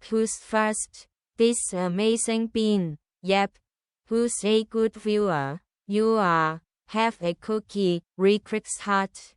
Who's first? This amazing bean. Yep. Who's a good viewer? You are. Have a cookie, Re-Crix heart.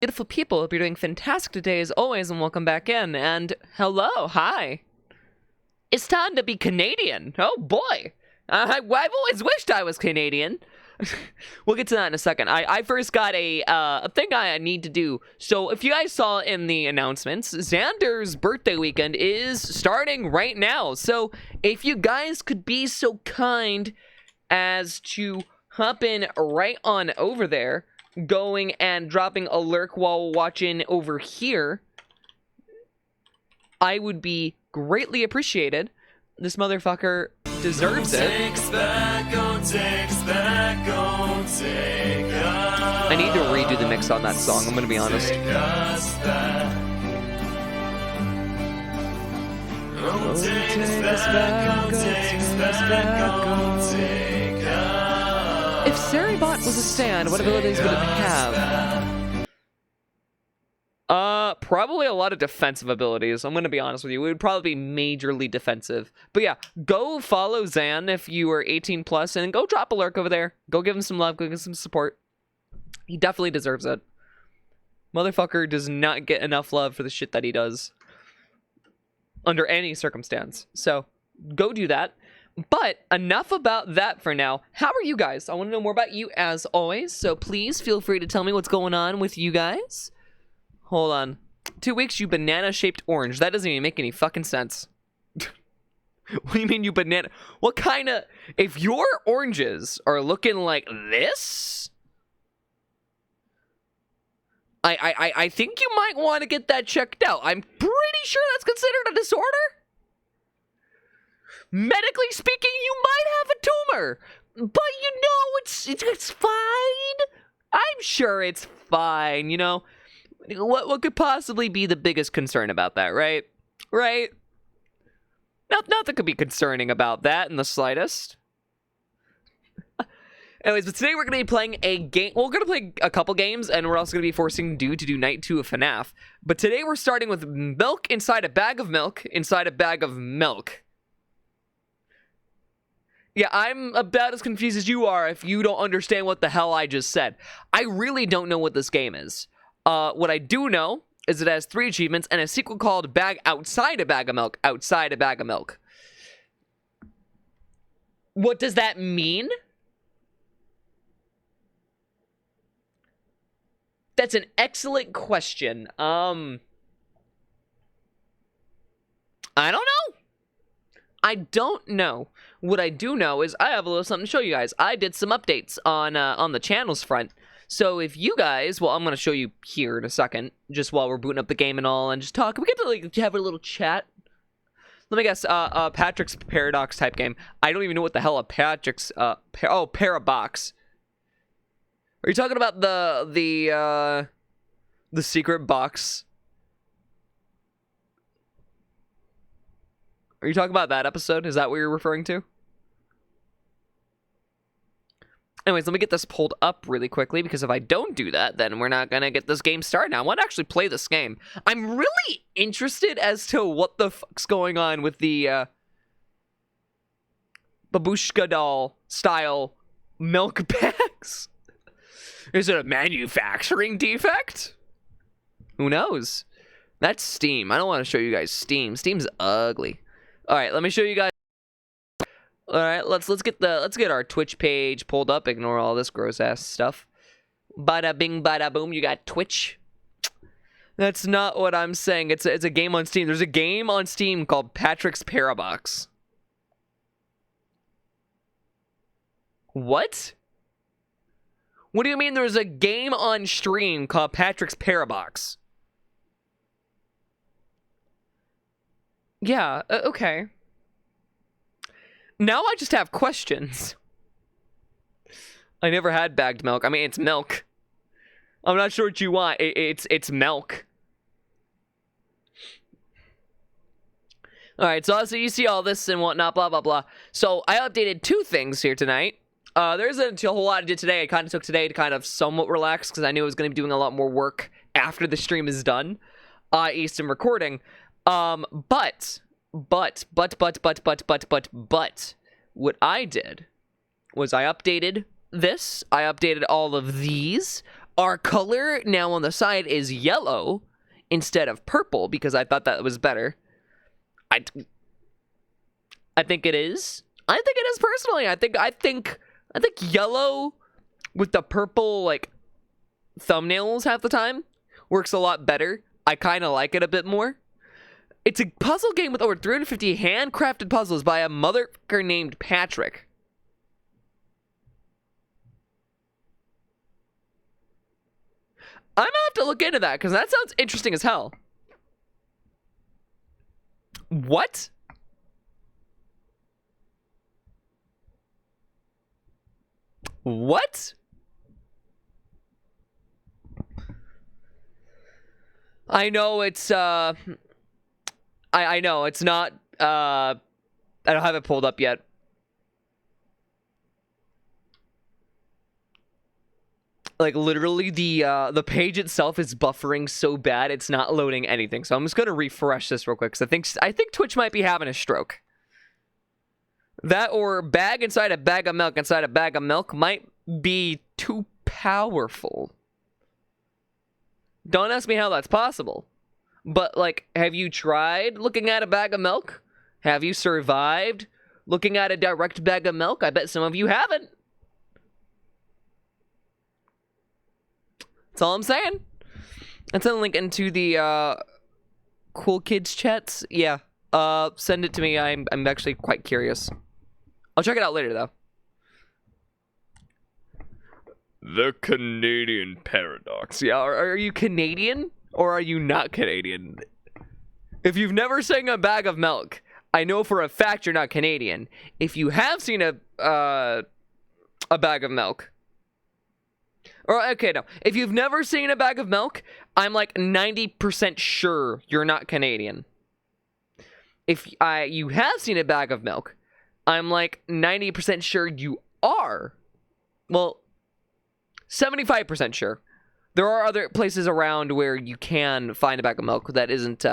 beautiful people. Hope you're doing fantastic today as always, and welcome back in. And hello, hi. It's time to be Canadian. Oh boy. I've always wished I was Canadian. We'll get to that in a second. I first got a thing I need to do. So if you guys saw in the announcements, Xander's birthday weekend is starting right now. So if you guys could be so kind as to hop in right on over there, going and dropping a lurk while watching over here, I would be greatly appreciated. This motherfucker deserves it. I need to redo the mix on that song, I'm gonna be honest. If Saribot was a stand, what abilities would it have? Probably a lot of defensive abilities. I'm gonna be honest with you. It would probably be majorly defensive. But yeah, go follow Zan if you are 18 plus, and go drop a lurk over there. Go give him some love, go give him some support. He definitely deserves it. Motherfucker does not get enough love for the shit that he does. Under any circumstance. So, go do that. But enough about that for now. How are you guys? I want to know more about you as always. So please feel free to tell me what's going on with you guys. Hold on. 2 weeks, you banana-shaped orange. That doesn't even make any fucking sense. What do you mean you banana? What kind of... If your oranges are looking like this... I think you might want to get that checked out. I'm pretty sure that's considered a disorder. Medically speaking, you might have a tumor. But you know, it's fine. I'm sure it's fine, you know. What could possibly be the biggest concern about that, right? Right? Nothing could be concerning about that in the slightest. Anyways, but today we're going to be playing a game. Well, we're going to play a couple games, and we're also going to be forcing Dude to do Night 2 of FNAF. But today we're starting with milk inside a bag of milk inside a bag of milk. Yeah, I'm about as confused as you are if you don't understand what the hell I just said. I really don't know what this game is. What I do know is it has 3 achievements and a sequel called Bag Outside a Bag of Milk, Outside a Bag of Milk. What does that mean? That's an excellent question. I don't know. I don't know. What I do know is I have a little something to show you guys. I did some updates on the channels front. So if you guys, well, I'm going to show you here in a second, just while we're booting up the game and all, and just talk. We get to like have a little chat. Let me guess, Patrick's Paradox type game. I don't even know what the hell a Patrick's, Parabox. Are you talking about the secret box? Are you talking about that episode? Is that what you're referring to? Anyways, let me get this pulled up really quickly, because if I don't do that, then we're not gonna get this game started. Now, I want to actually play this game. I'm really interested as to what the fuck's going on with the babushka doll style milk bags. Is it a manufacturing defect? Who knows? That's Steam. I don't want to show you guys Steam. Steam's ugly. All right, let me show you guys. All right, let's get our Twitch page pulled up. Ignore all this gross ass stuff. Bada bing, bada boom. You got Twitch. That's not what I'm saying. It's a game on Steam. There's a game on Steam called Patrick's Parabox. What? What do you mean there's a game on stream called Patrick's Parabox? Yeah, okay. Now I just have questions. I never had bagged milk. I mean, it's milk. I'm not sure what you want. It's milk. Alright, so you see all this and whatnot, blah, blah, blah. So I updated 2 things here tonight. There isn't a whole lot I did today. I kind of took today to kind of somewhat relax, because I knew I was going to be doing a lot more work after the stream is done. I.e. some recording. But, what I did was I updated this. I updated all of these. Our color now on the side is yellow instead of purple because I thought that was better. I think it is. I think it is personally. I think yellow with the purple like thumbnails half the time works a lot better. I kind of like it a bit more. It's a puzzle game with over 350 handcrafted puzzles by a motherfucker named Patrick. I'm gonna have to look into that because that sounds interesting as hell. What? What? I know it's I know it's not I don't have it pulled up yet. Like literally the page itself is buffering so bad it's not loading anything. So I'm just gonna refresh this real quick because I think Twitch might be having a stroke. That or bag inside a bag of milk might be too powerful. Don't ask me how that's possible. But like, have you tried looking at a bag of milk? Have you survived looking at a direct bag of milk? I bet some of you haven't. That's all I'm saying. And send a link into the cool kids chats. Yeah. Send it to me. I'm actually quite curious. I'll check it out later though. The Canadian paradox. Yeah, are you Canadian or are you not Canadian? If you've never seen a bag of milk, I know for a fact you're not Canadian. If you have seen a bag of milk, or okay, no. If you've never seen a bag of milk, I'm like 90% sure you're not Canadian. If you have seen a bag of milk, I'm like 90% sure you are. Well, 75% sure. There are other places around where you can find a bag of milk that isn't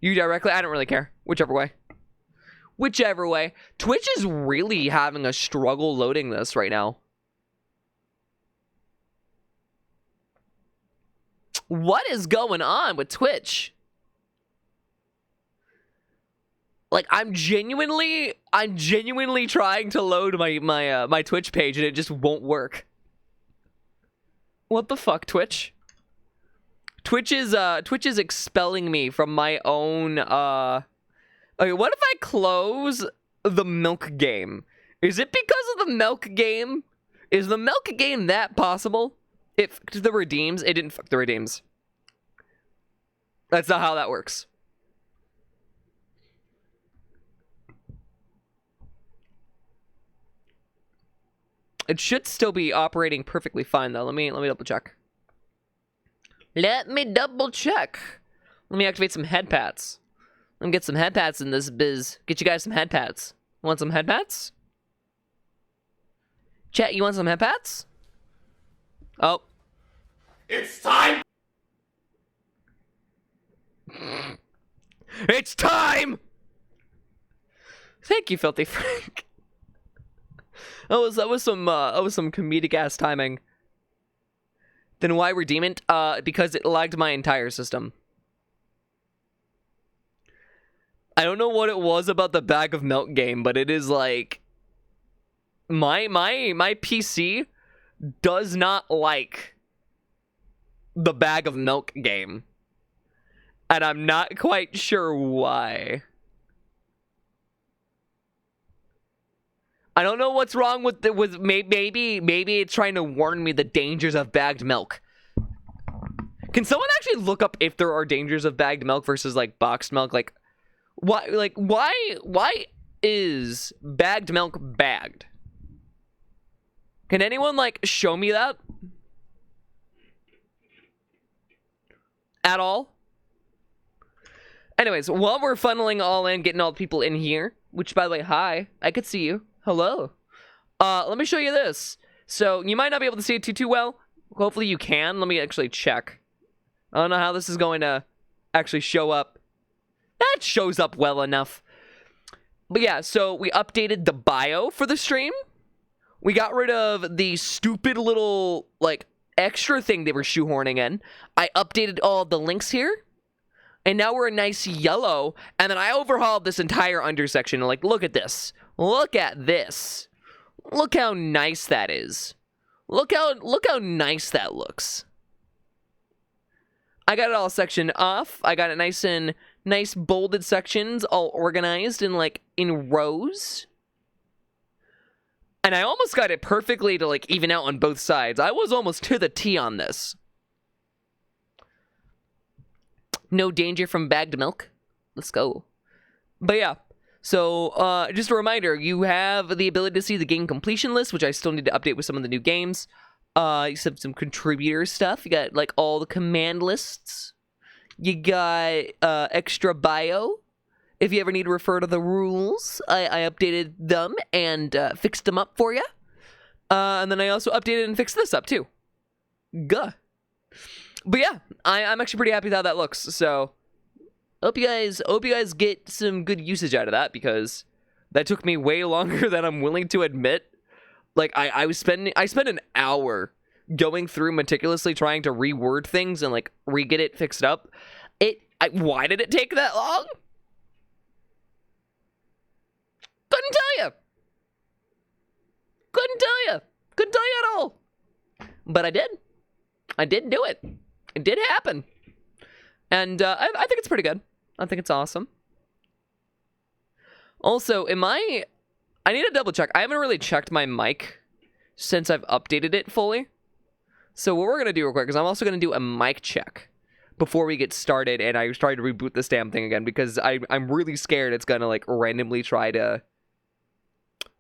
you directly. I don't really care. Whichever way. Whichever way. Twitch is really having a struggle loading this right now. What is going on with Twitch? Like, I'm genuinely trying to load my Twitch page and it just won't work. What the fuck, Twitch? Twitch is expelling me from my own okay, what if I close the milk game? Is it because of the milk game? Is the milk game that possible? If the redeems, it didn't fuck the redeems. That's not how that works. It should still be operating perfectly fine though. Let me double check. Let me double check. Let me activate some head pats. Let me get some head pats in this biz. Get you guys some head pats. Want some head pats? Chat, you want some head pats? Oh. It's time! It's time! Thank you, Filthy Frank. That was some comedic ass timing. Then why redeem it? Because it lagged my entire system. I don't know what it was about the bag of milk game, but it is like my PC does not like the bag of milk game. And I'm not quite sure why. I don't know what's wrong with maybe it's trying to warn me the dangers of bagged milk. Can someone actually look up if there are dangers of bagged milk versus like boxed milk? Like why is bagged milk bagged? Can anyone like show me that? At all? Anyways, while we're funneling all in, getting all the people in here, which by the way, hi, I could see you. Hello. Let me show you this. So you might not be able to see it too well. Hopefully you can. Let me actually check. I don't know how this is going to actually show up. That shows up well enough. But yeah, so we updated the bio for the stream. We got rid of the stupid little, like, extra thing they were shoehorning in. I updated all the links here. And now we're a nice yellow. And then I overhauled this entire undersection. Like, look at this. Look at this. Look how nice that is. Look how nice that looks. I got it all sectioned off. I got it nice bolded sections, all organized in rows. And I almost got it perfectly to like even out on both sides. I was almost to the T on this. No danger from bagged milk. Let's go. But yeah. So, just a reminder, you have the ability to see the game completion list, which I still need to update with some of the new games. You have some contributor stuff. You got, like, all the command lists. You got, extra bio. If you ever need to refer to the rules, I updated them and, fixed them up for you. And then I also updated and fixed this up, too. Guh. But yeah, I'm actually pretty happy with how that looks, so... Hope you guys get some good usage out of that, because that took me way longer than I'm willing to admit. Like, I spent an hour going through meticulously trying to reword things and like re-get it fixed up. Why did it take that long? Couldn't tell you. Couldn't tell you at all. But I did. I did do it. It did happen. And I think it's pretty good. I think it's awesome. Also, I need to double check. I haven't really checked my mic since I've updated it fully. So what we're going to do real quick is I'm also going to do a mic check before we get started. And I try to reboot this damn thing again because I'm really scared it's going to like randomly try to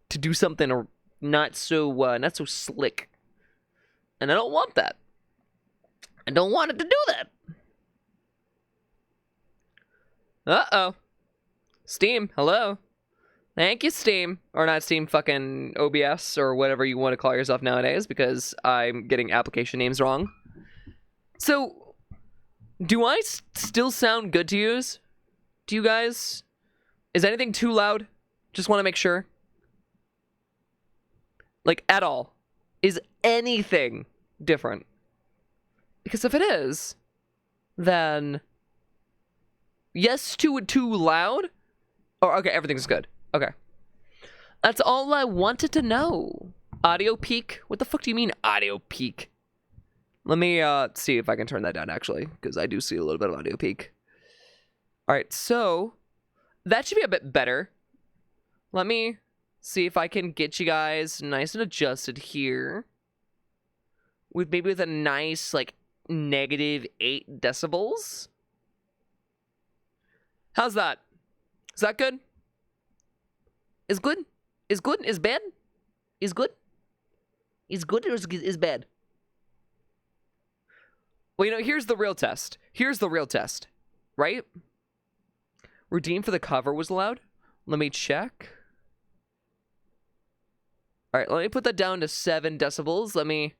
do something not so slick. And I don't want that. I don't want it to do that. Uh-oh. Steam, hello. Thank you, Steam. Or not Steam, fucking OBS, or whatever you want to call yourself nowadays, because I'm getting application names wrong. So, do I still sound good to use? Do you guys? Is anything too loud? Just want to make sure. Like, at all. Is anything different? Because if it is, then... Yes, too loud? Oh, okay, everything's good. Okay. That's all I wanted to know. Audio peak? What the fuck do you mean, audio peak? Let me see if I can turn that down, actually, because I do see a little bit of audio peak. Alright, so, that should be a bit better. Let me see if I can get you guys nice and adjusted here. Maybe with a nice, like, -8 decibels. How's that? Is that good? Is good? Is good? Is bad? Is good? Is good or is bad? Well, you know, here's the real test. Here's the real test. Right? Redeem for the cover was loud. Let me check. Alright, let me put that down to 7 decibels. Let me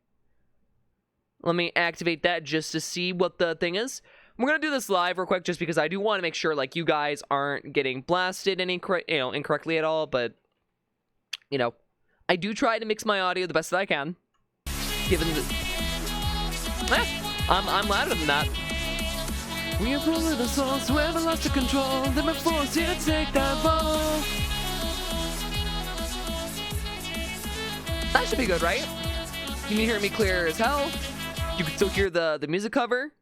activate that just to see what the thing is. We're going to do this live real quick just because I do want to make sure, like, you guys aren't getting blasted incorrectly at all, but, you know, I do try to mix my audio the best that I can, given the... I'm louder than that. We are pulling the souls, whoever lost the control, then we're forced here to take that ball. That should be good, right? You can hear me clear as hell. You can still hear the music cover.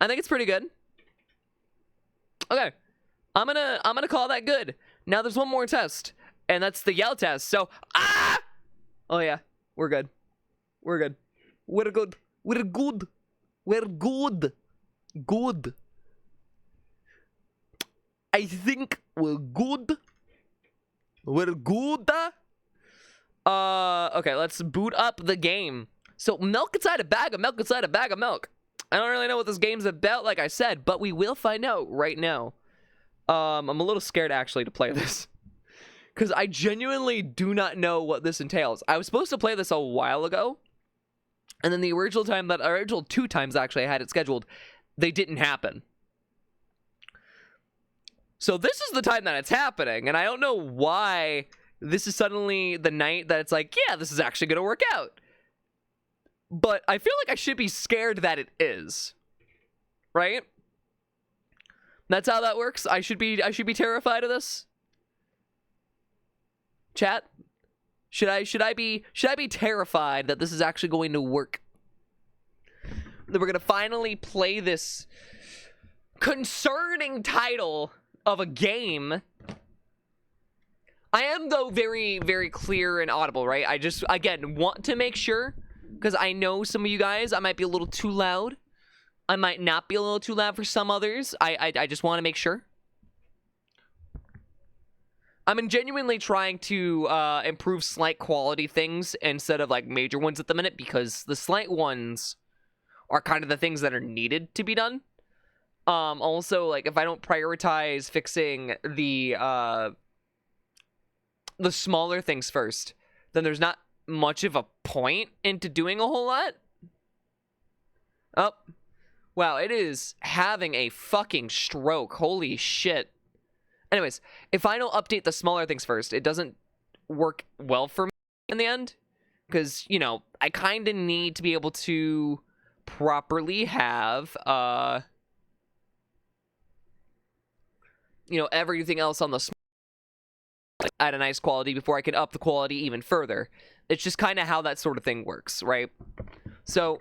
I think it's pretty good. Okay. I'm gonna call that good. Now there's one more test, and that's the yell test. So, oh yeah, we're good. We're good. We're good. We're good. We're good. Good. I think we're good. We're good. Okay, let's boot up the game. So, milk inside a bag of milk inside a bag of milk. I don't really know what this game's about, like I said, but we will find out right now. I'm a little scared, actually, to play this. Because I genuinely do not know what this entails. I was supposed to play this a while ago. And then the original 2 times, actually, I had it scheduled, they didn't happen. So this is the time that it's happening. And I don't know why this is suddenly the night that it's like, yeah, this is actually going to work out. but I feel like I should be scared that it is. Right? That's how that works. I should be terrified of this. Chat, should I be terrified that this is actually going to work? That we're going to finally play this concerning title of a game. I am, though, very, very clear and audible, right? I just, again, want to make sure, because I know some of you guys, I might be a little too loud. I might not be a little too loud for some others. I just want to make sure. I'm genuinely trying to improve slight quality things instead of, like, major ones at the minute, because the slight ones are kind of the things that are needed to be done. Also, like, if I don't prioritize fixing the smaller things first, then there's not much of a point into doing a whole lot. Oh, wow, it is having a fucking stroke. Holy shit. Anyways, if I don't update the smaller things first, it doesn't work well for me in the end. Because, you know, I kind of need to be able to properly have, you know, everything else on the at a nice quality before I can up the quality even further. It's just kind of how that sort of thing works, right? So,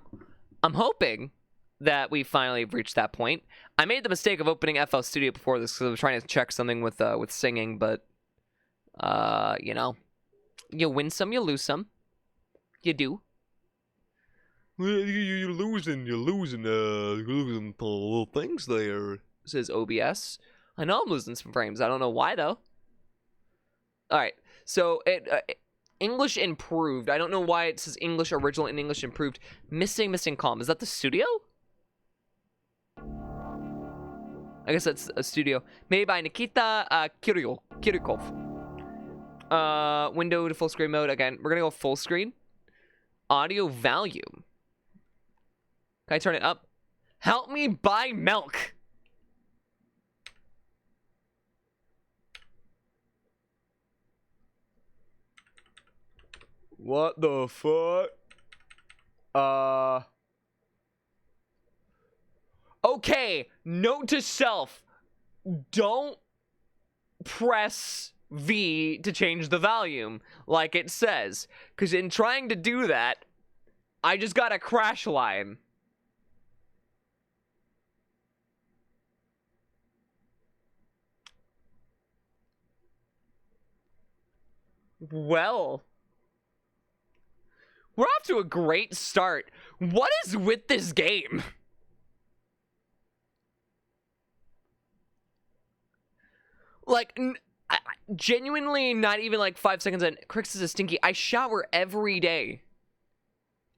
I'm hoping that we finally reached that point. I made the mistake of opening FL Studio before this because I was trying to check something with singing, but you know, you win some, you lose some. You do. You're losing little things there. Says OBS. I know I'm losing some frames. I don't know why though. All right, so English improved. I don't know why it says English original and English improved. Missing column. Is that the studio? I guess that's a studio. Made by Nikita Kirikov. Window to full screen mode. Again, we're gonna go full screen. Audio volume. Can I turn it up? Help me buy milk. What the fuck? Okay, note to self. Don't press V to change the volume like it says. Because in trying to do that, I just got a crash line. Well, we're off to a great start. What is with this game? Like, genuinely not even like 5 seconds in. Crix is a stinky. I shower every day.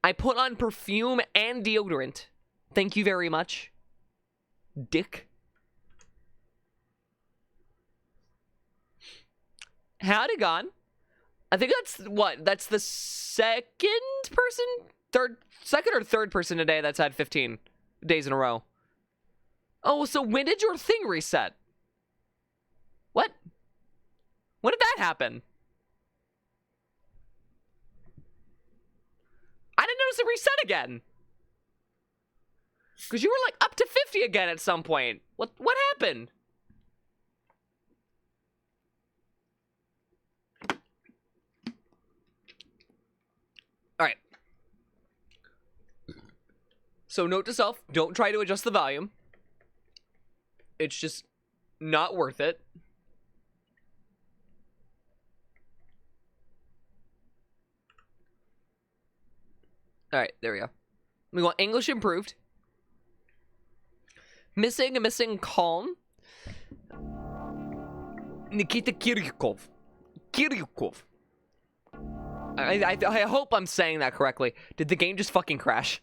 I put on perfume and deodorant. Thank you very much. Dick. How'd it gone? I think that's what? That's the second or third person today that's had 15 days in a row. Oh, so when did your thing reset? What? When did that happen? I didn't notice it reset again. Because you were like up to 50 again at some point. What happened? All right. So note to self, don't try to adjust the volume. It's just not worth it. All right, there we go. We want English improved. Missing calm. Nikita Kirikov. I hope I'm saying that correctly. Did the game just fucking crash?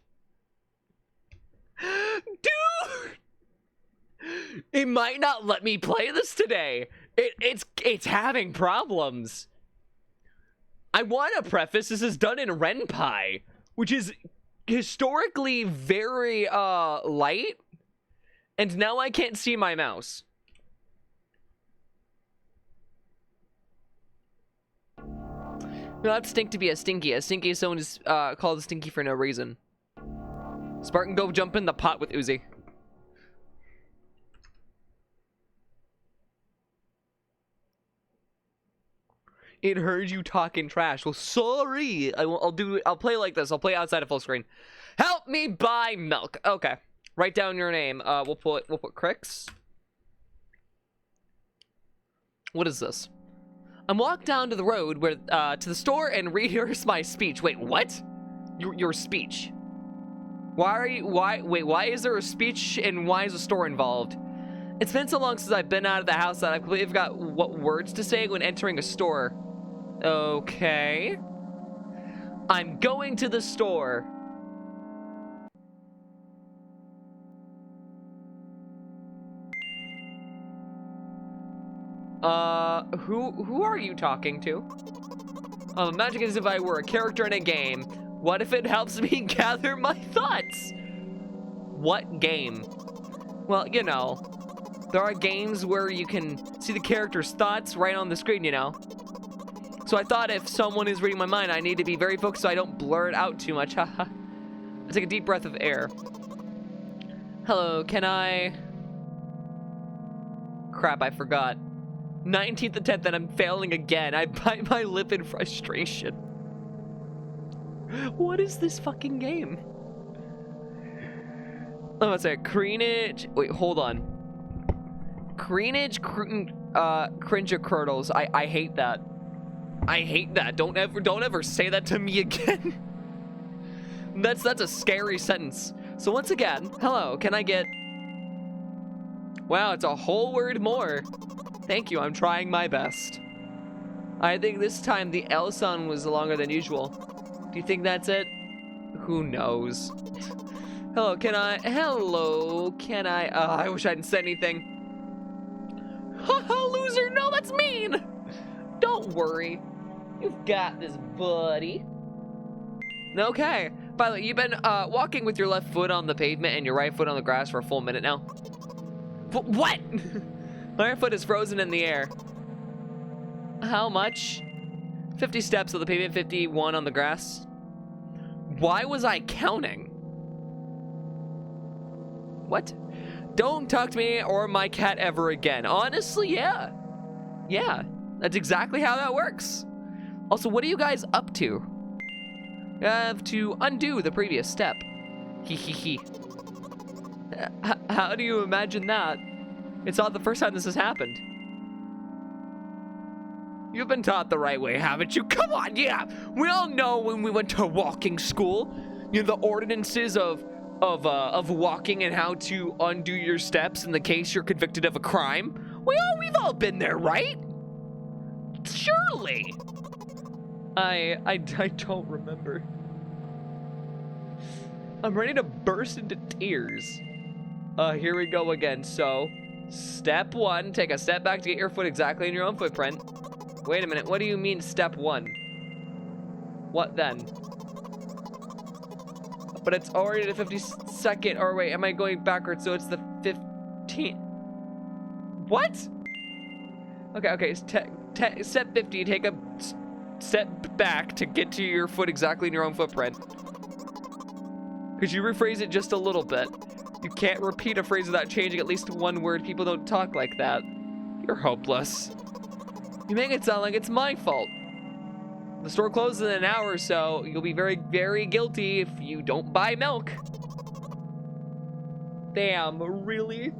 Dude! It might not let me play this today. It's having problems. I want to preface this is done in Ren'Py, which is historically very light, and now I can't see my mouse. No, that's stink to be a stinky. A stinky is someone who's called a stinky for no reason. Spartan, go jump in the pot with Uzi. It heard you talking trash. Well, sorry. I'll play like this. I'll play outside of full screen. Help me buy milk. Okay. Write down your name. We'll put Crix. What is this? I'm walked down to the road where to the store and rehearse my speech. Wait, what? Your speech. Why is there a speech and why is a store involved? It's been so long since I've been out of the house that I completely forgot what words to say when entering a store. Okay. I'm going to the store. Who are you talking to? I'm imagining as if I were a character in a game. What if it helps me gather my thoughts? What game? Well, you know, there are games where you can see the character's thoughts right on the screen, you know? So I thought if someone is reading my mind, I need to be very focused so I don't blur it out too much. Haha. I take a deep breath of air. Hello, can I... Crap, I forgot. 19th attempt and I'm failing again. I bite my lip in frustration. What is this fucking game? Oh, what's that? Creenage. Wait, hold on. Creenage, Cringe Curdles. I hate that. I hate that. Don't ever say that to me again. That's a scary sentence. So once again, hello, can I get... Wow, it's a whole word more. Thank you, I'm trying my best. I think this time the L sound was longer than usual. Do you think that's it? Who knows? Hello, can I... Hello, can I... I wish I hadn't said anything. Haha, loser, no, that's mean! Don't worry. You've got this, buddy. Okay. By the way, you've been walking with your left foot on the pavement and your right foot on the grass for a full minute now. What? My right foot is frozen in the air. How much? 50 steps on the pavement, 51 on the grass. Why was I counting? What? Don't talk to me or my cat ever again. Honestly, yeah. Yeah, that's exactly how that works. Also, what are you guys up to? I have to undo the previous step. Hee. How do you imagine that? It's not the first time this has happened. You've been taught the right way, haven't you? Come on, yeah. We all know when we went to walking school, you know, the ordinances of walking and how to undo your steps in the case you're convicted of a crime. We've all been there, right? Surely. I don't remember. I'm ready to burst into tears. Here we go again. So, step 1, take a step back to get your foot exactly in your own footprint. Wait a minute, what do you mean step 1? What then? But it's already the 52nd, or wait, am I going backwards? So it's the 15th. What? Okay, step 50, take a step back to get to your foot exactly in your own footprint. Could you rephrase it just a little bit? You can't repeat a phrase without changing at least one word. People don't talk like that. You're hopeless. You make it sound like it's my fault. The store closes in an hour or so. You'll be very, very guilty if you don't buy milk. Damn, really?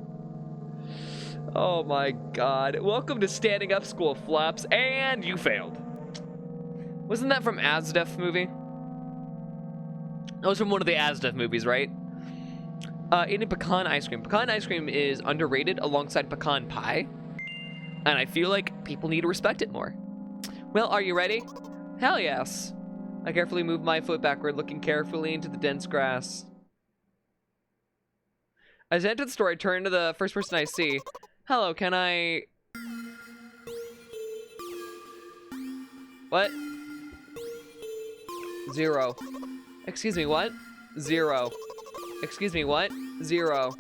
Oh my god. Welcome to Standing Up School, Flaps, and you failed. Wasn't that from Asdef movie? That was from one of the Asdef movies, right? Eating pecan ice cream. Pecan ice cream is underrated alongside pecan pie. And I feel like people need to respect it more. Well, are you ready? Hell yes. I carefully move my foot backward, looking carefully into the dense grass. As I enter the store, I turn to the first person I see. Hello, can I... What? 0. Excuse me, what? 0. Excuse me, what? 0.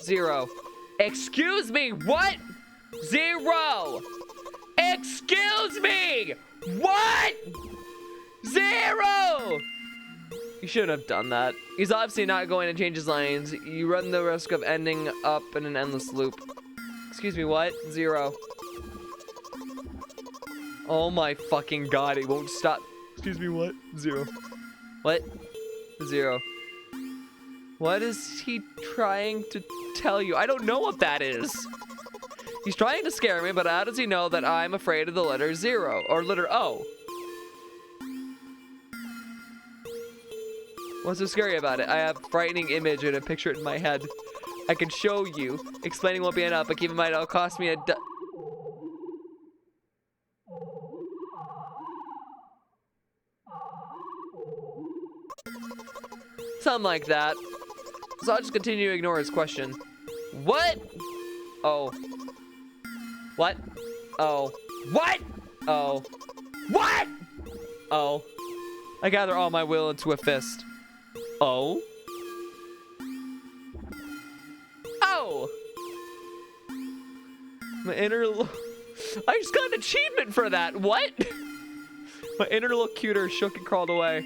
0. Excuse me, what? 0. Excuse me! What? 0! You shouldn't have done that. He's obviously not going to change his lines. You run the risk of ending up in an endless loop. Excuse me, what? 0. Oh my fucking god, it won't stop. Excuse me, what? 0. What? 0. What is he trying to tell you? I don't know what that is. He's trying to scare me, but how does he know that I'm afraid of the letter 0 or letter O? What's so scary about it? I have a frightening image and a picture in my head. I can show you. Explaining won't be enough, but keep in mind it'll cost me a something like that. So I'll just continue to ignore his question. What? Oh. What? Oh. What? Oh. What? Oh. I gather all my will into a fist. Oh. Oh. My inner... I just got an achievement for that. What? My interlocutor shook and crawled away.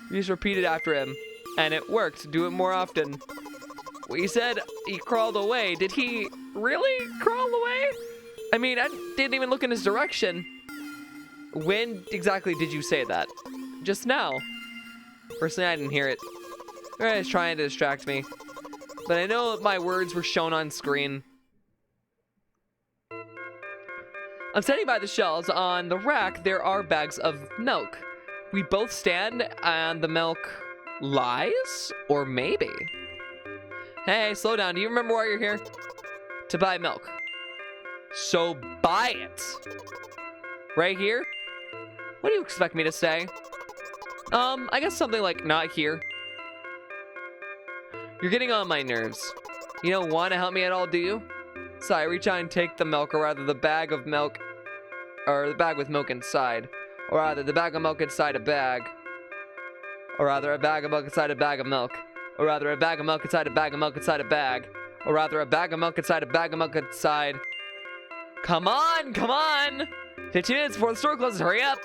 You just repeated after him. And it worked. Do it more often. Well, you said he crawled away. Did he really crawl away? I mean, I didn't even look in his direction. When exactly did you say that? Just now. Personally, I didn't hear it. He's trying to distract me. But I know that my words were shown on screen. I'm standing by the shelves. On the rack, there are bags of milk. We both stand and the milk lies? Or maybe? Hey, slow down. Do you remember why you're here? To buy milk. So buy it. Right here? What do you expect me to say? I guess something like not here. You're getting on my nerves. You don't want to help me at all, do you? So I reach out and take the milk, or rather the bag of milk, or the bag with milk inside. Or rather the bag of milk inside a bag. Or rather a bag of milk inside a bag of milk. Or rather a bag of milk inside a bag of milk inside a bag. Or rather a bag of milk inside a bag of milk inside. Come on, come on! 15 minutes before the store closes, hurry up!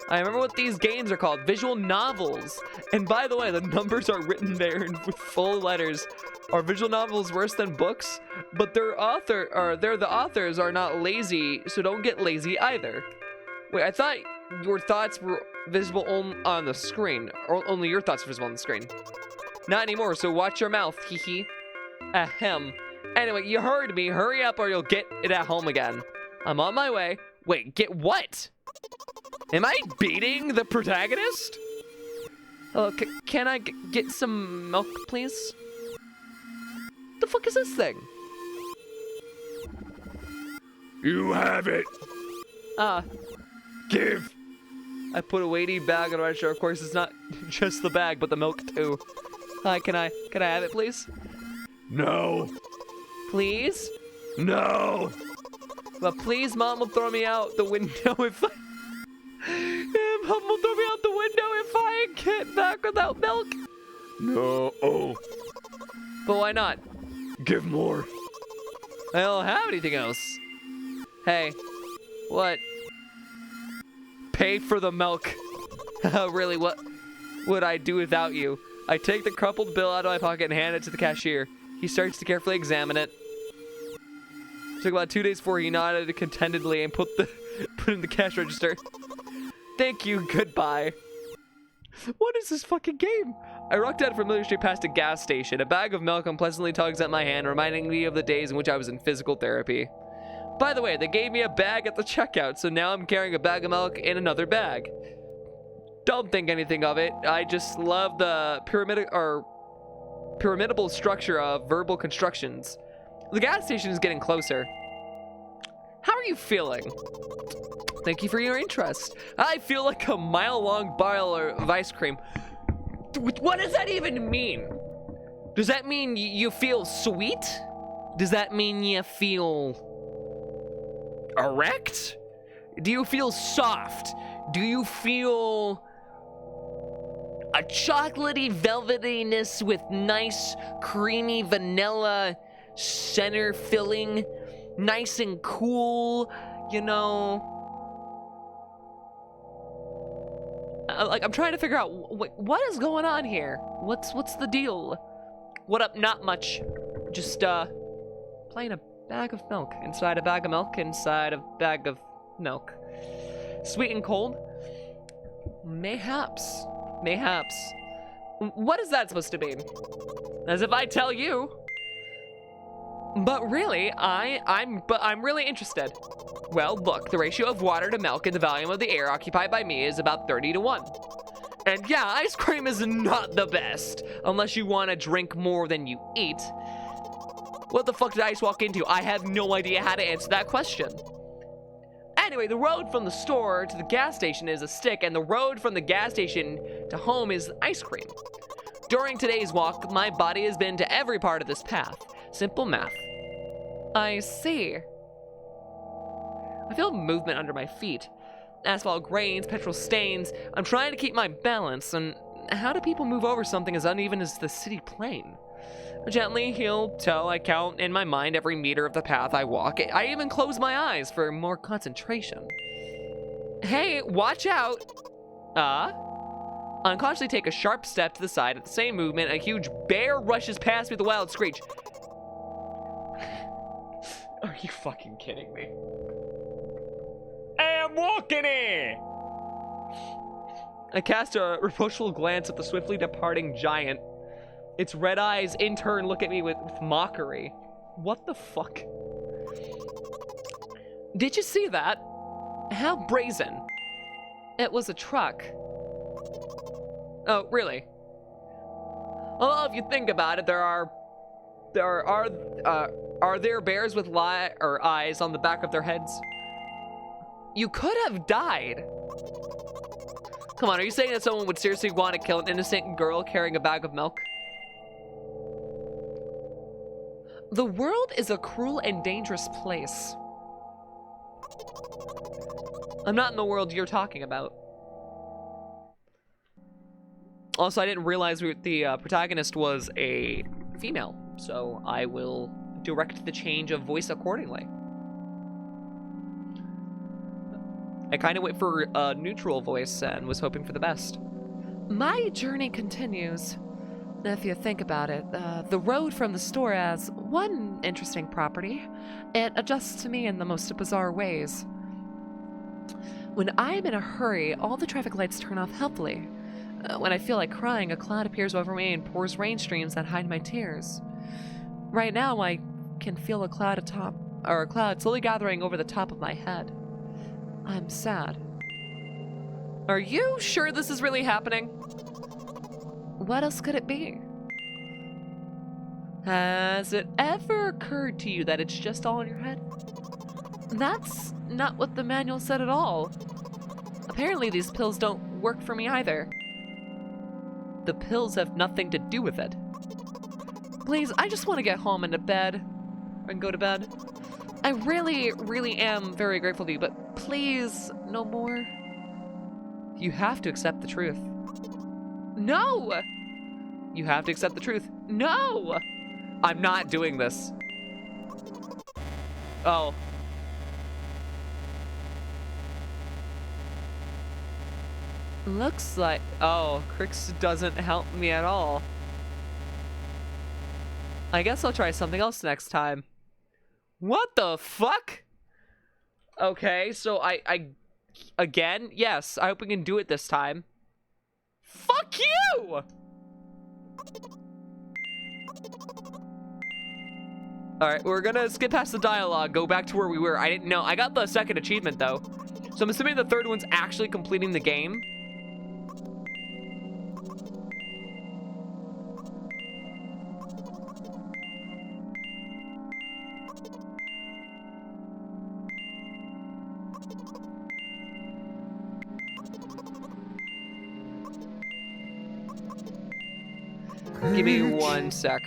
I remember what these games are called, visual novels. And by the way, the numbers are written there with full letters. Are visual novels worse than books? But they're the authors are not lazy, so don't get lazy either. Wait, I thought your thoughts were visible on the screen. Or only your thoughts were visible on the screen. Not anymore, so watch your mouth, hee hee. Ahem. Anyway, you heard me. Hurry up or you'll get it at home again. I'm on my way. Wait, get what? Am I beating the protagonist? Hello, can I get some milk, please? The fuck is this thing? You have it. Give. I put a weighty bag on my register. Of course, it's not just the bag, but the milk too. Hi, can I have it, please? No. Please? No. But please, Mom will throw me out the window if I... Mom will throw me out the window if I get back without milk. No. Oh. But why not? Give more. I don't have anything else. Hey. What? Pay for the milk. Really, what would I do without you? I take the crumpled bill out of my pocket and hand it to the cashier. He starts to carefully examine it. It took about 2 days before he nodded contentedly and put in the cash register. Thank you, goodbye. What is this fucking game? I rocked out a familiar street past a gas station. A bag of milk unpleasantly tugs at my hand, reminding me of the days in which I was in physical therapy. By the way, they gave me a bag at the checkout, so now I'm carrying a bag of milk in another bag. Don't think anything of it. I just love the pyramidal structure of verbal constructions. The gas station is getting closer. How are you feeling? Thank you for your interest. I feel like a mile-long barrel of ice cream. What does that even mean? Does that mean you feel sweet? Does that mean you feel erect? Do you feel soft? Do you feel a chocolatey velvetyness with nice creamy vanilla center filling? Nice and cool, you know? like, I'm trying to figure out what is going on here. What's the deal? What up? Not much. Just playing a bag of milk inside a bag of milk inside a bag of milk. Sweet and cold? Mayhaps. Mayhaps. What is that supposed to mean? As if I tell you. But really, I'm really interested. Well, look, the ratio of water to milk and the volume of the air occupied by me is about 30-1. And yeah, ice cream is not the best, unless you want to drink more than you eat. What the fuck did Ice walk into? I have no idea how to answer that question. Anyway, the road from the store to the gas station is a stick, and the road from the gas station to home is ice cream. During today's walk, my body has been to every part of this path. Simple math. I see. I feel movement under my feet. Asphalt grains, petrol stains. I'm trying to keep my balance, and how do people move over something as uneven as the city plain? Gently, heel, toe, I count in my mind every meter of the path I walk. I even close my eyes for more concentration. Hey, watch out! Unconsciously take a sharp step to the side. At the same movement, a huge bear rushes past me with a wild screech. Are you fucking kidding me? Hey, I'm walking here! I cast a reproachful glance at the swiftly departing giant. Its red eyes in turn look at me with mockery. What the fuck? Did you see that? How brazen. It was a truck. Oh, really? Well, if you think about it, are there bears with eyes on the back of their heads? You could have died. Come on, are you saying that someone would seriously want to kill an innocent girl carrying a bag of milk? The world is a cruel and dangerous place. I'm not in the world you're talking about. Also, I didn't realize the protagonist was a female, so I will direct the change of voice accordingly. I kind of went for a neutral voice and was hoping for the best. My journey continues. If you think about it, the road from the store has one interesting property. It adjusts to me in the most bizarre ways. When I'm in a hurry, all the traffic lights turn off helpfully. When I feel like crying, a cloud appears over me and pours rain streams that hide my tears. Right now, I can feel a cloud slowly gathering over the top of my head. I'm sad. Are you sure this is really happening? What else could it be? Has it ever occurred to you that it's just all in your head? That's not what the manual said at all. Apparently these pills don't work for me either. The pills have nothing to do with it. Please, I just want to get home and to bed. And go to bed. I really, really am very grateful to you, but please, no more. You have to accept the truth. No! You have to accept the truth. No! I'm not doing this. Oh. Looks like... Oh, Crix doesn't help me at all. I guess I'll try something else next time. What the fuck? Okay, so I again, yes, I hope we can do it this time. Fuck you! Alright, we're gonna skip past the dialogue, go back to where we were. I didn't know. I got the second achievement, though. So I'm assuming the third one's actually completing the game. Give me 1 sec.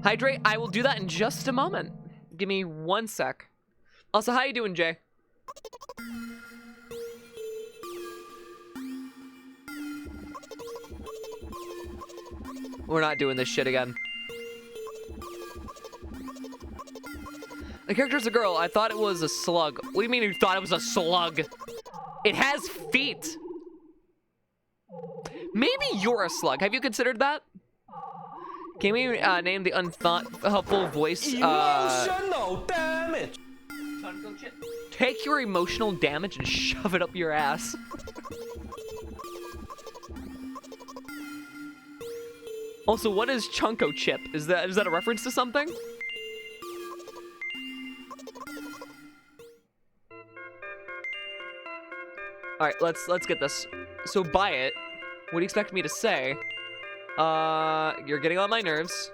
Hydrate, I will do that in just a moment. Give me 1 sec. Also, how you doing, Jay? We're not doing this shit again. The character's a girl. I thought it was a slug. What do you mean you thought it was a slug? It has feet. Maybe you're a slug. Have you considered that? Can we name the helpful voice? Emotional damage. Take your emotional damage and shove it up your ass. Also, what is Chunko Chip? Is that a reference to something? All right, let's get this. So buy it. What do you expect me to say? You're getting on my nerves.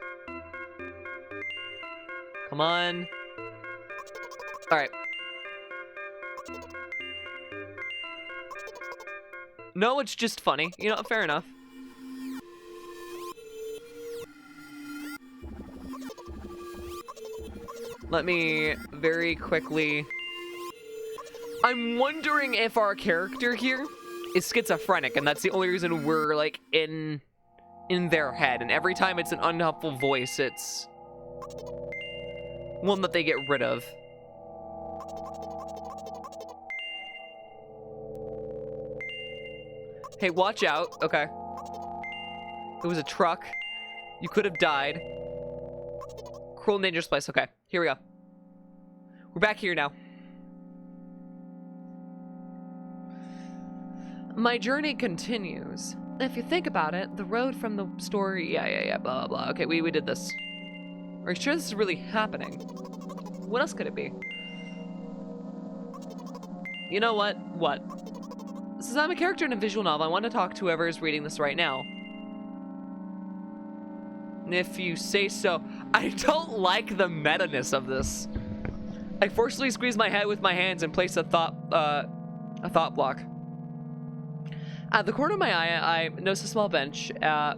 Come on. All right. No, it's just funny. You know, fair enough. Let me very quickly... I'm wondering if our character here is schizophrenic, and that's the only reason we're, like, in their head. And every time it's an unhelpful voice, it's one that they get rid of. Hey, watch out. Okay. It was a truck. You could have died. Cruel and dangerous place. Okay, here we go. We're back here now. My journey continues. If you think about it, the road from the story... Yeah, blah, blah. Okay, we did this. Are you sure this is really happening? What else could it be? You know what? What? Since I'm a character in a visual novel, I want to talk to whoever is reading this right now. If you say so. I don't like the meta-ness of this. I forcefully squeeze my head with my hands and place a thought block. At the corner of my eye, I notice a small bench. The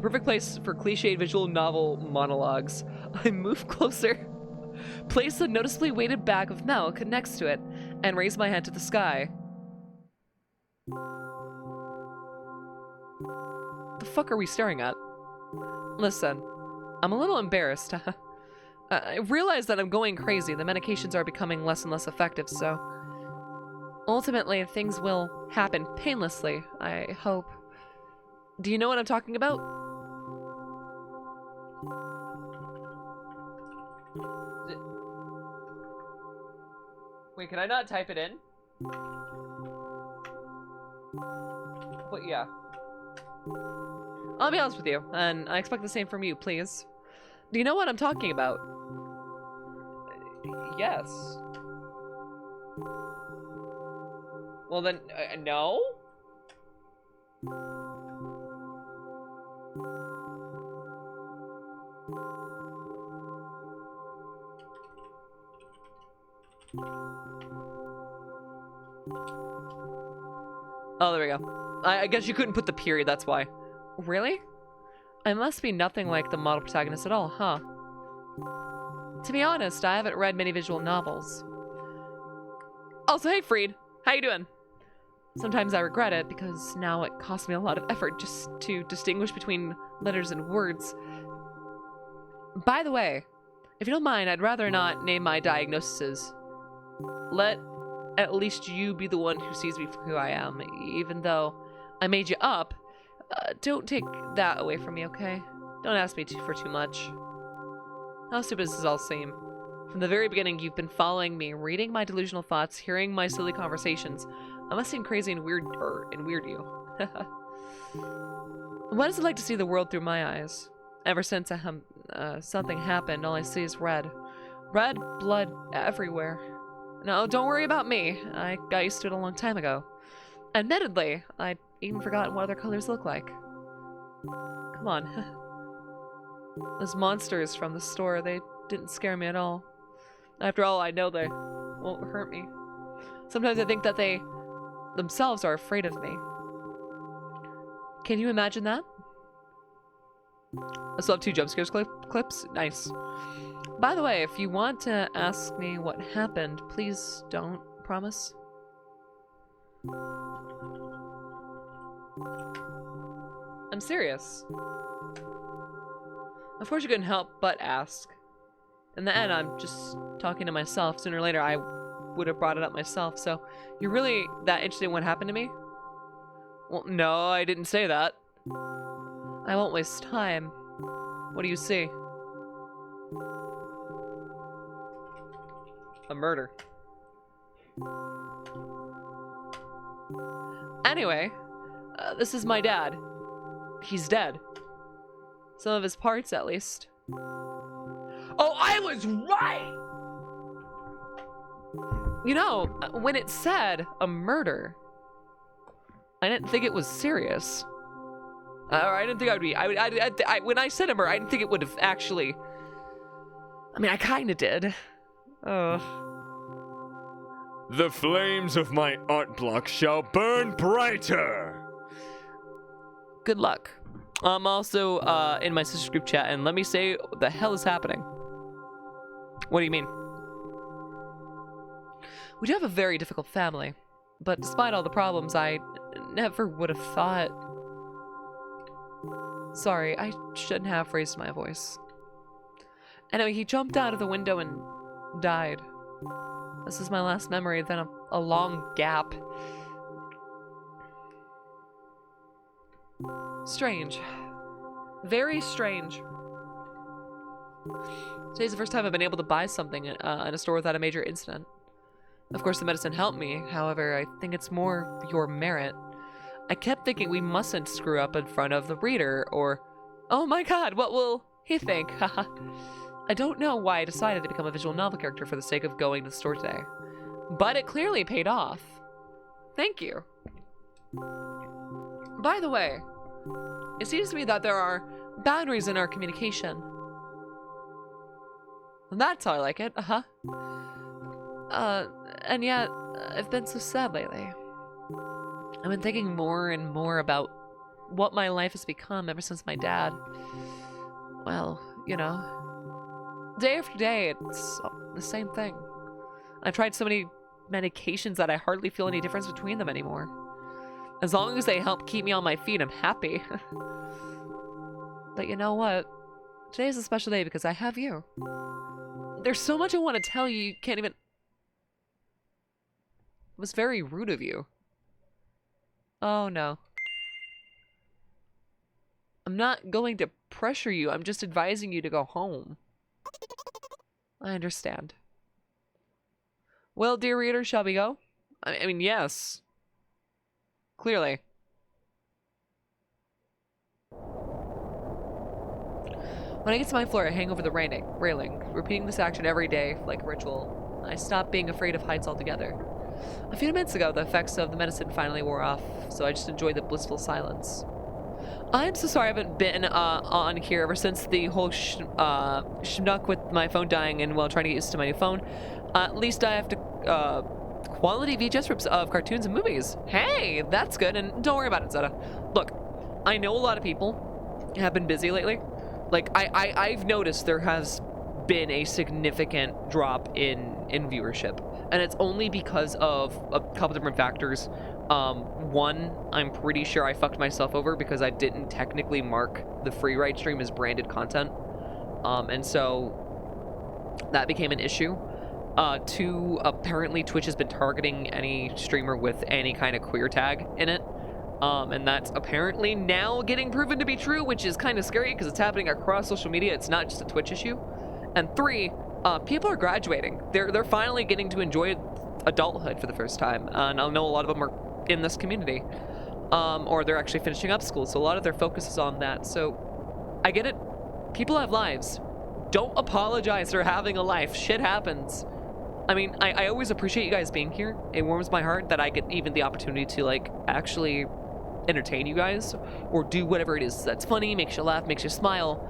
perfect place for cliched visual novel monologues. I move closer, place a noticeably weighted bag of milk next to it, and raise my head to the sky. The fuck are we staring at? Listen, I'm a little embarrassed. I realize that I'm going crazy. The medications are becoming less and less effective, so... Ultimately, things will happen painlessly, I hope. Do you know what I'm talking about? Wait, can I not type it in? But yeah. I'll be honest with you, and I expect the same from you, please. Do you know what I'm talking about? Yes. Well then, no? Oh, there we go. I guess you couldn't put the period, that's why. Really? I must be nothing like the model protagonist at all, huh? To be honest, I haven't read many visual novels. Also, hey Freed, how you doing? Sometimes I regret it because now it costs me a lot of effort just to distinguish between letters and words. By the way, if you don't mind, I'd rather not name my diagnoses. Let at least you be the one who sees me for who I am, even though I made you up. Don't take that away from me, okay? Don't ask me for too much. How stupid does this all seem? From the very beginning, you've been following me, reading my delusional thoughts, hearing my silly conversations. I must seem crazy and weird you. What is it like to see the world through my eyes? Ever since something happened, all I see is red. Red blood everywhere. No, don't worry about me. I got used to it a long time ago. Admittedly, I'd even forgotten what other colors look like. Come on. Those monsters from the store, they didn't scare me at all. After all, I know they won't hurt me. Sometimes I think that they themselves are afraid of me. Can you imagine that? I still have 2 jump scares clips. Nice. By the way, if you want to ask me what happened, please don't. Promise? I'm serious. Of course you couldn't help but ask. In the end, I'm just talking to myself. Sooner or later, I would have brought it up myself. So, you're really that interested in what happened to me? Well, no, I didn't say that. I won't waste time. What do you see? A murder. Anyway, this is my dad. He's dead. Some of his parts, at least. Oh, I was right! You know, when it said a murder, I didn't think it was serious. Or I didn't think I would be. When I said a murder, I didn't think it would have actually. I mean, I kind of did. The flames of my art block shall burn brighter. Good luck. I'm also in my sister's group chat, and let me say what the hell is happening. What do you mean? We do have a very difficult family, but despite all the problems, I never would have thought... Sorry, I shouldn't have raised my voice. Anyway, he jumped out of the window and died. This is my last memory, then a long gap. Strange. Very strange. Today's the first time I've been able to buy something in a store without a major incident. Of course, the medicine helped me. However, I think it's more your merit. I kept thinking we mustn't screw up in front of the reader, or... Oh my god, what will he think? Haha. I don't know why I decided to become a visual novel character for the sake of going to the store today. But it clearly paid off. Thank you. By the way, it seems to me that there are boundaries in our communication. And that's how I like it, and yet, I've been so sad lately. I've been thinking more and more about what my life has become ever since my dad... Well, you know... Day after day, it's the same thing. I've tried so many medications that I hardly feel any difference between them anymore. As long as they help keep me on my feet, I'm happy. But you know what? Today is a special day because I have you. There's so much I want to tell you, you can't even... It was very rude of you. Oh no. I'm not going to pressure you, I'm just advising you to go home. I understand. Well, dear reader, shall we go? I mean, yes. Clearly. When I get to my floor, I hang over the railing, repeating this action every day like a ritual. I stopped being afraid of heights altogether. A few minutes ago, the effects of the medicine finally wore off, so I just enjoyed the blissful silence. I'm so sorry I haven't been on here ever since the whole schmuck with my phone dying and while trying to get used to my new phone. At least I have to quality VHS rips of cartoons and movies. Hey, that's good, and don't worry about it, Zeta. Look, I know a lot of people have been busy lately. Like, I've noticed there has been a significant drop in viewership, and it's only because of a couple different factors. One, I'm pretty sure I fucked myself over because I didn't technically mark the free ride stream as branded content, and so that became an issue. Two, apparently Twitch has been targeting any streamer with any kind of queer tag in it, and that's apparently now getting proven to be true, which is kind of scary because it's happening across social media. It's not just a Twitch issue. And three, people are graduating. They're finally getting to enjoy adulthood for the first time, and I know a lot of them are in this community, or they're actually finishing up school, so a lot of their focus is on that. So I get it. People have lives. Don't apologize for having a life. Shit happens. I mean, I always appreciate you guys being here. It warms my heart that I get even the opportunity to, like, actually entertain you guys or do whatever it is that's funny, makes you laugh, makes you smile.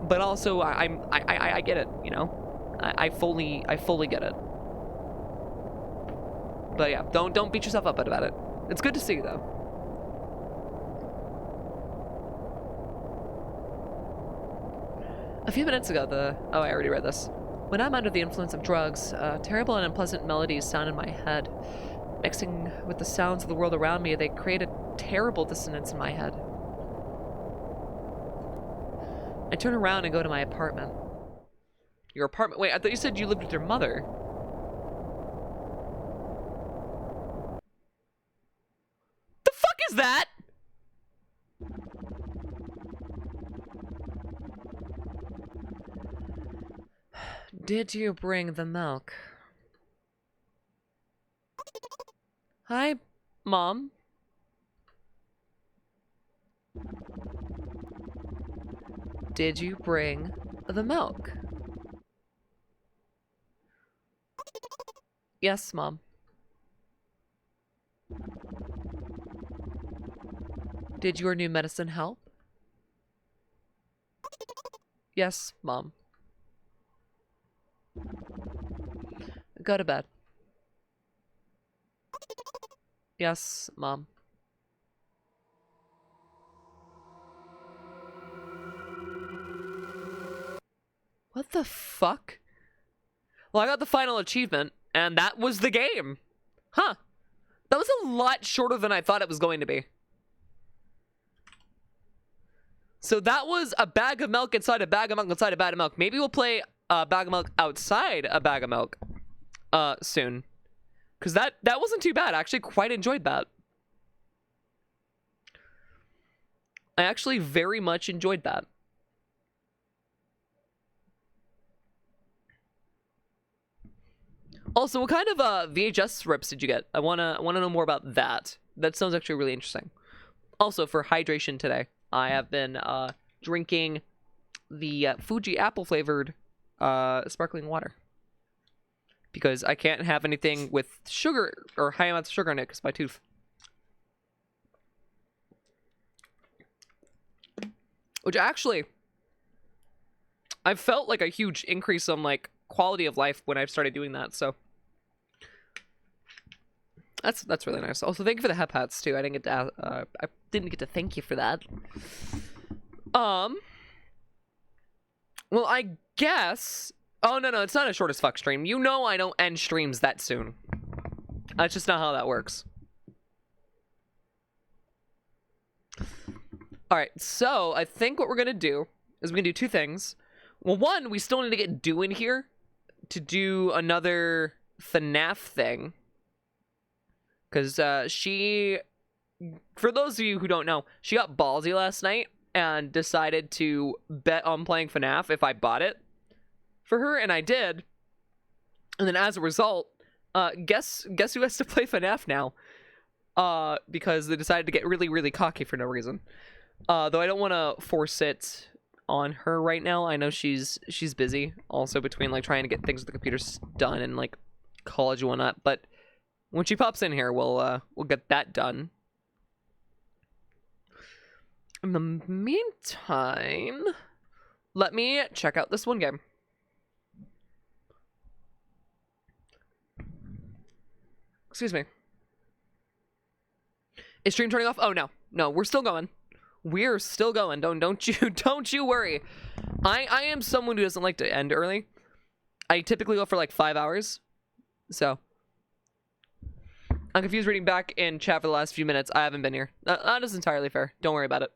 But also, I get it, you know? I fully get it. But yeah, don't beat yourself up about it. It's good to see you, though. A few minutes ago, oh, I already read this. When I'm under the influence of drugs, terrible and unpleasant melodies sound in my head. Mixing with the sounds of the world around me, they create a terrible dissonance in my head. I turn around and go to my apartment. Your apartment? Wait, I thought you said you lived with your mother. is that? Did you bring the milk? Hi, Mom. Did you bring the milk? Yes, Mom. Did your new medicine help? Yes, Mom. Go to bed. Yes, Mom. What the fuck? Well, I got the final achievement, and that was the game. Huh. That was a lot shorter than I thought it was going to be. So that was a bag of milk inside a bag of milk inside a bag of milk. Maybe we'll play a bag of milk outside a bag of milk soon. Because that wasn't too bad. I actually quite enjoyed that. I actually very much enjoyed that. Also, what kind of VHS rips did you get? I wanna know more about that. That sounds actually really interesting. Also, for hydration today, I have been drinking the Fuji apple flavored sparkling water. Because I can't have anything with sugar or high amounts of sugar in it because of my tooth. Which actually, I've felt like a huge increase on like quality of life when I've started doing that. So that's really nice. Also, thank you for the hep hats too. I didn't get to thank you for that. Well, I guess. Oh no, it's not a short as fuck stream. You know I don't end streams that soon. That's just not how that works. Alright, so I think what we're gonna do is we're gonna do two things. Well, one, we still need to get Dew in here to do another FNAF thing. Because she, for those of you who don't know, she got ballsy last night and decided to bet on playing FNAF if I bought it for her, and I did. And then as a result, guess who has to play FNAF now? Because they decided to get really, really cocky for no reason. Though I don't want to force it on her right now. I know she's busy also between like trying to get things with the computers done and like college and whatnot. But when she pops in here, we'll get that done. In the meantime, let me check out this one game. Excuse me. Is stream turning off? Oh no, we're still going. We're still going. Don't you worry. I am someone who doesn't like to end early. I typically go for like 5 hours. So I'm confused reading back in chat for the last few minutes. I haven't been here. That is entirely fair. Don't worry about it.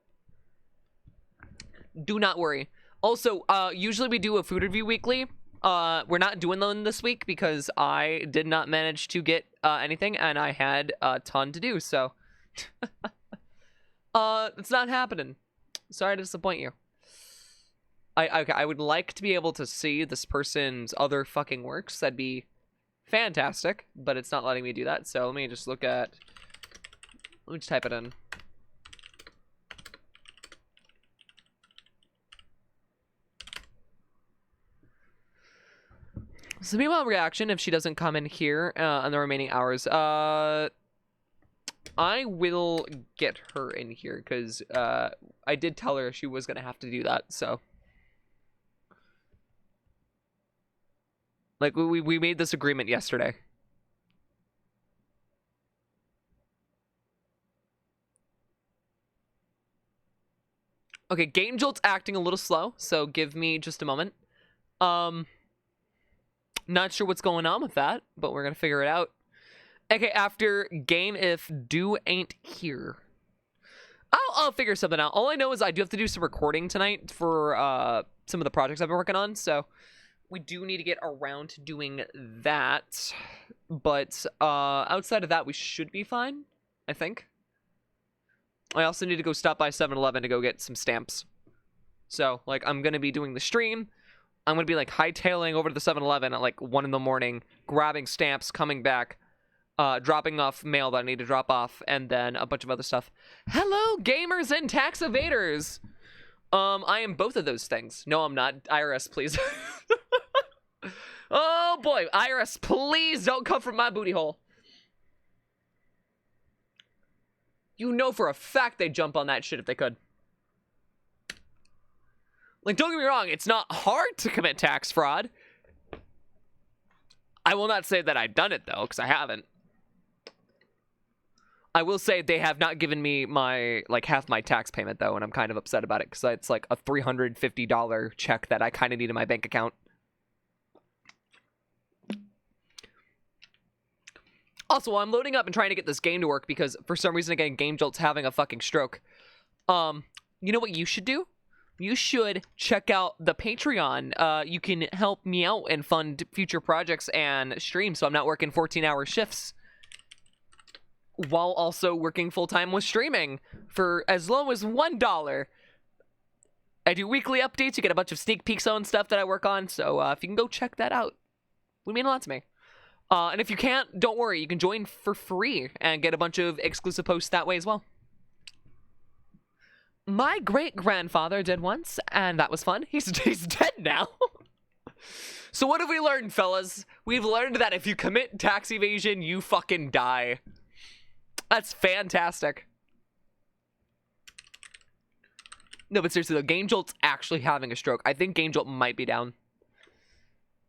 Do not worry. Also, usually we do a food review weekly. We're not doing them this week because I did not manage to get anything and I had a ton to do, so it's not happening. Sorry to disappoint you. I would like to be able to see this person's other fucking works. That'd be fantastic, but it's not letting me do that. So let me just let me just type it in. So meanwhile, reaction if she doesn't come in here in the remaining hours. I will get her in here because I did tell her she was gonna have to do that. So, like, we made this agreement yesterday. Okay, Game Jolt's acting a little slow, so give me just a moment. Not sure what's going on with that, but we're gonna figure it out. Okay, after game if Dew ain't here. I'll figure something out. All I know is I do have to do some recording tonight for some of the projects I've been working on, so we do need to get around to doing that. But outside of that, we should be fine, I think. I also need to go stop by 7-Eleven to go get some stamps. So, like, I'm going to be doing the stream. I'm going to be, like, hightailing over to the 7-Eleven at, like, 1 in the morning, grabbing stamps, coming back, dropping off mail that I need to drop off, and then a bunch of other stuff. Hello, gamers and tax evaders! I am both of those things. No, I'm not. IRS, please. Oh, boy. IRS, please don't come from my booty hole. You know for a fact they'd jump on that shit if they could. Like, don't get me wrong, it's not hard to commit tax fraud. I will not say that I've done it, though, because I haven't. I will say they have not given me my, like, half my tax payment, though, and I'm kind of upset about it, because it's, like, a $350 check that I kind of need in my bank account. Also, while I'm loading up and trying to get this game to work, because for some reason, again, Game Jolt's having a fucking stroke. You know what you should do? You should check out the Patreon. You can help me out and fund future projects and streams, so I'm not working 14-hour shifts while also working full-time with streaming for as low as $1. I do weekly updates. You get a bunch of sneak peeks on stuff that I work on, so if you can go check that out, it would mean a lot to me. And if you can't, don't worry. You can join for free and get a bunch of exclusive posts that way as well. My great-grandfather did once, and that was fun. He's dead now. So what have we learned, fellas? We've learned that if you commit tax evasion, you fucking die. That's fantastic. No, but seriously, though, Game Jolt's actually having a stroke. I think Game Jolt might be down.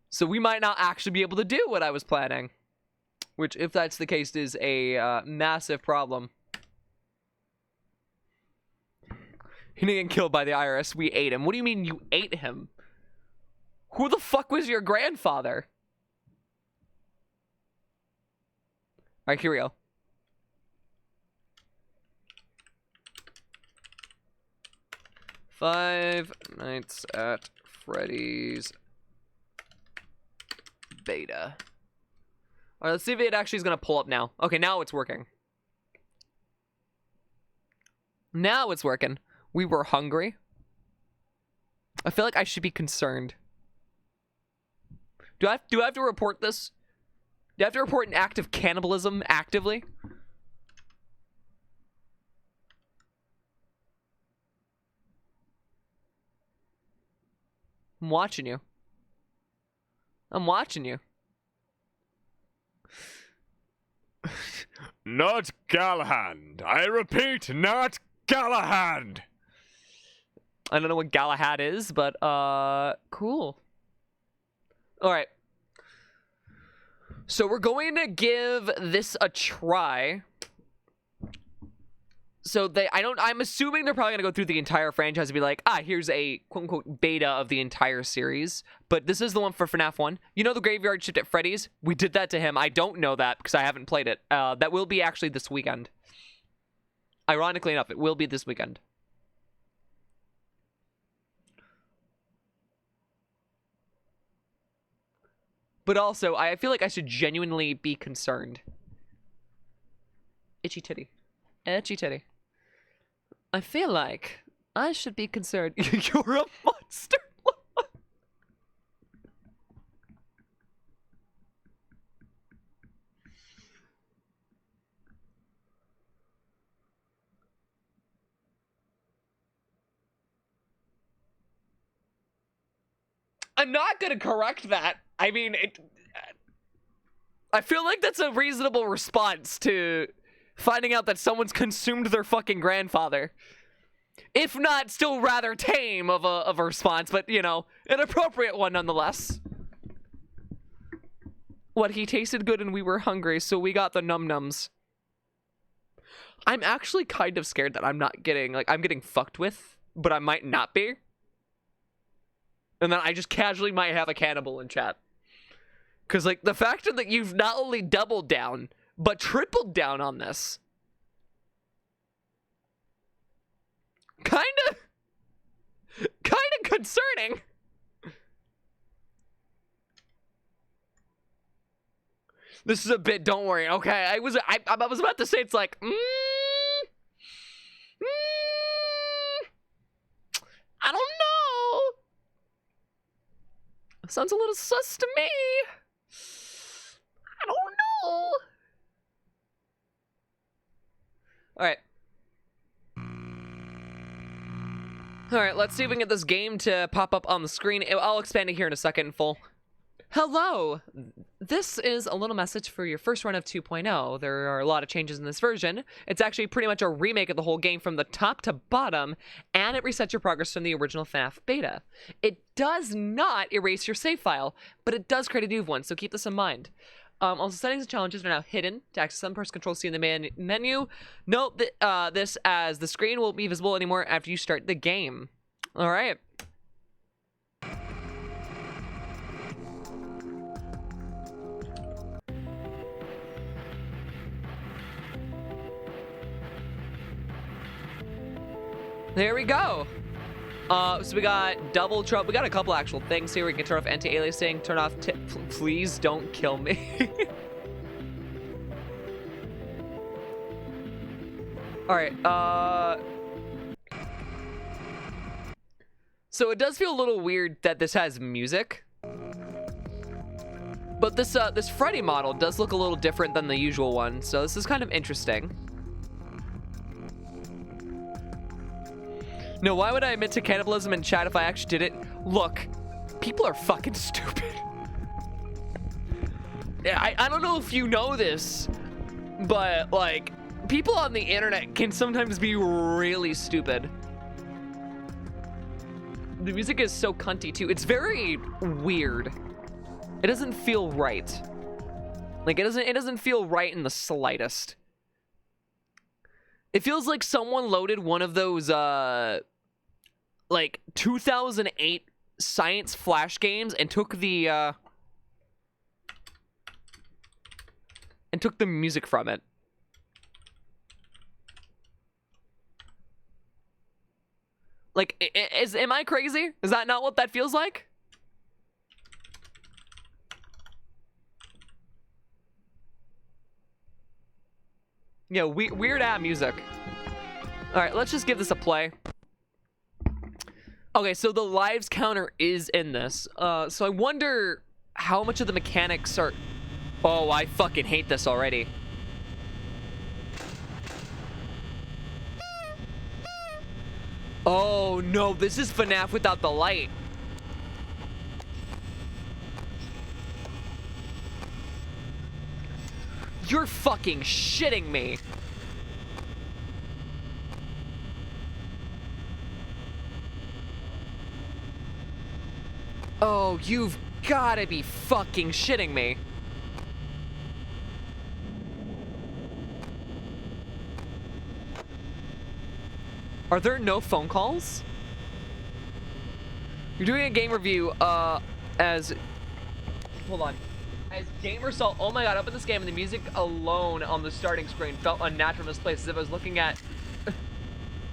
So we might not actually be able to do what I was planning. Which, if that's the case, is a massive problem. He didn't get killed by the IRS. We ate him. What do you mean you ate him? Who the fuck was your grandfather? Alright, here we go. Five Nights at Freddy's beta. Alright, let's see if it actually is going to pull up now. Okay, now it's working. Now it's working. We were hungry. I feel like I should be concerned. Do I have to report this? Do I have to report an act of cannibalism actively? I'm watching you. I'm watching you. Not Galahad. I repeat, not Galahad. I don't know what Galahad is, but cool. All right. So we're going to give this a try. So I'm assuming they're probably going to go through the entire franchise and be like, here's a quote-unquote beta of the entire series. But this is the one for FNAF 1. You know the graveyard shift at Freddy's? We did that to him. I don't know that because I haven't played it. That will be actually this weekend. Ironically enough, it will be this weekend. But also, I feel like I should genuinely be concerned. Itchy titty. Itchy titty. I feel like I should be concerned. You're a monster. I'm not gonna correct that. I mean, I feel like that's a reasonable response to finding out that someone's consumed their fucking grandfather. If not, still rather tame of a response, but, you know, an appropriate one nonetheless. What, he tasted good and we were hungry, so we got the num-nums. I'm actually kind of scared that I'm not getting, like, I'm getting fucked with, but I might not be. And then I just casually might have a cannibal in chat. Because, like, the fact that you've not only doubled down, but tripled down on this. Kind of concerning. This is a bit, don't worry, okay? I was about to say, it's like, Sounds a little sus to me. I don't know. Alright. Alright, let's see if we can get this game to pop up on the screen. I'll expand it here in a second in full. Hello! This is a little message for your first run of 2.0. There are a lot of changes in this version. It's actually pretty much a remake of the whole game from the top to bottom, and it resets your progress from the original FNAF beta. It does not erase your save file, but it does create a new one, so keep this in mind. Also, settings and challenges are now hidden. To access them, press Control C in the menu. Note that this as the screen won't be visible anymore after you start the game. Alright. There we go. So we got double trouble. We got a couple actual things here. We can turn off anti-aliasing, turn off please don't kill me. All right. So it does feel a little weird that this has music. But this Freddy model does look a little different than the usual one. So this is kind of interesting. No, why would I admit to cannibalism in chat if I actually did it? Look, people are fucking stupid. I don't know if you know this, but, like, people on the internet can sometimes be really stupid. The music is so cunty, too. It's very weird. It doesn't feel right. Like, it doesn't feel right in the slightest. It feels like someone loaded one of those, like, 2008 science flash games and took the music from it. Like, am I crazy? Is that not what that feels like? Yeah, weird ass music. All right, let's just give this a play. Okay, so the lives counter is in this. So I wonder how much of the mechanics are... Oh, I fucking hate this already. Oh, no, this is FNAF without the light. You're fucking shitting me. Oh, you've gotta be fucking shitting me. Are there no phone calls? You're doing a game review, as... Hold on. As Gamer saw, oh my god, up in this game, and the music alone on the starting screen felt unnatural in this place, as if I was looking at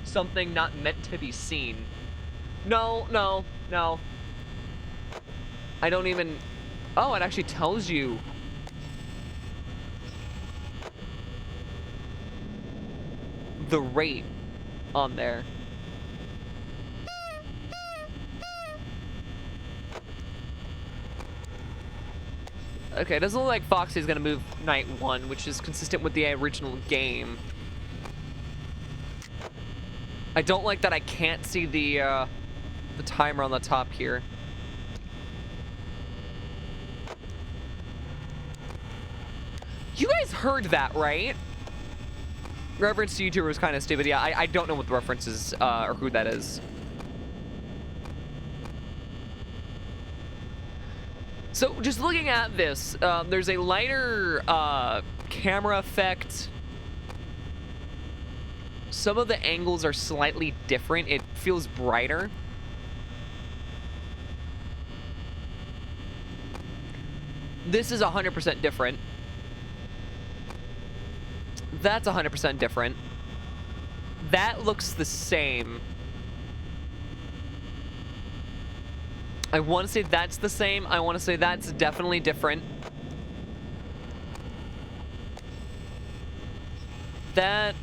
something not meant to be seen. No, no, no. I don't even... Oh, it actually tells you. The rate on there. Okay, it doesn't look like Foxy's gonna move night 1, which is consistent with the original game. I don't like that I can't see the timer on the top here. You guys heard that, right? Reference to YouTuber was kind of stupid. Yeah, I don't know what the reference is, or who that is. So, just looking at this, there's a lighter camera effect. Some of the angles are slightly different. It feels brighter. This is 100% different. That's 100% different. That looks the same. I want to say that's the same. I want to say that's definitely different. That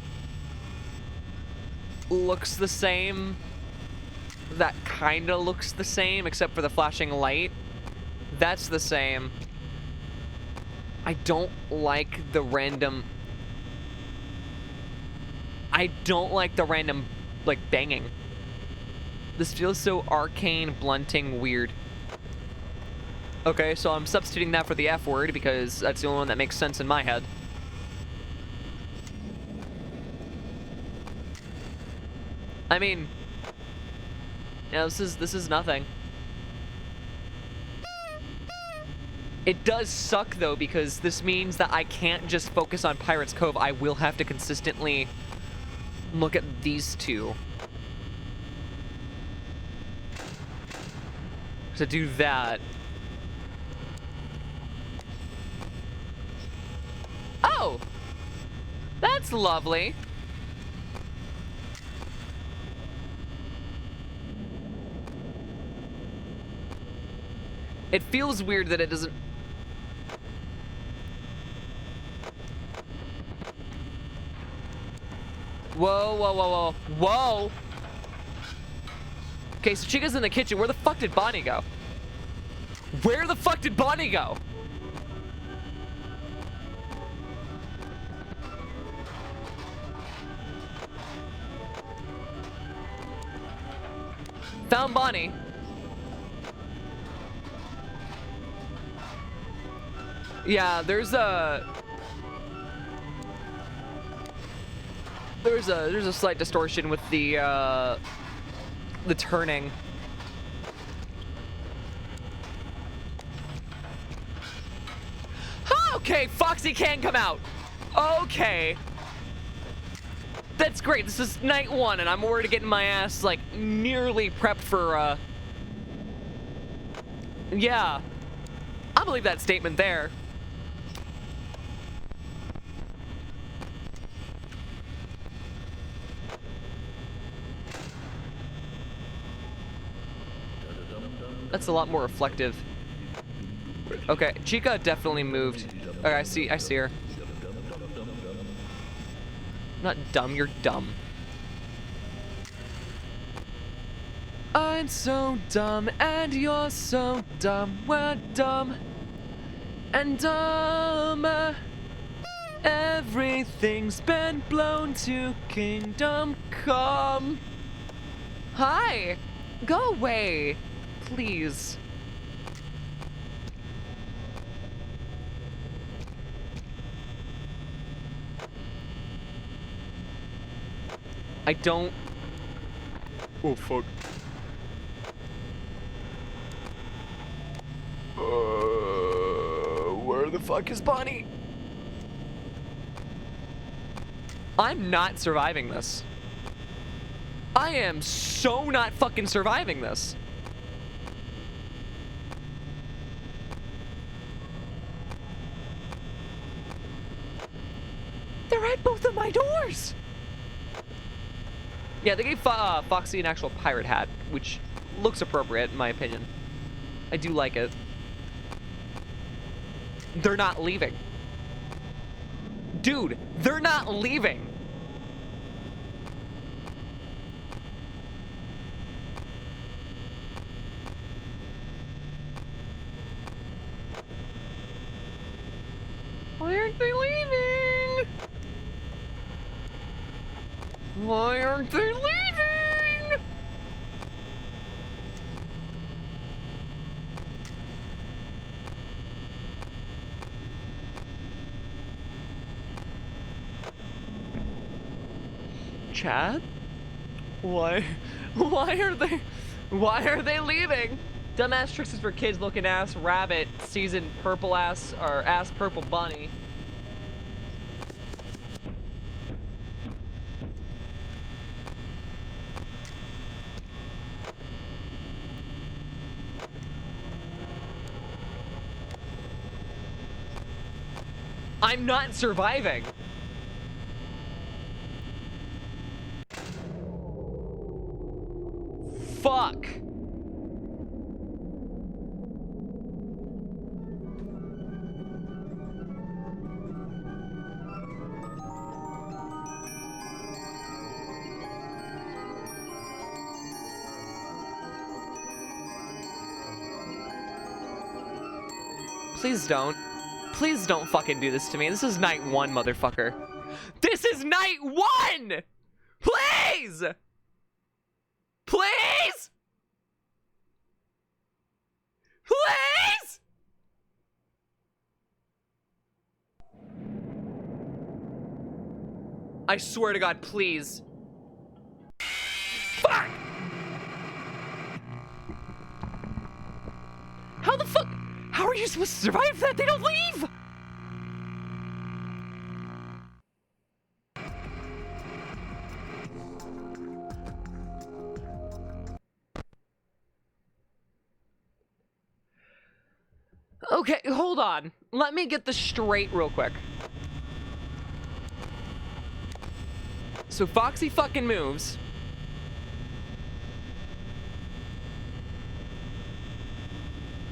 looks the same. That kind of looks the same, except for the flashing light. That's the same. I don't like the random... I don't like the random, like, banging. This feels so arcane, blunting, weird. Okay, so I'm substituting that for the F word because that's the only one that makes sense in my head. I mean, yeah, this is nothing. It does suck though because this means that I can't just focus on Pirates Cove. I will have to consistently look at these two. To do that. Oh! That's lovely. It feels weird that it doesn't... Whoa, whoa, whoa, whoa. Whoa! Okay, so Chica's in the kitchen. Where the fuck did Bonnie go? Where the fuck did Bonnie go? Found Bonnie. Yeah, there's a slight distortion with the turning. Okay, Foxy can come out. Okay. That's great. This is night one, and I'm already getting my ass, like, nearly prepped for, yeah. I believe that statement there. That's a lot more reflective. Okay, Chica definitely moved. Okay, I see her. Not dumb, you're dumb. I'm so dumb, and you're so dumb. We're dumb and dumb. Everything's been blown to kingdom come. Hi, go away, please. I don't... Oh, fuck. Where the fuck is Bonnie? I'm not surviving this. I am so not fucking surviving this. They're at both of my doors! Yeah, they gave Foxy an actual pirate hat, which looks appropriate in my opinion. I do like it. They're not leaving. Dude, they're not leaving. Why aren't they leaving? Why aren't they leaving? Chad? Why are they leaving? Dumbass tricks is for kids looking ass rabbit, seasoned purple ass, or ass purple bunny. I'm not surviving. Fuck. Please don't. Please don't fucking do this to me. This is night 1, motherfucker. This is night 1! Please! Please! Please! I swear to God, please. Fuck! How the fuck? How are you supposed to survive that? They don't leave! Okay, hold on. Let me get this straight real quick. So Foxy fucking moves.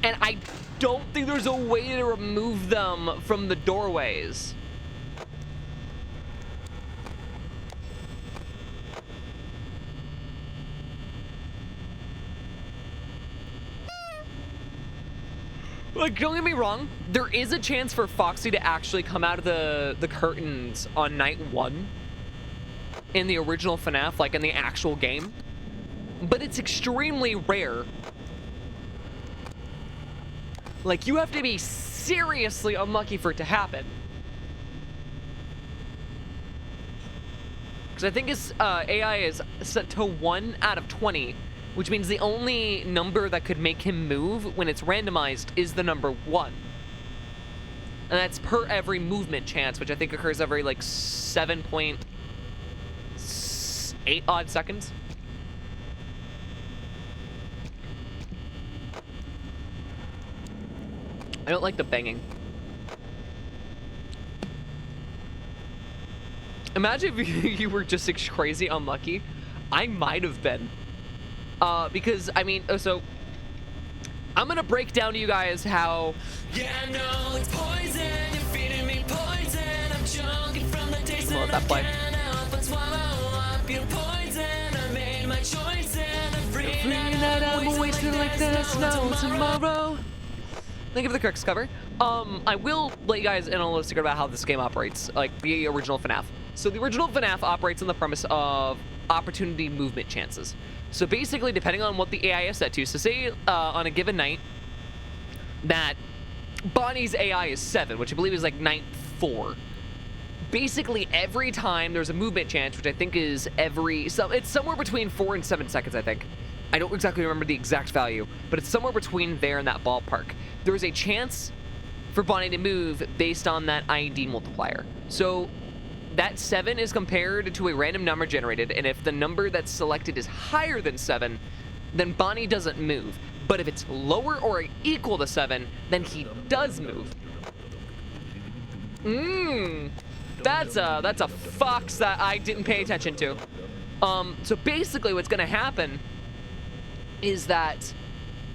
And I don't think there's a way to remove them from the doorways. Like, don't get me wrong, there is a chance for Foxy to actually come out of the curtains on night 1 in the original FNAF, like in the actual game. But it's extremely rare. Like, you have to be seriously unlucky for it to happen. Because I think its AI is set to 1 out of 20, which means the only number that could make him move when it's randomized is the number 1. And that's per every movement chance, which I think occurs every, like, 7.8 odd seconds. I don't like the banging. Imagine if you were just crazy unlucky. I might have been. Because, I mean, so I'm gonna break down to you guys how... Yeah, I know it's poison. You're feeding me poison. I'm choking from the taste I'll let that play. but swallow up your poison. I made my choice and I'm free that I'm wasted like there's no tomorrow. Thank you for the Crix cover. I will let you guys in on a little secret about how this game operates, like the original FNAF. So the original FNAF operates on the premise of opportunity movement chances. So basically, depending on what the AI is set to, so say on a given night that Bonnie's AI is 7, which I believe is like night 4. Basically, every time there's a movement chance, which I think is it's somewhere between 4 and 7 seconds, I think. I don't exactly remember the exact value, but it's somewhere between there and that ballpark. There's a chance for Bonnie to move based on that ID multiplier. So that 7 is compared to a random number generated, and if the number that's selected is higher than 7, then Bonnie doesn't move. But if it's lower or equal to 7, then he does move. That's a fox that I didn't pay attention to. So basically what's gonna happen is that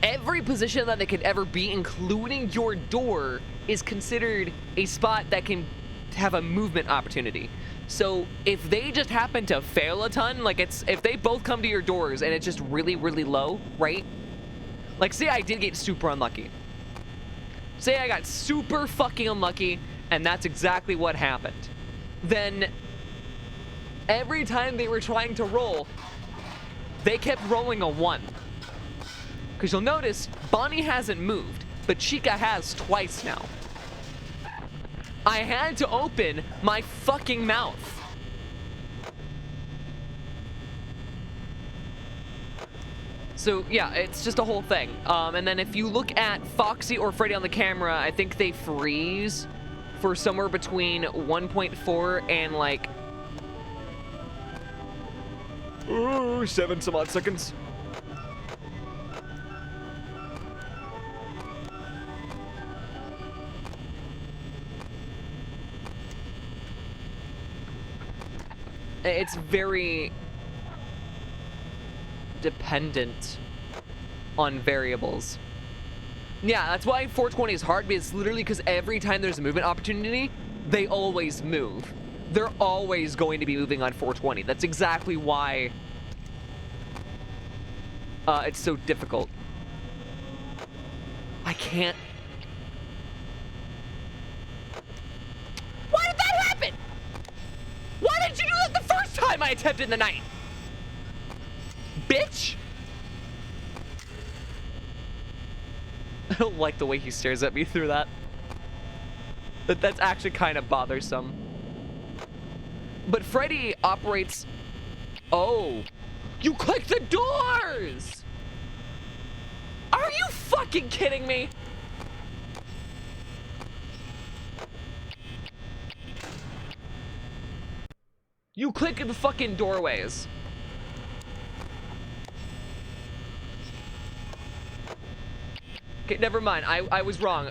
every position that they could ever be, including your door, is considered a spot that can have a movement opportunity. So if they just happen to fail a ton, like if they both come to your doors and it's just really, really low, right? Like say I did get super unlucky. Say I got super fucking unlucky and that's exactly what happened. Then every time they were trying to roll, they kept rolling a 1. Because you'll notice Bonnie hasn't moved, but Chica has twice now. I had to open my fucking mouth. So yeah, it's just a whole thing. And then if you look at Foxy or Freddy on the camera, I think they freeze for somewhere between 1.4 and like 7 some odd seconds. It's very dependent on variables. Yeah, that's why 420 is hard, because literally because every time there's a movement opportunity, they always move. They're always going to be moving on 420. That's exactly why it's so difficult. I can't I attempt in the night. Bitch! I don't like the way he stares at me through that. That's actually kind of bothersome. But Freddy operates... Oh. You click the doors! Are you fucking kidding me? You click the fucking doorways. Okay, never mind. I was wrong.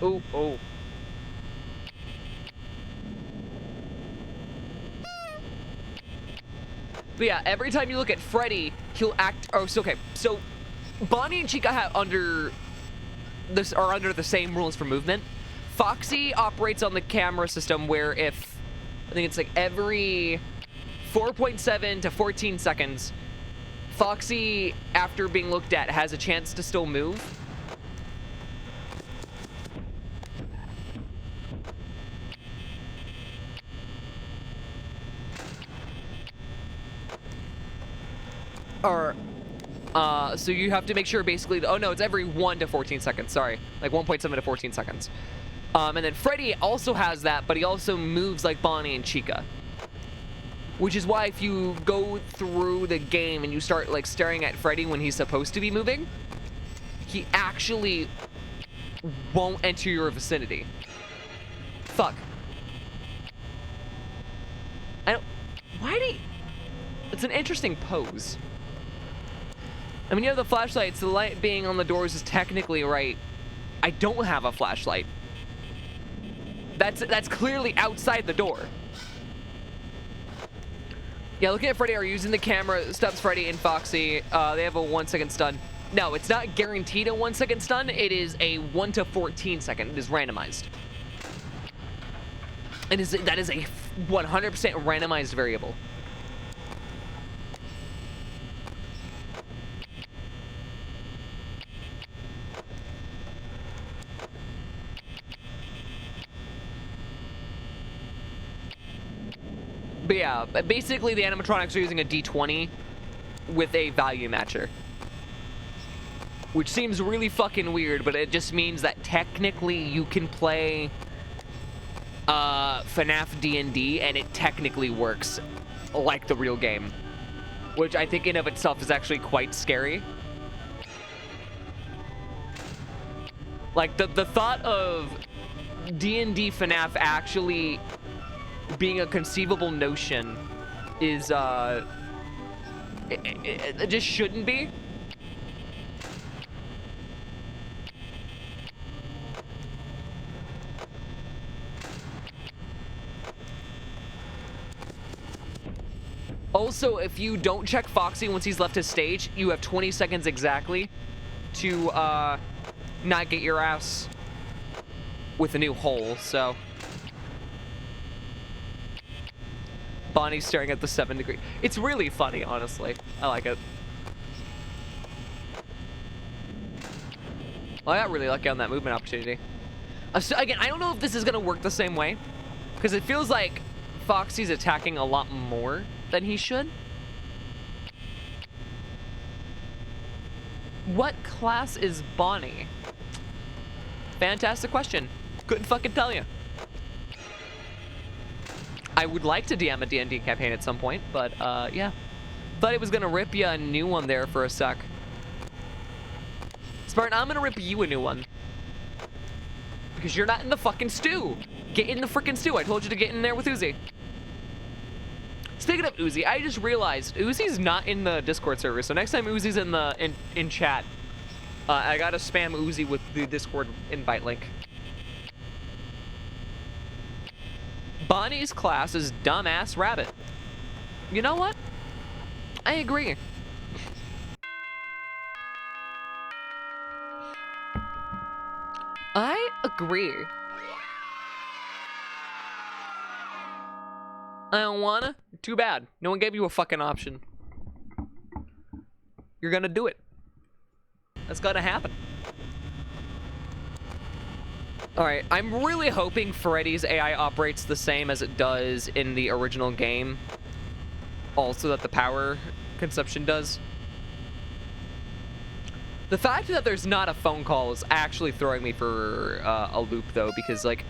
Oh, oh. But yeah, every time you look at Freddy, he'll act. Oh, so okay. So Bonnie and Chica are under the same rules for movement. Foxy operates on the camera system where if I think it's like every 4.7 to 14 seconds, Foxy, after being looked at, has a chance to still move. Or, so you have to make sure basically, oh no, it's every 1 to 14 seconds, sorry. Like 1.7 to 14 seconds. And then Freddy also has that, but he also moves like Bonnie and Chica. Which is why if you go through the game and you start like staring at Freddy when he's supposed to be moving, he actually won't enter your vicinity. Fuck. Why do you... It's an interesting pose. I mean, you have the flashlight, so the light being on the doors is technically right. I don't have a flashlight. That's clearly outside the door. Yeah, looking at Freddy, are using the camera, stops Freddy and Foxy. They have a 1 second stun. No, it's not guaranteed a 1 second stun. It is a 1 to 14 second. It is randomized. That is a 100% randomized variable. But yeah, basically the animatronics are using a D20 with a value matcher. Which seems really fucking weird, but it just means that technically you can play FNAF D&D and it technically works like the real game. Which I think in of itself is actually quite scary. Like the thought of D&D FNAF actually being a conceivable notion is it just shouldn't be. Also, if you don't check Foxy once he's left his stage, you have 20 seconds exactly to not get your ass with a new hole, so. Bonnie's staring at the 7 degree. It's really funny, honestly. I like it. Well, I got really lucky on that movement opportunity. So again, I don't know if this is going to work the same way, because it feels like Foxy's attacking a lot more than he should. What class is Bonnie? Fantastic question. Couldn't fucking tell you. I would like to DM a D&D campaign at some point, but yeah. Thought it was gonna rip you a new one there for a sec. Spartan, I'm gonna rip you a new one. Because you're not in the fucking stew. Get in the freaking stew. I told you to get in there with Uzi. Speaking of Uzi, I just realized Uzi's not in the Discord server, so next time Uzi's in chat, I gotta spam Uzi with the Discord invite link. Bonnie's class is Dumbass Rabbit. You know what? I agree. I agree. I don't wanna. Too bad. No one gave you a fucking option. You're gonna do it. That's gonna happen. Alright, I'm really hoping Freddy's AI operates the same as it does in the original game. also that the power consumption does. The fact that there's not a phone call is actually throwing me for a loop, though, because, like,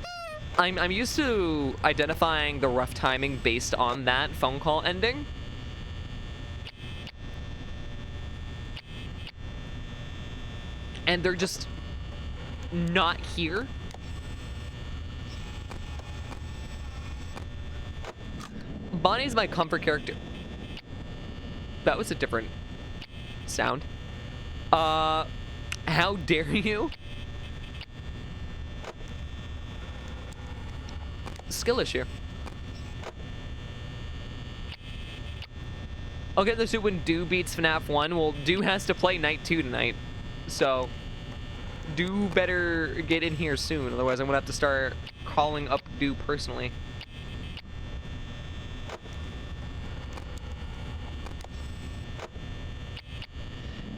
I'm used to identifying the rough timing based on that phone call ending. And they're just not here. Bonnie's my comfort character. That was a different sound. How dare you? Skill issue. I'll get the suit when Do beats FNAF 1. Well, Do has to play Night 2 tonight. So, Do better get in here soon. Otherwise, I'm gonna have to start calling up Do personally.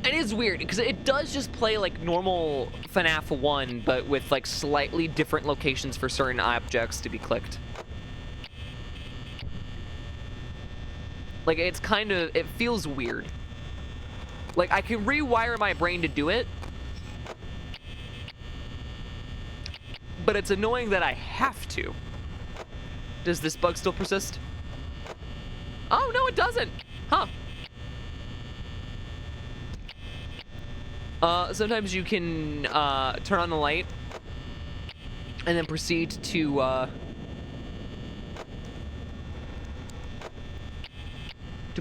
It is weird, because it does just play like normal FNAF 1, but with like slightly different locations for certain objects to be clicked. Like, it's kind of, it feels weird. Like, I can rewire my brain to do it, but it's annoying that I have to. Does this bug still persist? Oh, no, it doesn't. Huh. Sometimes you can turn on the light and then proceed to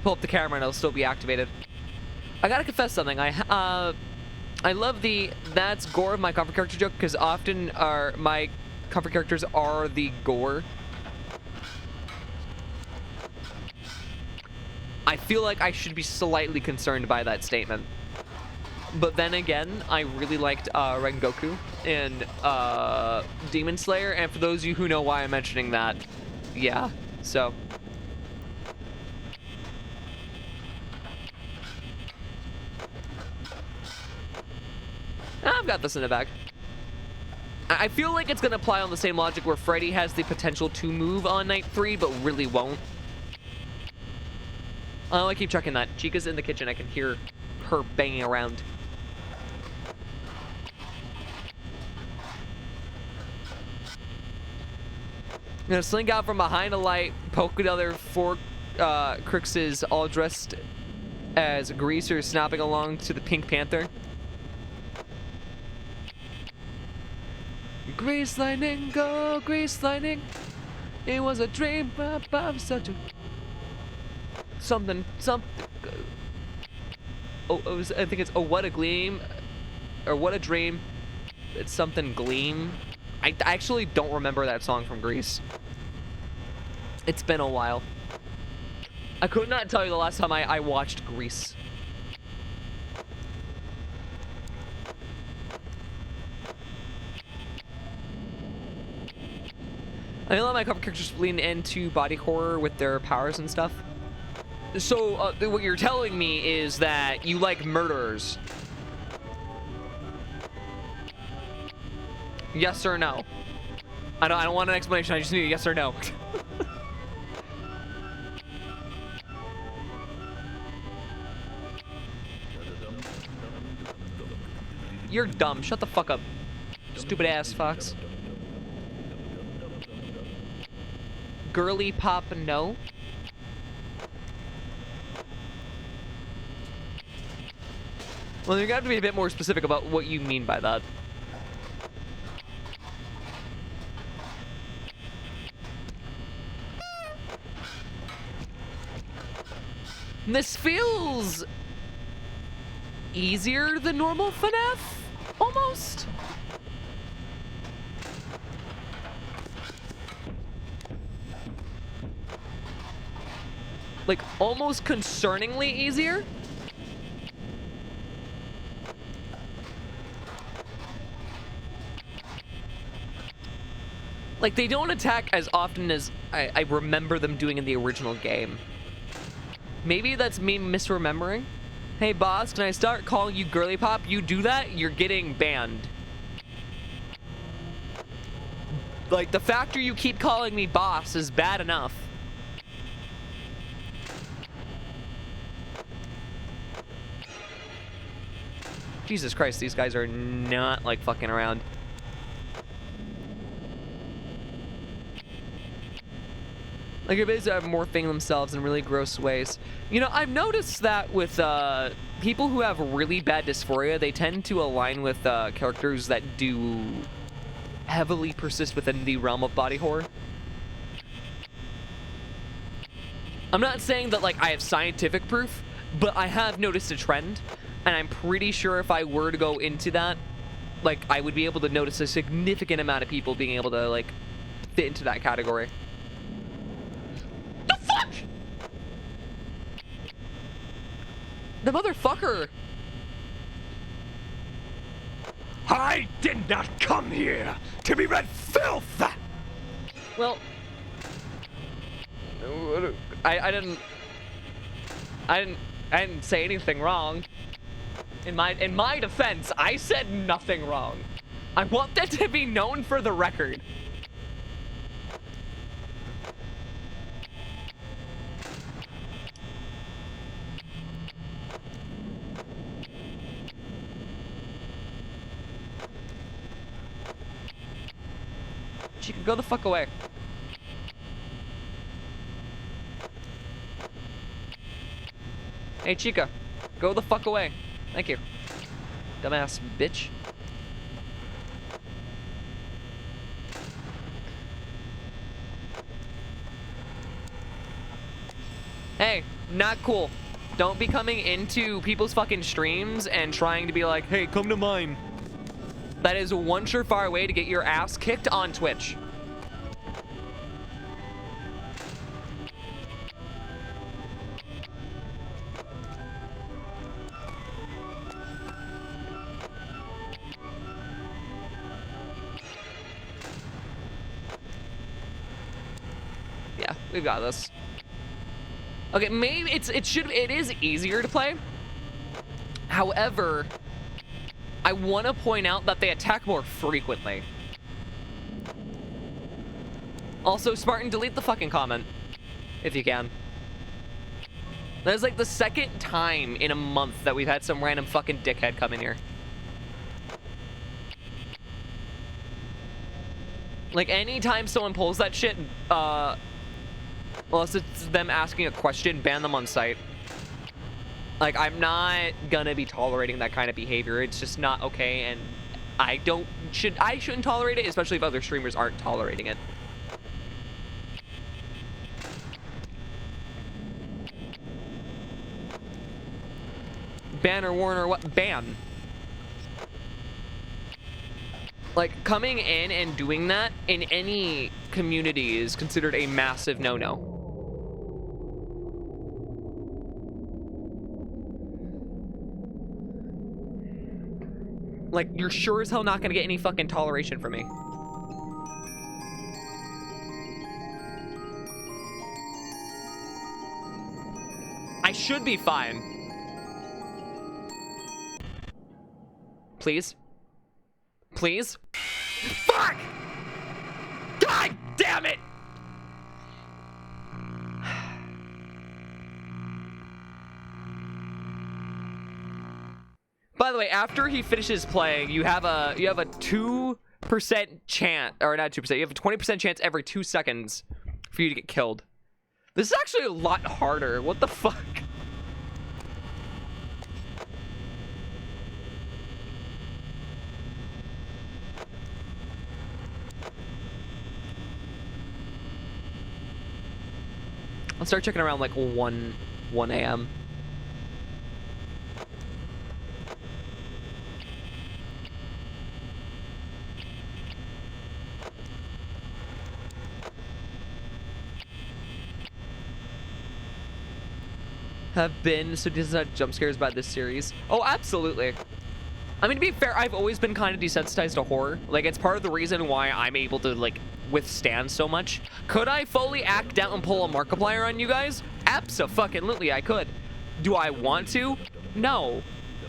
pull up the camera and it'll still be activated. I gotta confess something. I love the "that's gore" of my comfort character joke, because often my comfort characters are the gore. I feel like I should be slightly concerned by that statement. But then again, I really liked Rengoku and Demon Slayer, and for those of you who know why I'm mentioning that, yeah, so. I've got this in the bag. I feel like it's gonna apply on the same logic where Freddy has the potential to move on Night 3, but really won't. Oh, I keep checking that. Chica's in the kitchen. I can hear her banging around. I'm gonna slink out from behind a light, poke another four Crixes all dressed as greasers snapping along to the Pink Panther. Grease lightning, go grease lightning. It was a dream, such a something. Oh, I think it's oh what a gleam, or what a dream. It's something gleam. I actually don't remember that song from Grease. It's been a while. I could not tell you the last time I watched Grease. I know that my cover characters lean into body horror with their powers and stuff. So what you're telling me is that you like murderers. Yes or no? I don't want an explanation. I just need a yes or no. You're dumb. Shut the fuck up. Stupid ass fox. Girly pop no. Well, you're gonna have to be a bit more specific about what you mean by that. This feels easier than normal FNAF, almost. Like, almost concerningly easier. Like, they don't attack as often as I remember them doing in the original game. Maybe that's me misremembering. Hey, boss, can I start calling you girly pop? You do that, you're getting banned. Like, the factor you keep calling me boss is bad enough. Jesus Christ, these guys are not, like, fucking around. Like, your babies are morphing themselves in really gross ways. You know, I've noticed that with people who have really bad dysphoria, they tend to align with characters that do heavily persist within the realm of body horror. I'm not saying that, like, I have scientific proof, but I have noticed a trend, and I'm pretty sure if I were to go into that, like, I would be able to notice a significant amount of people being able to, like, fit into that category. The fuck? The motherfucker! I did not come here to be red filth! Well, I didn't say anything wrong. In my defense, I said nothing wrong. I want that to be known for the record. She could go the fuck away. Hey, Chica, go the fuck away. Thank you. Dumbass bitch. Hey, not cool. Don't be coming into people's fucking streams and trying to be like, hey, come to mine. That is one surefire way to get your ass kicked on Twitch. Yeah, we've got this. Okay, maybe it is easier to play. However, I want to point out that they attack more frequently. Also, Spartan, delete the fucking comment if you can. That is like the second time in a month that we've had some random fucking dickhead come in here. Like, anytime someone pulls that shit, unless it's them asking a question, ban them on site. Like, I'm not gonna be tolerating that kind of behavior. It's just not okay, and I shouldn't tolerate it, especially if other streamers aren't tolerating it. Ban or warn or what? Ban. Like, coming in and doing that in any community is considered a massive no-no. Like, you're sure as hell not gonna get any fucking toleration from me. I should be fine. Please? Please? Fuck! God damn it! By the way, after he finishes playing, you have a 2% chance, or not 2%, you have a 20% chance every 2 seconds for you to get killed. This is actually a lot harder. What the fuck? I'll start checking around like 1 a.m. Have been so desensitized to jump scares by this series. Oh, absolutely. I mean, to be fair, I've always been kind of desensitized to horror. Like, it's part of the reason why I'm able to, like, withstand so much. Could I fully act out and pull a Markiplier on you guys? Abso-fucking-lutely, I could. Do I want to? No.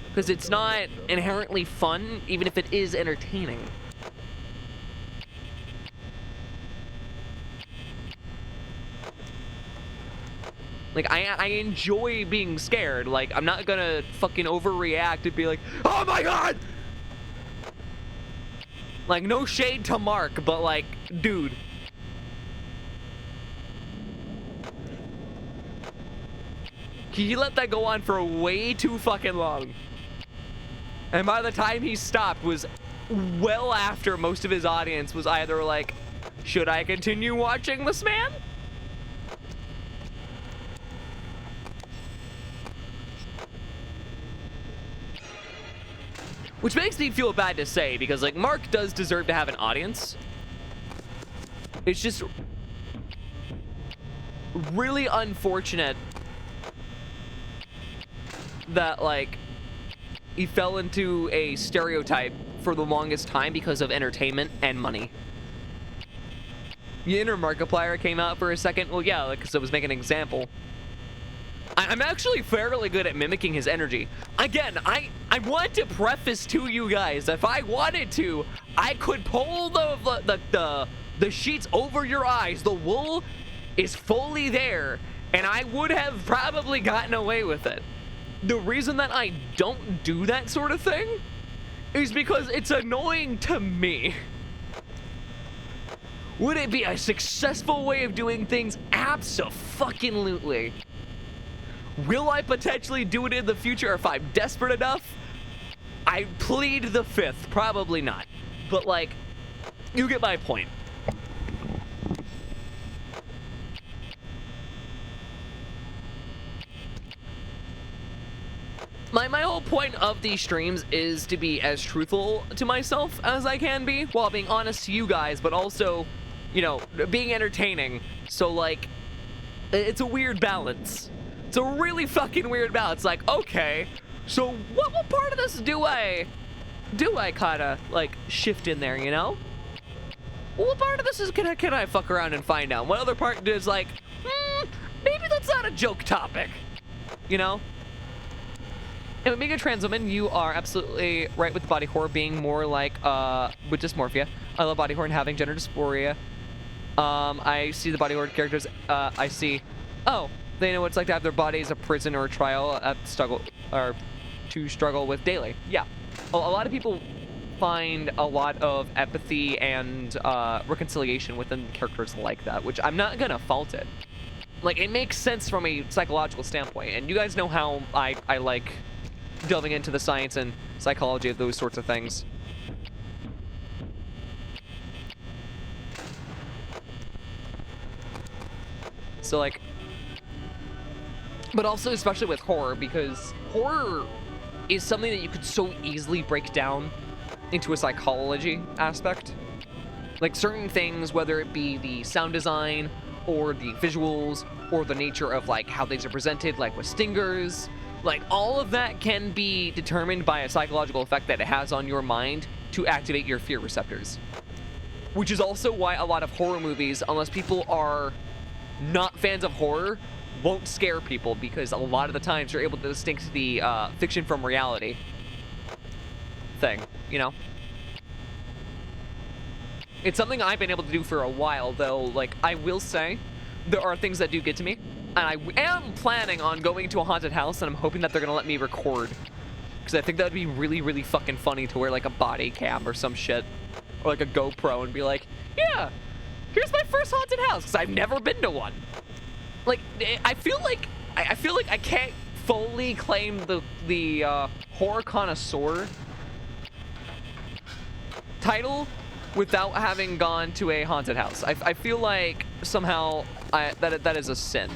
Because it's not inherently fun, even if it is entertaining. Like, I enjoy being scared. Like, I'm not gonna fucking overreact and be like, oh my god! Like, no shade to Mark, but like, dude. He let that go on for way too fucking long. And by the time he stopped was well after most of his audience was either like, should I continue watching this man? Which makes me feel bad to say, because like Mark does deserve to have an audience. It's just really unfortunate that like he fell into a stereotype for the longest time because of entertainment and money. The inner Markiplier came out for a second. Well, yeah, like, because it was making an example. I'm actually fairly good at mimicking his energy. Again, I want to preface to you guys, if I wanted to, I could pull the sheets over your eyes. The wool is fully there, and I would have probably gotten away with it. The reason that I don't do that sort of thing is because it's annoying to me. Would it be a successful way of doing things? Abso-fucking-lutely. Will I potentially do it in the future if I'm desperate enough? I plead the fifth. Probably not. But, like, you get my point. My whole point of these streams is to be as truthful to myself as I can be, while being honest to you guys, but also, you know, being entertaining. So, like, it's a weird balance. It's a really fucking weird balance. Like, okay, so what part of this do I kind of like shift in there, you know? What part of this is can I fuck around and find out? What other part is like, maybe that's not a joke topic, you know? And with being a trans woman, you are absolutely right with the body horror being more like with dysmorphia. I love body horror and having gender dysphoria. I see the body horror characters. I see. Oh. They know what it's like to have their bodies a prison or a trial to struggle with daily. Yeah, a lot of people find a lot of empathy and reconciliation within characters like that, which I'm not gonna fault it. Like, it makes sense from a psychological standpoint, and you guys know how I like delving into the science and psychology of those sorts of things. So, like, but also especially with horror, because horror is something that you could so easily break down into a psychology aspect. Like certain things, whether it be the sound design or the visuals or the nature of like how things are presented, like with stingers, like all of that can be determined by a psychological effect that it has on your mind to activate your fear receptors. Which is also why a lot of horror movies, unless people are not fans of horror, won't scare people, because a lot of the times you're able to distinct the fiction from reality thing, you know? It's something I've been able to do for a while, though. Like, I will say, there are things that do get to me, and I am planning on going to a haunted house, and I'm hoping that they're gonna let me record, because I think that would be really, really fucking funny to wear, like, a body cam or some shit, or, like, a GoPro, and be like, yeah, here's my first haunted house, because I've never been to one. Like, I feel like I can't fully claim the horror connoisseur title without having gone to a haunted house. I feel like somehow that is a sin.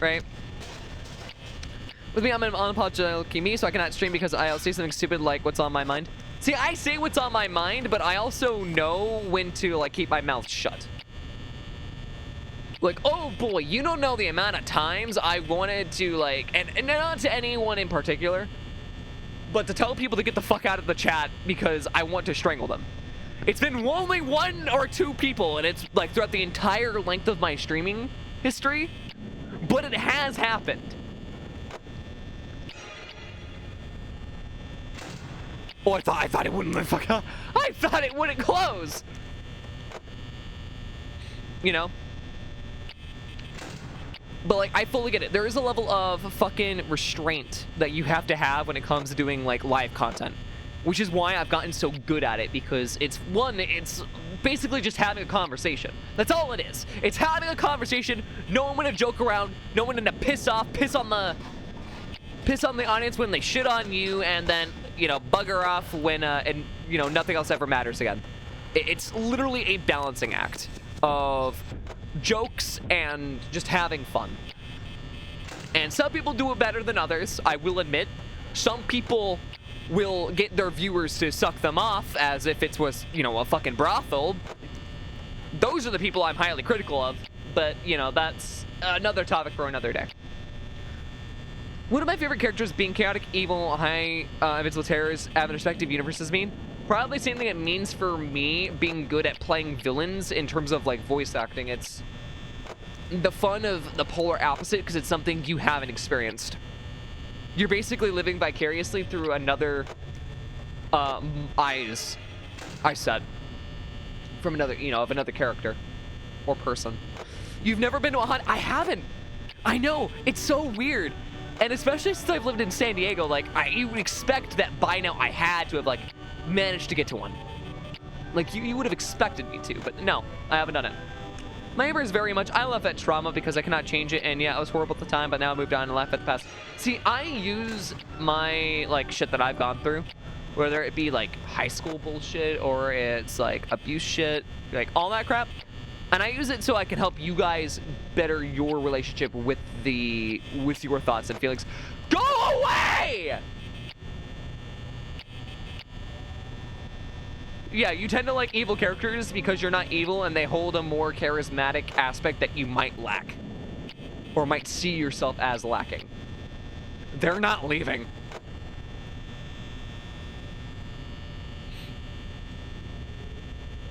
Right? With me, I'm unapologetically me, so I cannot stream because I'll say something stupid like what's on my mind. See, I say what's on my mind, but I also know when to, like, keep my mouth shut. Like, oh boy, you don't know the amount of times I wanted to, like, and not to anyone in particular, but to tell people to get the fuck out of the chat because I want to strangle them. It's been only 1 or 2 people, and it's, like, throughout the entire length of my streaming history, but it has happened. Oh, I thought it wouldn't. I thought it wouldn't close. you know? But, like, I fully get it. There is a level of fucking restraint that you have to have when it comes to doing, like, live content. Which is why I've gotten so good at it, because it's basically just having a conversation. That's all it is. It's having a conversation, no one to joke around, no one to piss on the audience when they shit on you, and then, you know, bugger off when, and, you know, nothing else ever matters again. It's literally a balancing act of jokes and just having fun. And some people do it better than others, I will admit. Some people will get their viewers to suck them off as if it was, you know, a fucking brothel. Those are the people I'm highly critical of, but, you know, that's another topic for another day. One of my favorite characters being chaotic, evil, high, invincible terrors, have respective universes mean? Probably the same thing it means for me being good at playing villains in terms of, like, voice acting. It's the fun of the polar opposite because it's something you haven't experienced. You're basically living vicariously through another eyes set from another, you know, of another character or person. You've never been to a hunt? I haven't. I know, it's so weird. And especially since I've lived in San Diego, like, you would expect that by now I had to have, like, managed to get to one. Like, you would have expected me to, but no, I haven't done it. My neighbor is very much, I laugh at trauma because I cannot change it, and yeah, it was horrible at the time, but now I moved on and laugh at the past. See, I use my, like, shit that I've gone through, whether it be, like, high school bullshit, or it's, like, abuse shit, like, all that crap, and I use it so I can help you guys better your relationship with your thoughts and feelings. Go away! Yeah, you tend to like evil characters because you're not evil and they hold a more charismatic aspect that you might lack. Or might see yourself as lacking. They're not leaving.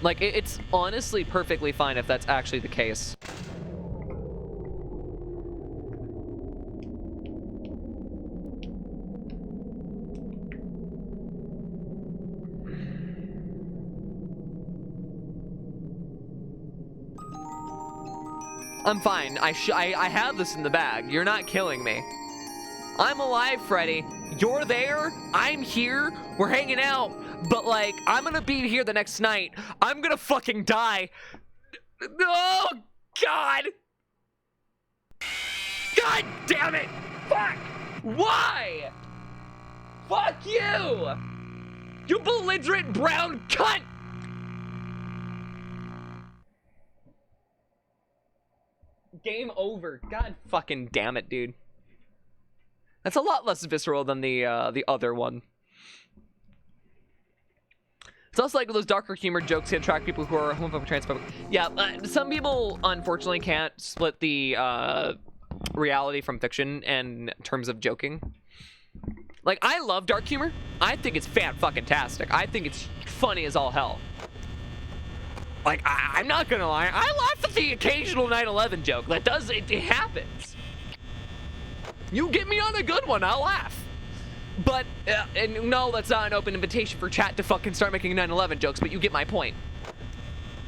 Like, it's honestly perfectly fine if that's actually the case. I'm fine. I have this in the bag. You're not killing me. I'm alive, Freddy. You're there. I'm here. We're hanging out. But, like, I'm gonna be here the next night. I'm gonna fucking die. Oh, God. God damn it. Fuck. Why? Fuck you. You belligerent brown cunt. Game over. God fucking damn it, dude. That's a lot less visceral than the other one. It's also like those darker humor jokes can attract people who are homophobic, transphobic. Yeah, some people unfortunately can't split the reality from fiction in terms of joking. Like, I love dark humor. I think it's fan-fucking-tastic. I think it's funny as all hell. Like, I'm not gonna lie, I laugh at the occasional 9/11 joke. That does, it happens. You get me on a good one, I'll laugh. But, and no, that's not an open invitation for chat to fucking start making 9/11 jokes, but you get my point.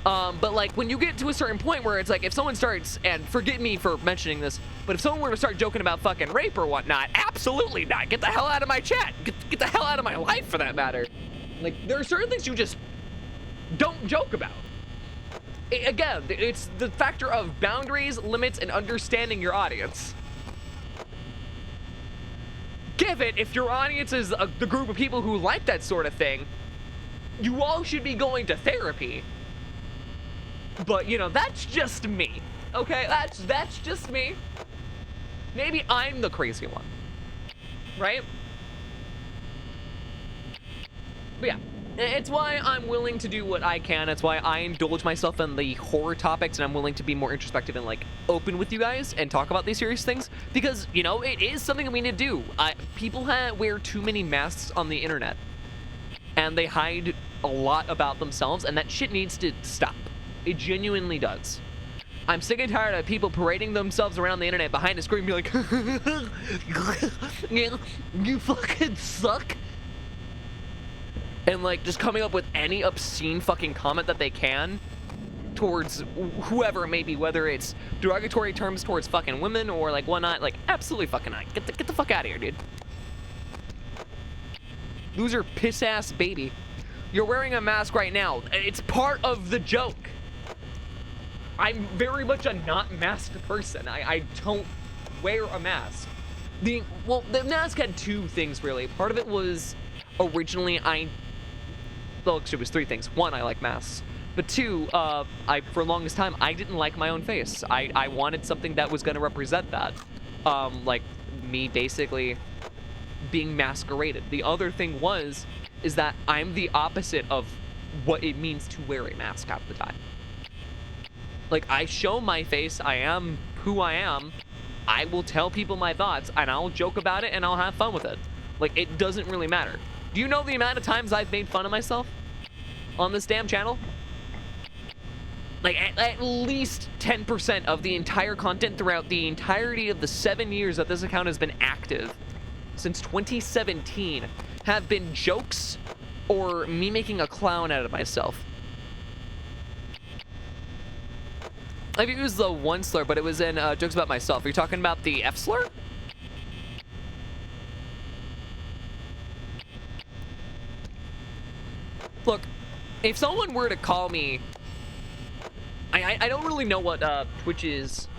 But like, when you get to a certain point where it's like, if someone starts, and forgive me for mentioning this, but if someone were to start joking about fucking rape or whatnot, absolutely not. Get the hell out of my chat. Get the hell out of my life, for that matter. Like, there are certain things you just don't joke about. Again, it's the factor of boundaries, limits, and understanding your audience. Give it, if your audience is the group of people who like that sort of thing, you all should be going to therapy. But, you know, that's just me. Okay, that's just me. Maybe I'm the crazy one. Right? But yeah. It's why I'm willing to do what I can. It's why I indulge myself in the horror topics, and I'm willing to be more introspective and, like, open with you guys and talk about these serious things. Because, you know, it is something that we need to do. People wear too many masks on the internet. And they hide a lot about themselves, and that shit needs to stop. It genuinely does. I'm sick and tired of people parading themselves around the internet behind a screen and be like, you fucking suck. And, like, just coming up with any obscene fucking comment that they can. towards whoever it may be, whether it's derogatory terms towards fucking women or like whatnot, like absolutely fucking not. Get the fuck out of here, dude. Loser piss ass baby. You're wearing a mask right now. It's part of the joke. I'm very much a not masked person. I don't wear a mask. The mask had two things really. Part of it was originally well, actually it was three things. One, I like masks. But two, for the longest time, I didn't like my own face. I wanted something that was going to represent that. Like me basically being masqueraded. The other thing is that I'm the opposite of what it means to wear a mask half the time. Like, I show my face, I am who I am, I will tell people my thoughts, and I'll joke about it, and I'll have fun with it. Like, it doesn't really matter. Do you know the amount of times I've made fun of myself on this damn channel? Like, at least 10% of the entire content throughout the entirety of the 7 years that this account has been active, since 2017, have been jokes or me making a clown out of myself. I've used the one slur, but it was in jokes about myself. Are you talking about the F slur? Look, if someone were to call me... I don't really know what Twitch's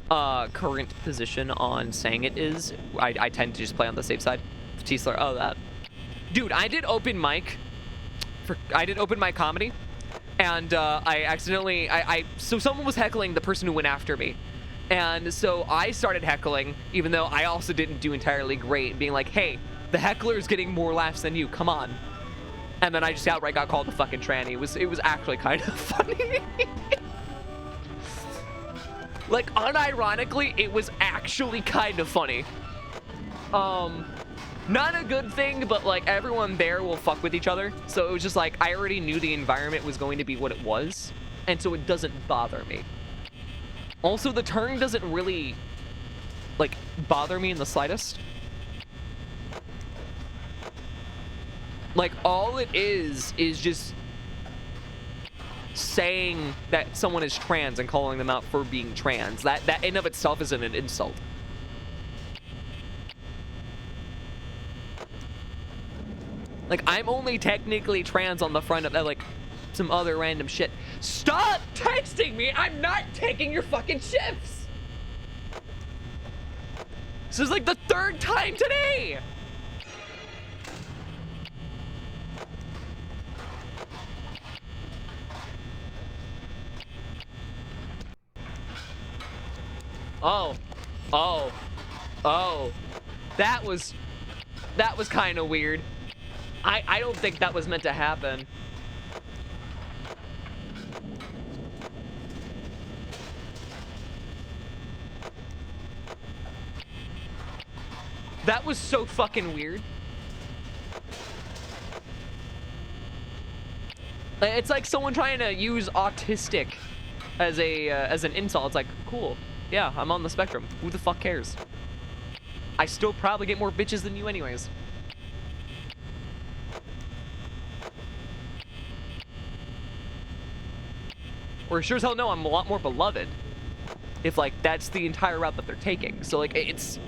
current position on saying it is. I tend to just play on the safe side. T-slur, oh, that. Dude, I did open mic comedy. And I accidentally, so someone was heckling the person who went after me. And so I started heckling, even though I also didn't do entirely great, being like, hey, the heckler's getting more laughs than you, come on. And then I just outright got called a fucking tranny. It was actually kind of funny. Like, unironically, it was actually kind of funny. Not a good thing, but like everyone there will fuck with each other. So it was just like, I already knew the environment was going to be what it was. And so it doesn't bother me. Also, the turn doesn't really like bother me in the slightest. Like, all it is just saying that someone is trans and calling them out for being trans. That in of itself isn't an insult. Like, I'm only technically trans on the front of like some other random shit. Stop texting me! I'm not taking your fucking shifts! This is like the third time today! Oh. That was kind of weird. I don't think that was meant to happen. That was so fucking weird. It's like someone trying to use autistic as an insult. It's like, cool. Yeah, I'm on the spectrum. Who the fuck cares? I still probably get more bitches than you anyways. Or sure as hell no, I'm a lot more beloved. If like that's the entire route that they're taking. So like it's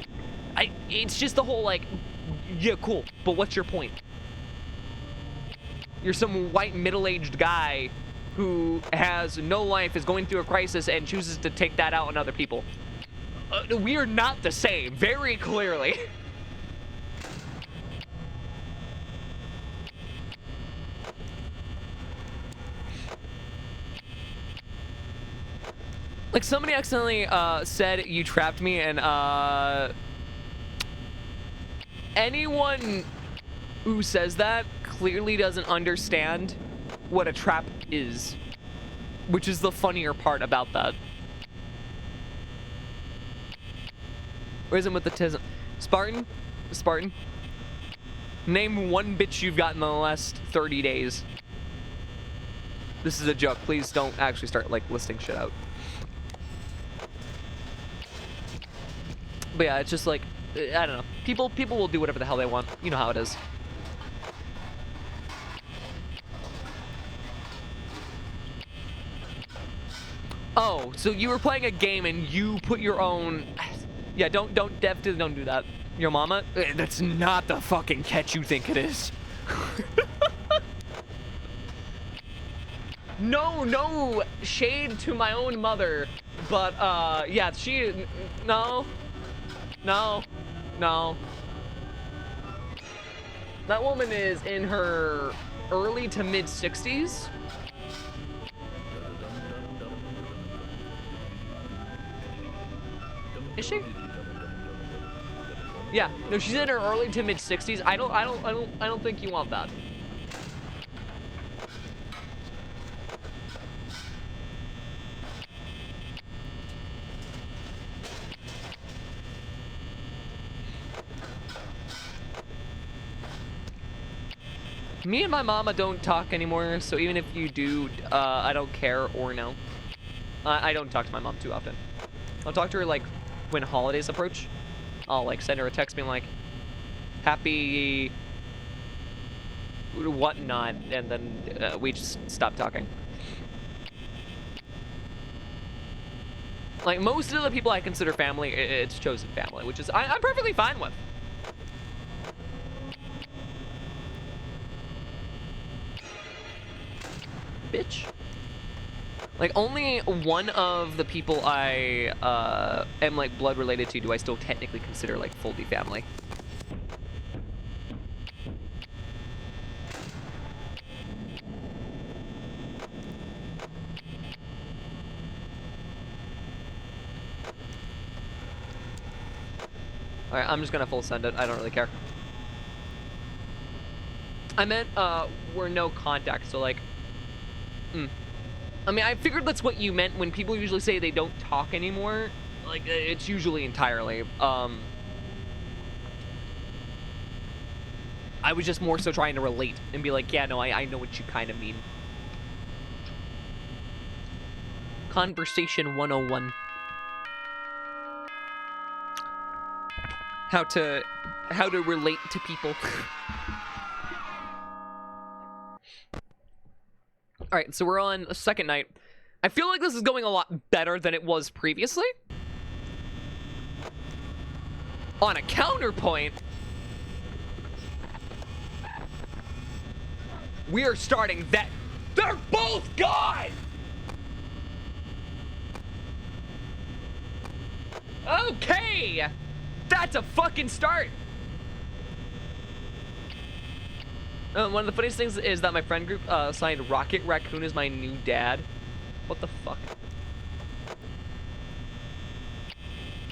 just the whole like, yeah, cool, but what's your point? You're some white middle-aged guy who has no life, is going through a crisis, and chooses to take that out on other people. We are not the same, very clearly. Like, somebody accidentally said you trapped me, and anyone who says that clearly doesn't understand what a trap is, which is the funnier part about that. Where's him with the tism? Spartan? Name one bitch you've got in the last 30 days. This is a joke. Please don't actually start, like, listing shit out. But yeah, it's just like, I don't know. People will do whatever the hell they want. You know how it is. Oh, so you were playing a game and you put your own... Yeah, don't do that. Your mama? That's not the fucking catch you think it is. No shade to my own mother, but yeah, no. That woman is in her early to mid 60s. Is she? Yeah, no, she's in her early to mid 60s. I don't think you want that. Me and my mama don't talk anymore, so even if you do, I don't care or no. I don't talk to my mom too often. I'll talk to her, like, when holidays approach. I'll, like, send her a text being like, happy whatnot, and then we just stop talking. Like, most of the people I consider family, it's chosen family, which is I'm perfectly fine with. Bitch. Like, only one of the people I am, like, blood related to do I still technically consider, like, fully family. Alright, I'm just gonna full send it. I don't really care. I meant, we're no contact, so, like... I mean, I figured that's what you meant when people usually say they don't talk anymore. Like, it's usually entirely. I was just more so trying to relate and be like, yeah, no, I know what you kind of mean. Conversation 101. How to relate to people. All right, so we're on a second night. I feel like this is going a lot better than it was previously. On a counterpoint, we are starting that. They're both gone! Okay! That's a fucking start! One of the funniest things is that my friend group signed Rocket Raccoon as my new dad. What the fuck?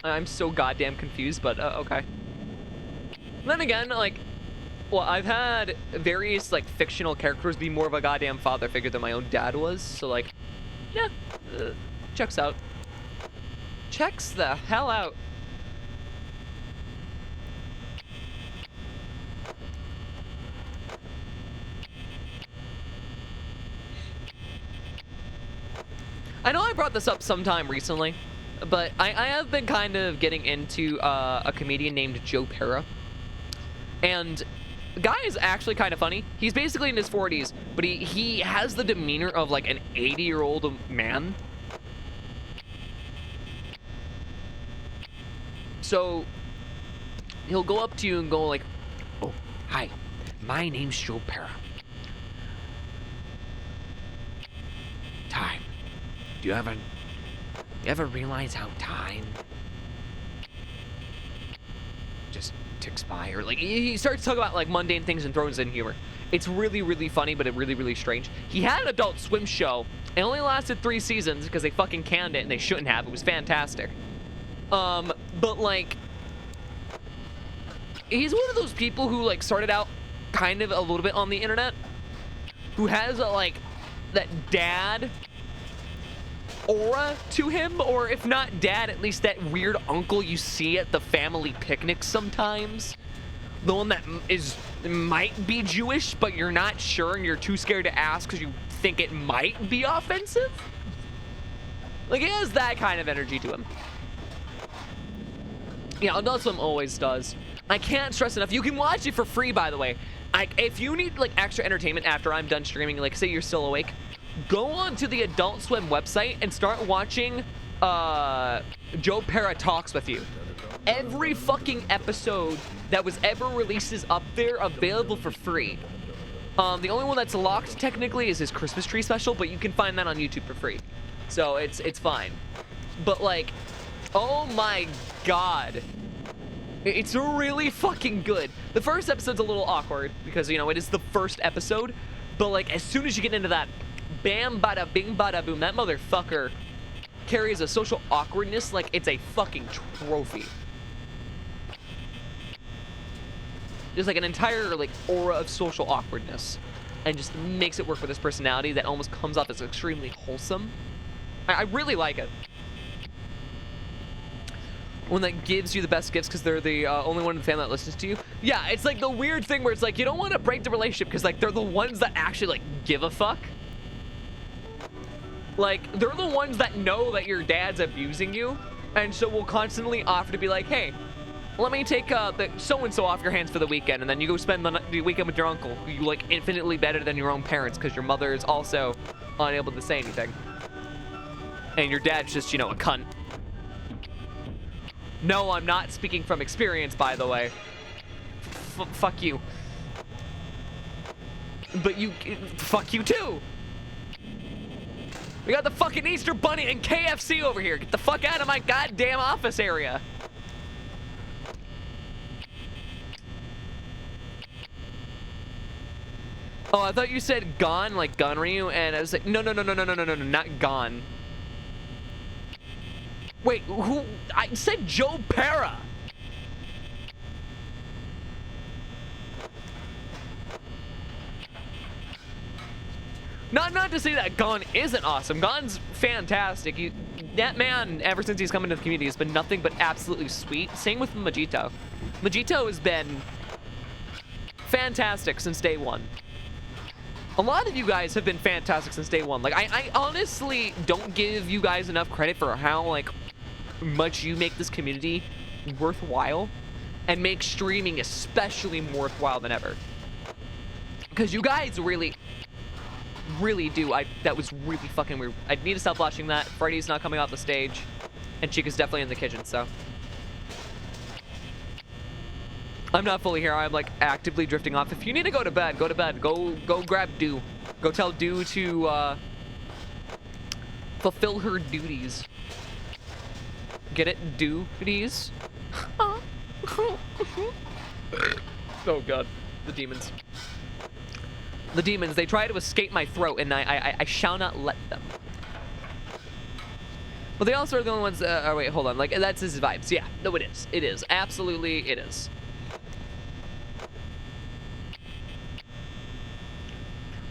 I'm so goddamn confused, but okay. Then again, like, well, I've had various, like, fictional characters be more of a goddamn father figure than my own dad was, so, like, yeah, checks out. Checks the hell out. I know I brought this up sometime recently, but I have been kind of getting into a comedian named Joe Pera. And the guy is actually kind of funny. He's basically in his 40s, but he has the demeanor of like an 80-year-old man. So he'll go up to you and go like, "Oh, hi, my name's Joe Pera. Time. Do you ever realize how time just ticks by?" Or like he starts talking about like mundane things and throws in humor. It's really, really funny, but really, really strange. He had an Adult Swim show. It only lasted 3 seasons because they fucking canned it and they shouldn't have. It was fantastic. But like, he's one of those people who like started out kind of a little bit on the internet, who has like that dad aura to him, or if not dad, at least that weird uncle you see at the family picnic sometimes. The one that might be Jewish, but you're not sure and you're too scared to ask because you think it might be offensive. Like, he has that kind of energy to him. Yeah, Adult Swim always does. I can't stress enough. You can watch it for free, by the way. If you need like extra entertainment after I'm done streaming, like say you're still awake, go on to the Adult Swim website and start watching Joe Pera Talks with You. Every fucking episode that was ever released is up there, available for free. The only one that's locked technically is his Christmas tree special, but you can find that on YouTube for free. So it's fine. But like, oh my god. It's really fucking good. The first episode's a little awkward because, you know, it is the first episode. But like, as soon as you get into that, bam, bada, bing, bada, boom, that motherfucker carries a social awkwardness like it's a fucking trophy. There's like an entire like aura of social awkwardness and just makes it work with his personality that almost comes off as extremely wholesome. I really like it. One that gives you the best gifts because they're the only one in the family that listens to you. Yeah, it's like the weird thing where it's like you don't want to break the relationship because like they're the ones that actually like give a fuck. Like they're the ones that know that your dad's abusing you, and so will constantly offer to be like, hey, let me take the so-and-so off your hands for the weekend, and then you go spend the weekend with your uncle, who you like infinitely better than your own parents because your mother is also unable to say anything. And your dad's just, you know, a cunt. No, I'm not speaking from experience, by the way. Fuck you. But fuck you too. We got the fucking Easter Bunny and KFC over here. Get the fuck out of my goddamn office area. Oh, I thought you said gone, like Gunryu, and I was like, no, not gone. Wait, who? I said Joe Pera. Not to say that Gon isn't awesome. Gon's fantastic. That man, ever since he's come into the community, has been nothing but absolutely sweet. Same with Majito. Majito has been fantastic since day one. A lot of you guys have been fantastic since day one. Like, I honestly don't give you guys enough credit for how, like, much you make this community worthwhile and make streaming especially more worthwhile than ever. Because you guys really do. That was really fucking weird. I need to stop watching that. Freddy's not coming off the stage, and Chica's definitely in the kitchen, so. I'm not fully here. I'm like actively drifting off. If you need to go to bed, go to bed. Go grab Do. Go tell Do to fulfill her duties. Get it? Duties? Oh god. The demons. The demons, they try to escape my throat, and I shall not let them. But they also are the only ones, oh wait, hold on, like, that's his vibes. Yeah, no, it is. It is. Absolutely, it is.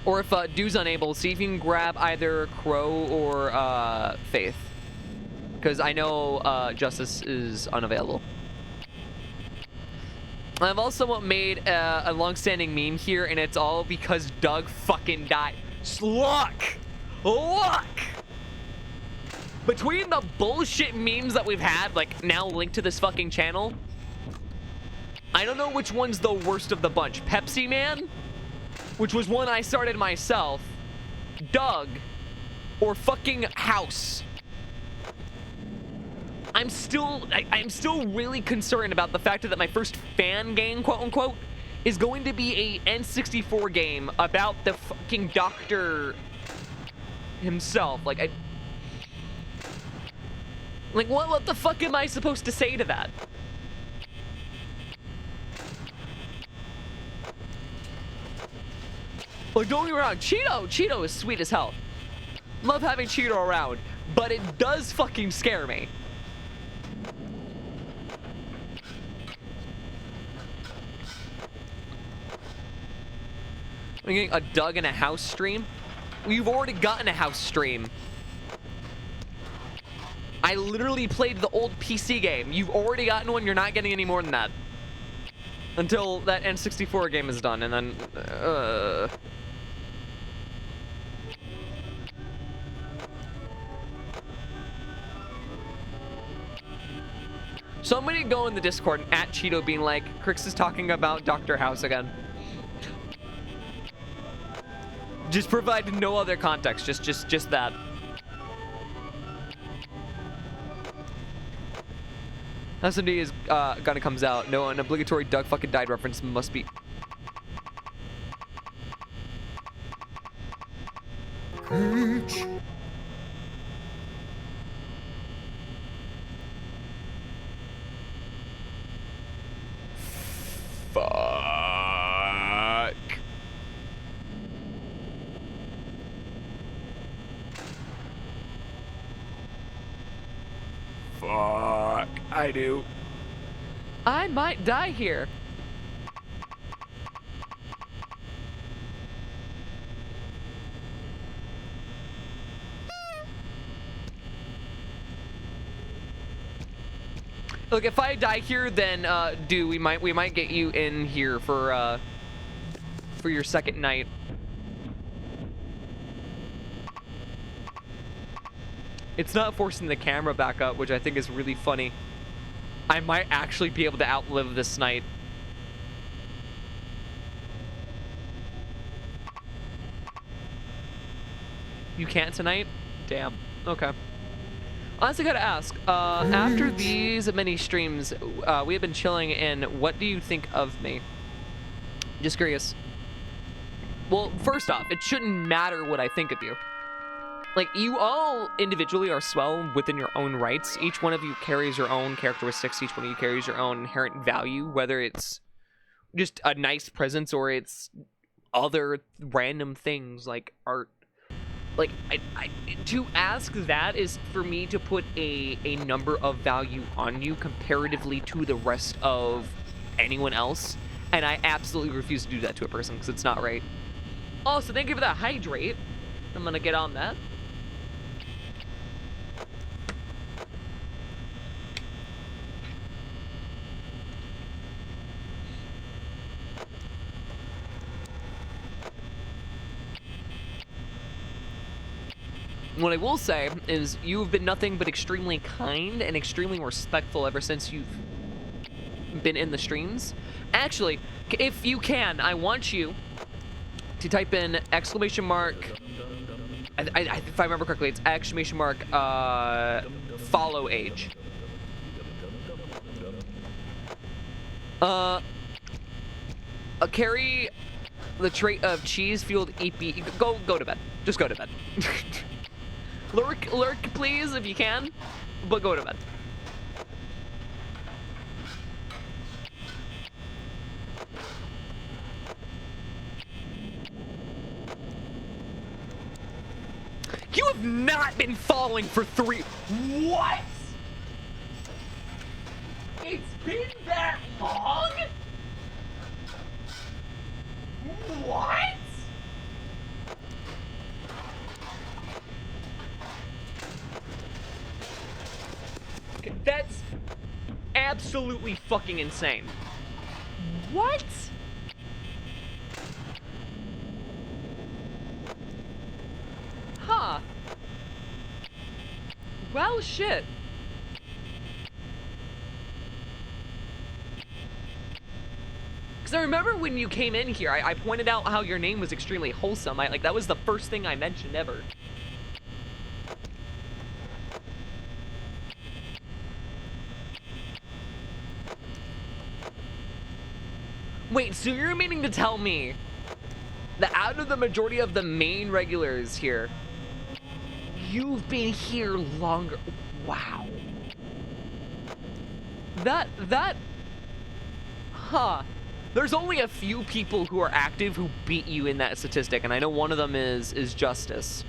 Or if Dude's unable, see if you can grab either Crow or Faith. Because I know Justice is unavailable. I've also made a long-standing meme here, and it's all because Doug fucking died. Luck! Between the bullshit memes that we've had, like, now linked to this fucking channel, I don't know which one's the worst of the bunch. Pepsi Man, which was one I started myself, Doug, or fucking House. I'm still really concerned about the fact that my first fan game, quote unquote, is going to be a N64 game about the fucking doctor himself. Like, what the fuck am I supposed to say to that? Like, don't get me wrong, Cheeto is sweet as hell. Love having Cheeto around, but it does fucking scare me. I'm getting a Doug and a House stream. We've already gotten a House stream. I literally played the old PC game. You've already gotten one. You're not getting any more than that. Until that N64 game is done, and then... Somebody go in the Discord and at Cheeto being like, Crix is talking about Dr. House again. Just provide no other context. Just that. SMD is gonna comes out. No, an obligatory Doug fucking died reference must be. Fuck. Fuck. I do. I might die here. Look, if I die here, then we might get you in here for your second night. It's not forcing the camera back up, which I think is really funny. I might actually be able to outlive this night. You can't tonight? Damn. Okay. Honestly, gotta ask, after these many streams, we have been chilling, and what do you think of me? Just curious. Well, first off, it shouldn't matter what I think of you. Like, you all individually are swell within your own rights. Each one of you carries your own characteristics. Each one of you carries your own inherent value, whether it's just a nice presence or it's other random things like art. Like, to ask that is for me to put a number of value on you comparatively to the rest of anyone else, and I absolutely refuse to do that to a person because it's not right. Also, thank you for that hydrate. I'm gonna get on that. What I will say is you've been nothing but extremely kind and extremely respectful ever since you've been in the streams. Actually, if you can, I want you to type in exclamation mark, if I remember correctly, it's exclamation mark follow age. Carry the trait of cheese fueled EP. Go to bed. Just go to bed. Lurk, please, if you can, but go to bed. You have not been falling for 3. What? It's been that long? What? That's absolutely fucking insane. What? Huh. Well, shit. Because I remember when you came in here, I pointed out how your name was extremely wholesome. Like, that was the first thing I mentioned ever. Wait, so you're meaning to tell me that out of the majority of the main regulars here, you've been here longer? Wow. Huh. There's only a few people who are active who beat you in that statistic, and I know one of them is Justice.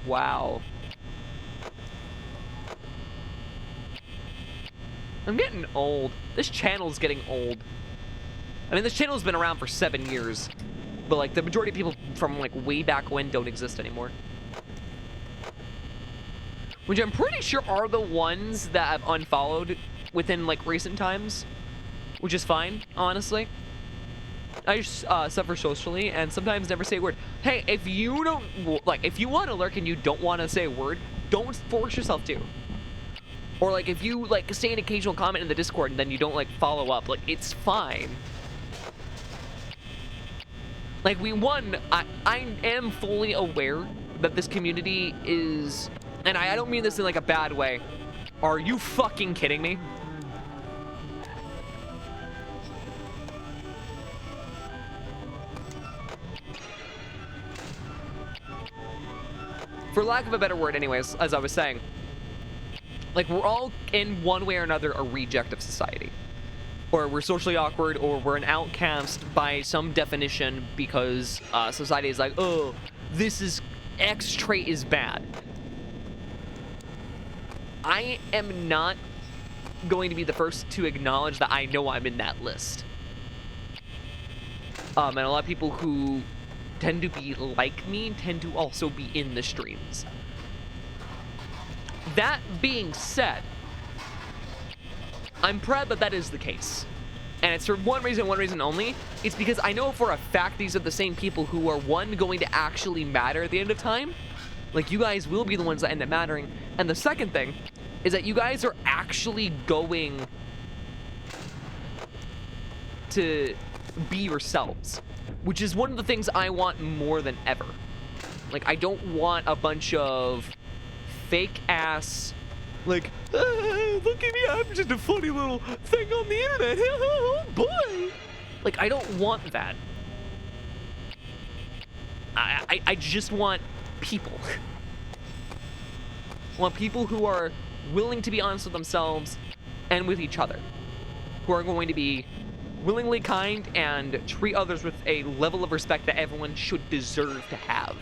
Wow. I'm getting old. This channel's getting old. I mean, this channel's been around for 7 years. But, like, the majority of people from, like, way back when don't exist anymore. Which I'm pretty sure are the ones that I've unfollowed within, like, recent times. Which is fine, honestly. I suffer socially and sometimes never say a word. Hey, if you don't, like, if you want to lurk and you don't want to say a word, don't force yourself to. Or, like, if you, like, say an occasional comment in the Discord and then you don't, like, follow up, like, it's fine. Like, I am fully aware that this community is, and I don't mean this in, like, a bad way. Are you fucking kidding me? For lack of a better word anyways, as I was saying, like, we're all, in one way or another, a reject of society. Or we're socially awkward, or we're an outcast by some definition because society is like, oh, this is, X trait is bad. I am not going to be the first to acknowledge that I know I'm in that list. And a lot of people who tend to be like me tend to also be in the streams. That being said, I'm proud that that is the case. And it's for one reason only. It's because I know for a fact these are the same people who are, one, going to actually matter at the end of time. Like, you guys will be the ones that end up mattering. And the second thing is that you guys are actually going to be yourselves, which is one of the things I want more than ever. Like, I don't want a bunch of fake ass, like, look at me, I'm just a funny little thing on the internet. Oh boy. Like, I don't want that. I just want people. I want people who are willing to be honest with themselves and with each other, who are going to be willingly kind and treat others with a level of respect that everyone should deserve to have.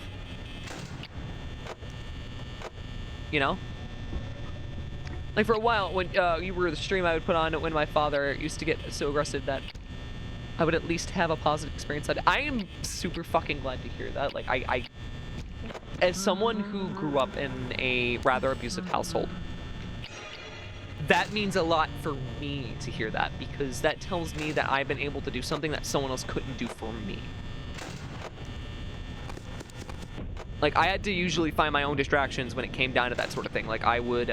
You know? Like, for a while, when you were the stream I would put on when my father used to get so aggressive that I would at least have a positive experience. I am super fucking glad to hear that. Like, I as someone who grew up in a rather abusive household, that means a lot for me to hear that, because that tells me that I've been able to do something that someone else couldn't do for me. Like, I had to usually find my own distractions when it came down to that sort of thing. Like, I would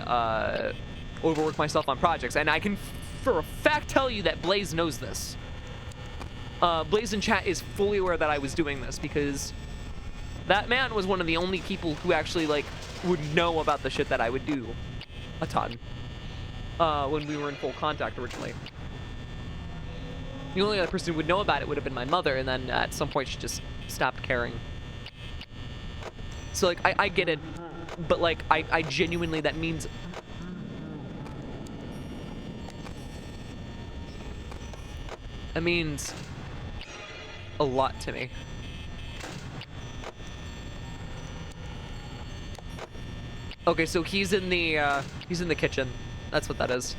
overwork myself on projects, and I can for a fact tell you that Blaze knows this. Blaze in chat is fully aware that I was doing this, because that man was one of the only people who actually, like, would know about the shit that I would do a ton when we were in full contact originally. The only other person who would know about it would have been my mother, and then at some point she just stopped caring. So, like, I get it, but, like, I genuinely, that means... That means a lot to me. Okay, so he's in the kitchen. That's what that is.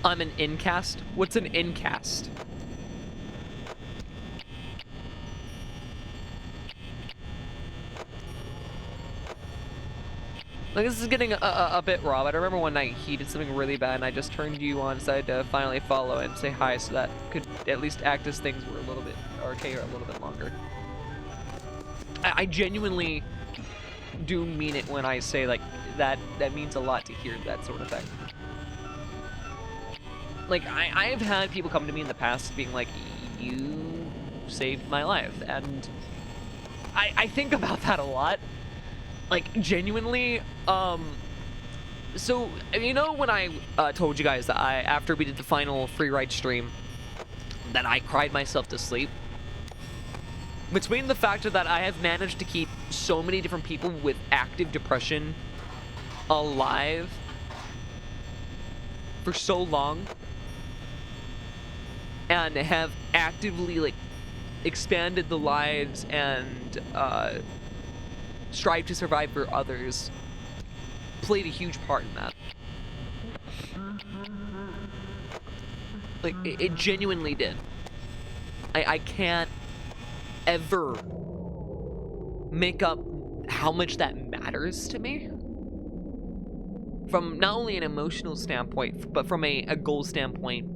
I'm an incast? What's an incast? Like, this is getting a bit raw, but I remember one night he did something really bad and I just turned you on, decided to finally follow and say hi so that could at least act as things were a little bit archaic or a little bit longer. I genuinely do mean it when I say, like, that means a lot to hear that sort of thing. Like, I've had people come to me in the past being like, you saved my life, and I think about that a lot. Like, genuinely, so, you know when I told you guys that after we did the final free ride stream, that I cried myself to sleep? Between the fact that I have managed to keep so many different people with active depression alive for so long, and have actively, like, expanded the lives and strive to survive for others, played a huge part in that. Like, it genuinely did. I can't ever make up how much that matters to me. From not only an emotional standpoint, but from a goal standpoint,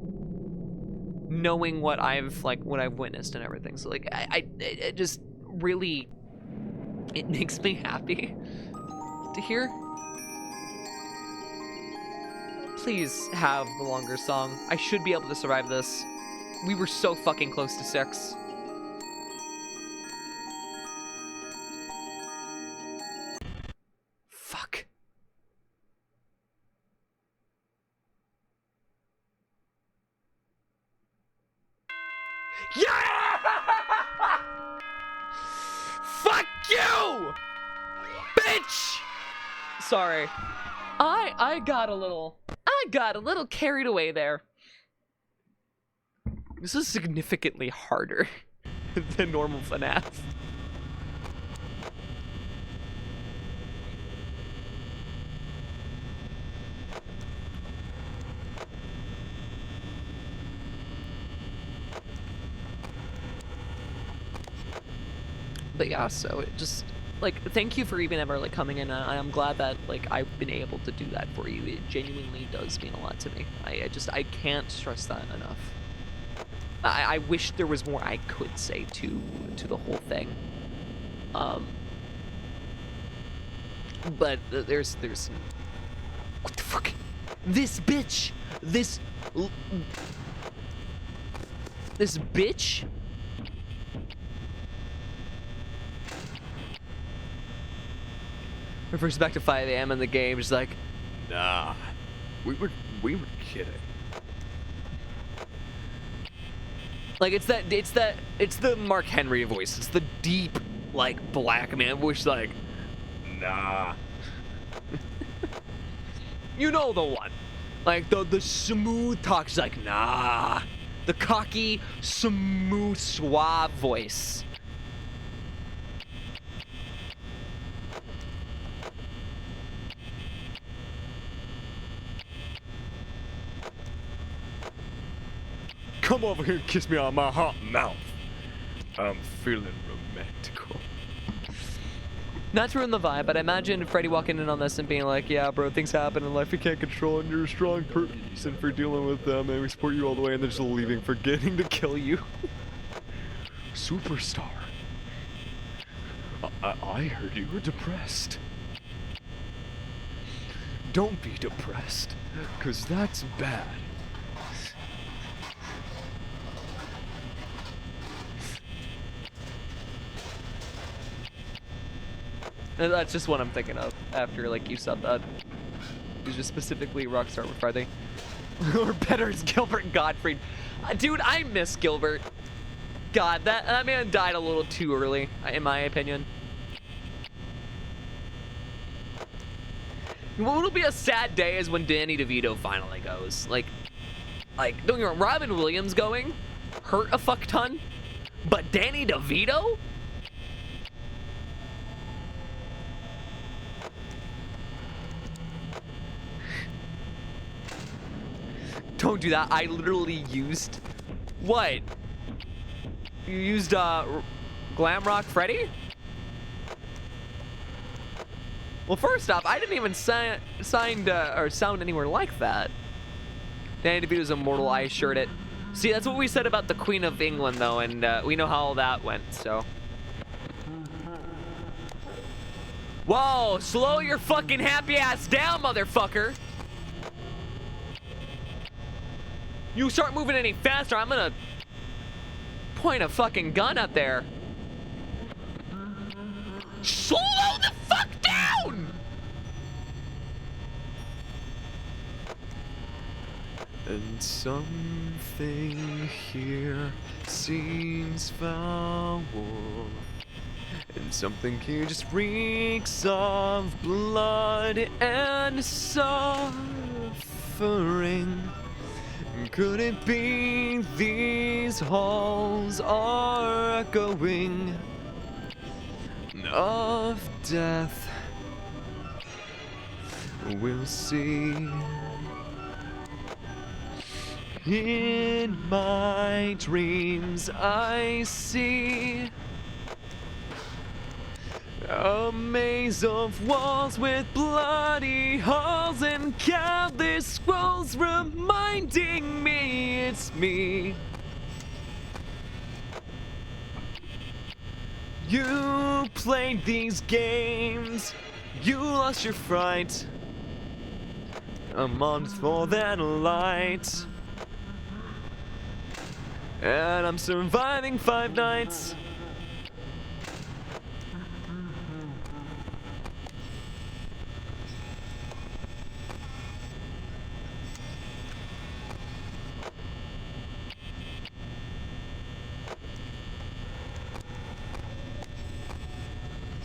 knowing what I've witnessed and everything. So like, it just really, it makes me happy to hear. Please have the longer song. I should be able to survive this. We were so fucking close to 6. Fuck. Yeah! Fuck you! Bitch! Sorry. I got a little carried away there. This is significantly harder than normal FNAF. But yeah, so it just, like, thank you for even ever, like, coming in. I'm glad that, like, I've been able to do that for you. It genuinely does mean a lot to me. I can't stress that enough. I wish there was more I could say to the whole thing. But there's what the fuck? This bitch! This bitch? Refers back to 5 AM in the game, just like, Nah, we were kidding. like it's the Mark Henry voice. It's the deep, like, black man voice, like, Nah. you know the one. Like the smooth talk, she's like, nah. The cocky, smooth, suave voice. Come over here and kiss me on my hot mouth. I'm feeling romantical. Not to ruin the vibe, but I imagine Freddy walking in on this and being like, yeah, bro, things happen in life you can't control, and you're a strong person for dealing with them, and we support you all the way, and they're just leaving, forgetting to kill you. Superstar. I heard you were depressed. Don't be depressed, 'cause that's bad. And that's just what I'm thinking of after, like, you said that. It's just specifically Rockstar with Friday. Or better is Gilbert Gottfried. Dude, I miss Gilbert. God, that man died a little too early, in my opinion. What'll be a sad day is when Danny DeVito finally goes. Like, don't get me wrong, Robin Williams going hurt a fuck ton, but Danny DeVito? Don't do that. I literally used... What? You used, Glamrock Freddy? Well, first off, I didn't even sound anywhere like that. Danny DeVito's immortal, I assured it. See, that's what we said about the Queen of England, though, and we know how all that went, so... Whoa, slow your fucking happy ass down, motherfucker! You start moving any faster, I'm gonna point a fucking gun up there. Slow the fuck down! And something here seems foul, and something here just reeks of blood and suffering. Could it be these halls are echoing of death? We'll see. In my dreams I see a maze of walls with bloody halls and countless scrolls reminding me it's me. You played these games, you lost your fright. A month more than a light, and I'm surviving 5 nights.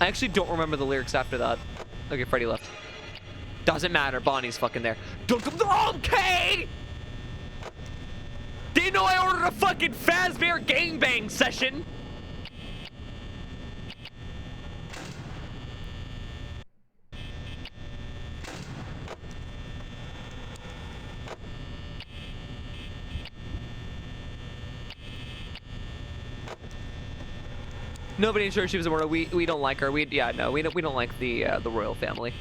I actually don't remember the lyrics after that. Okay, Freddy left. Doesn't matter, Bonnie's fucking there. Don't come. Okay! Didn't know I ordered a fucking Fazbear gangbang session! Nobody in church, she was a royal. We don't like her. We don't like the royal family.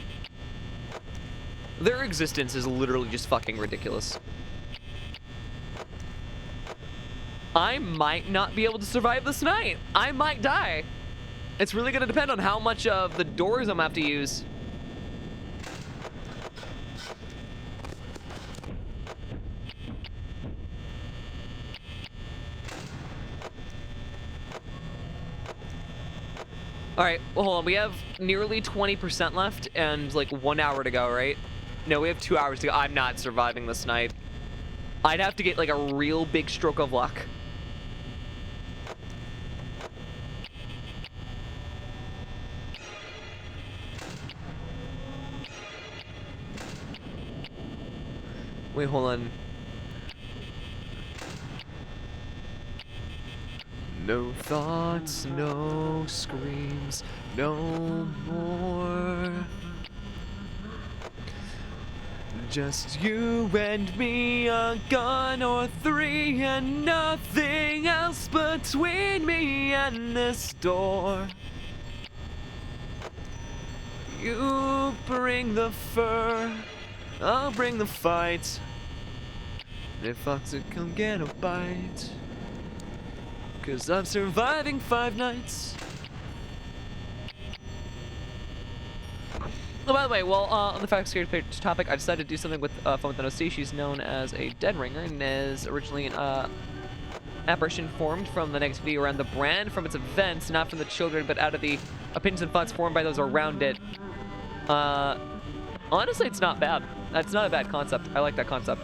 Their existence is literally just fucking ridiculous. I might not be able to survive this night. I might die. It's really gonna depend on how much of the doors I'm gonna have to use. Alright, well, hold on. We have nearly 20% left and like 1 hour to go, right? No, we have 2 hours to go. I'm not surviving this night. I'd have to get like a real big stroke of luck. Wait, hold on. No thoughts, no screams, no more. Just you and me, a gun or 3, and nothing else between me and this door. You bring the fur, I'll bring the fight. If Fox would come get a bite, 'cause I'm surviving 5 nights. Oh, by the way, well, on the fact security page topic, I decided to do something with Fun with NOC. She's known as a dead ringer and is originally an apparition formed from the negativity around the brand from its events, not from the children, but out of the opinions and thoughts formed by those around it. Honestly, it's not bad. That's not a bad concept. I like that concept.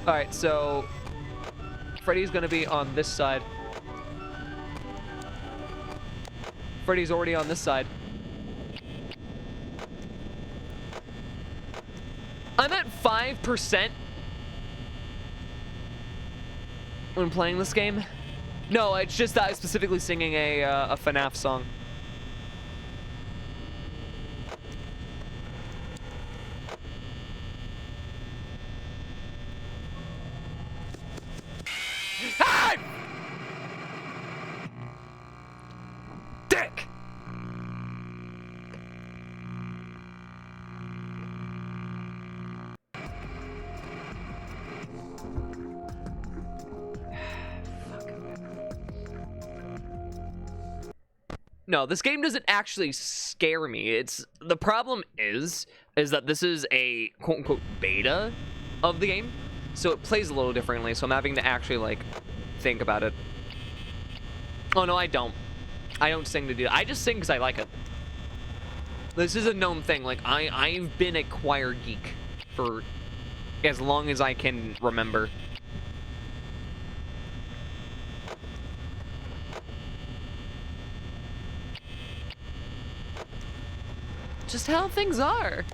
All right, so Freddy's gonna be on this side. Freddy's already on this side. I'm at 5% when playing this game. No, it's just that I was specifically singing a FNAF song. Ah! Dick! No, this game doesn't actually scare me. The problem is that this is a quote-unquote beta of the game, so it plays a little differently, so I'm having to actually, like, think about it. Oh, no, I don't. I don't sing to do that. I just sing because I like it. This is a known thing. Like, I've been a choir geek for as long as I can remember. Just how things are.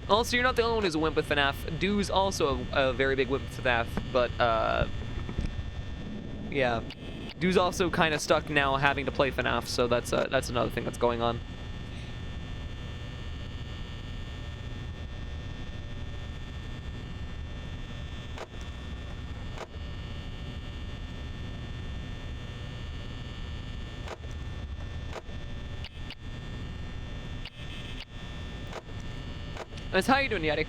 Also, you're not the only one who's a wimp with FNAF. Doo's also a very big wimp with FNAF, but, yeah. Doo's also kind of stuck now having to play FNAF, so that's another thing that's going on. It's how you doing, Yeti?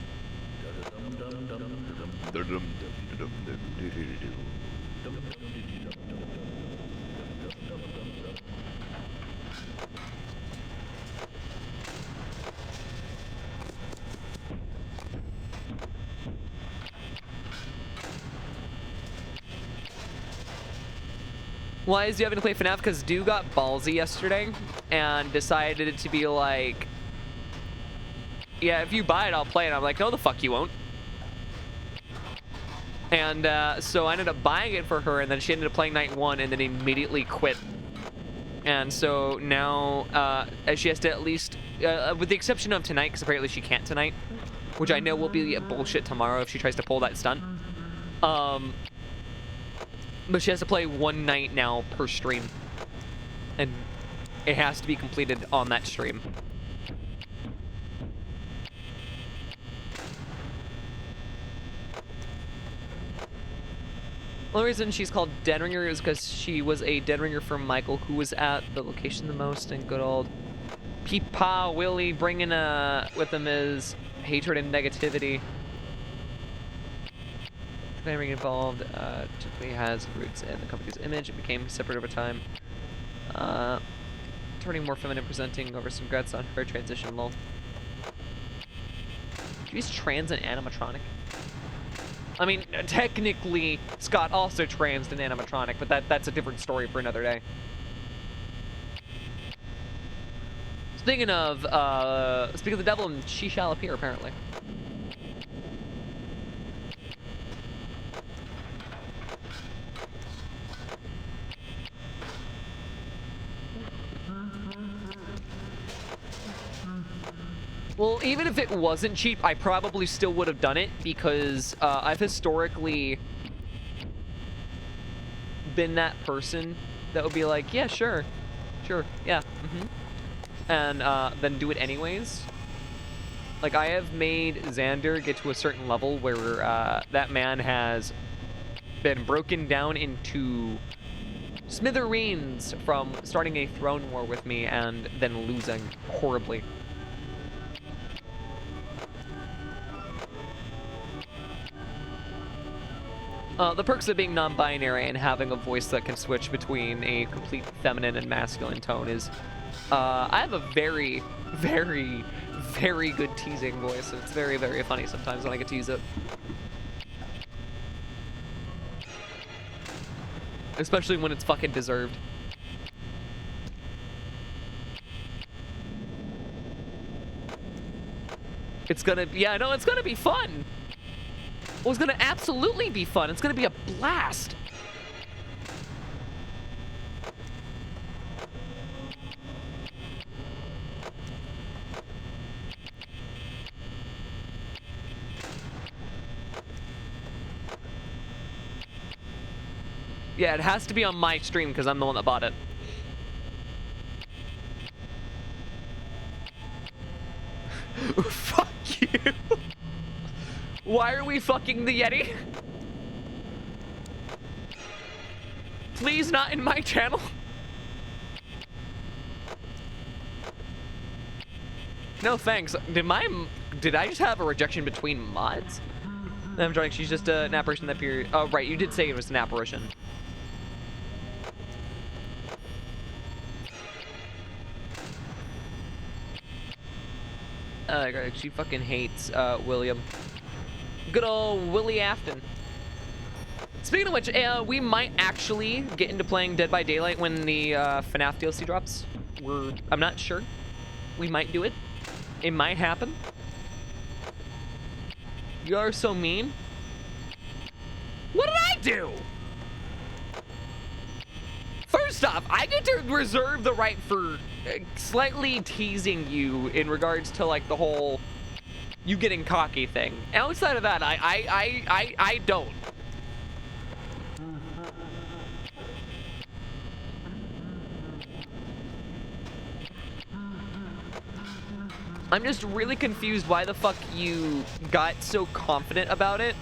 Why is you having to play FNAF? Because Du got ballsy yesterday and decided to be like, yeah, if you buy it, I'll play it. I'm like, no, the fuck you won't. And so I ended up buying it for her, and then she ended up playing night 1 and then immediately quit. And so now she has to at least, with the exception of tonight, because apparently she can't tonight, which I know will be bullshit tomorrow if she tries to pull that stunt. But she has to play 1 night now per stream. And it has to be completed on that stream. The only reason she's called Dead Ringer is because she was a Dead Ringer for Michael, who was at the location the most, and good old Peepaw Willie bringing with him his hatred and negativity. Being involved typically has roots in the company's image. It became separate over time. Turning more feminine presenting over some grats on her transition, lol. She's trans and animatronic. I mean, technically, Scott also trans and animatronic, but that's a different story for another day. Speaking of the devil, and she shall appear, apparently. Well, even if it wasn't cheap, I probably still would have done it because I've historically been that person that would be like, yeah, sure, yeah, and then do it anyways. Like, I have made Xander get to a certain level where that man has been broken down into smithereens from starting a throne war with me and then losing horribly. The perks of being non-binary and having a voice that can switch between a complete feminine and masculine tone is, I have a very, very, very good teasing voice. It's very, very funny sometimes when I get to use it. Especially when it's fucking deserved. It's gonna, yeah, no, it's gonna be fun. Well, it's gonna absolutely be fun. It's gonna be a blast. Yeah, it has to be on my stream because I'm the one that bought it. Fuck you. Why are we fucking the Yeti? Please, not in my channel. No thanks. Did I just have a rejection between mods? I'm joking. She's just an apparition that appeared. Oh, right. You did say it was an apparition. She fucking hates William. Good old Willie Afton. Speaking of which, we might actually get into playing Dead by Daylight when the FNAF DLC drops. I'm not sure. We might do it. It might happen. You are so mean. What did I do? First off, I get to reserve the right for slightly teasing you in regards to like the whole you getting cocky thing. Outside of that, I don't. I'm just really confused why the fuck you got so confident about it.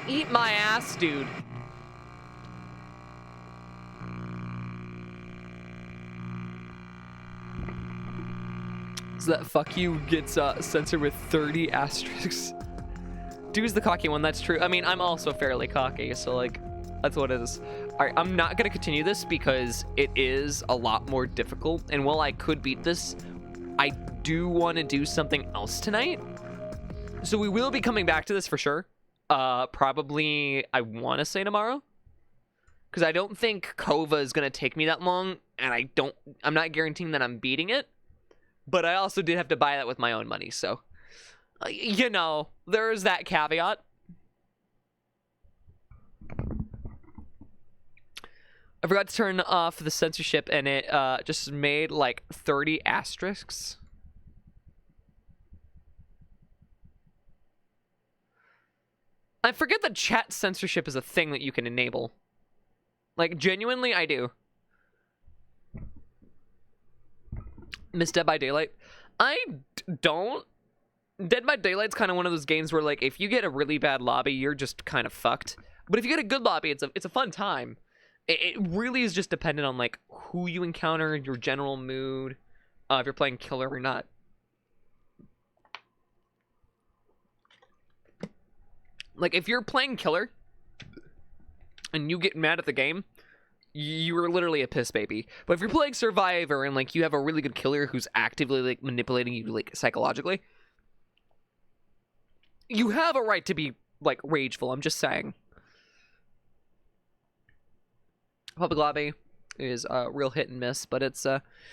Eat my ass, dude. So that fuck you gets censored with 30 asterisks. Dude's the cocky one, that's true. I mean, I'm also fairly cocky, so like, that's what it is. All right, I'm not gonna continue this because it is a lot more difficult. And while I could beat this, I do want to do something else tonight. So we will be coming back to this for sure. Probably, I want to say tomorrow. Because I don't think Kova is going to take me that long. And I'm not guaranteeing that I'm beating it. But I also did have to buy that with my own money. So, you know, there's that caveat. I forgot to turn off the censorship and it just made like 30 asterisks. I forget that chat censorship is a thing that you can enable. Like, genuinely, I do. Miss Dead by Daylight. I don't. Dead by Daylight's kind of one of those games where, like, if you get a really bad lobby, you're just kind of fucked. But if you get a good lobby, it's a fun time. It really is just dependent on, like, who you encounter, your general mood, if you're playing killer or not. Like, if you're playing killer and you get mad at the game, you're literally a piss baby. But if you're playing survivor and, like, you have a really good killer who's actively, like, manipulating you, like, psychologically, you have a right to be, like, rageful. I'm just saying. Public lobby is a real hit and miss, but it's,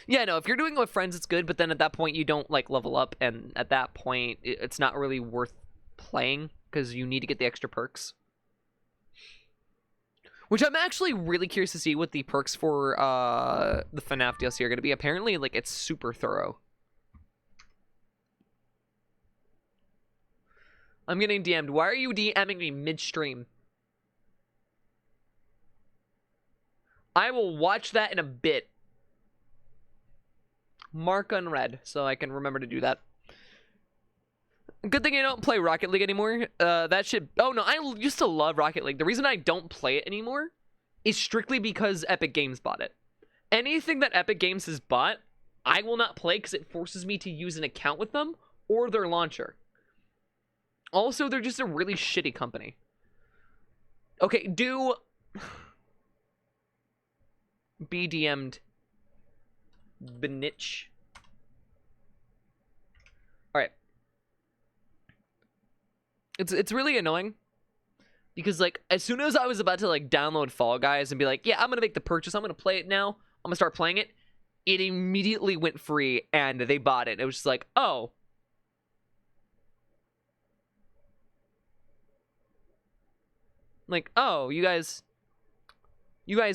yeah, no, if you're doing it with friends, it's good, but then at that point, you don't, like, level up, and at that point, it's not really worth playing, because you need to get the extra perks. Which I'm actually really curious to see what the perks for the FNAF DLC are going to be. Apparently, like, it's super thorough. I'm getting DM'd. Why are you DMing me midstream? I will watch that in a bit. Mark unread, so I can remember to do that. Good thing I don't play Rocket League anymore. That shit... Oh, no, I used to love Rocket League. The reason I don't play it anymore is strictly because Epic Games bought it. Anything that Epic Games has bought, I will not play because it forces me to use an account with them or their launcher. Also, they're just a really shitty company. Okay, do... Be DM'd. Benich. Alright. It's really annoying. Because, like, as soon as I was about to, like, download Fall Guys and be like, yeah, I'm gonna make the purchase, I'm gonna play it now, I'm gonna start playing it, it immediately went free, and they bought it. It was just like, oh. Like, oh, you guys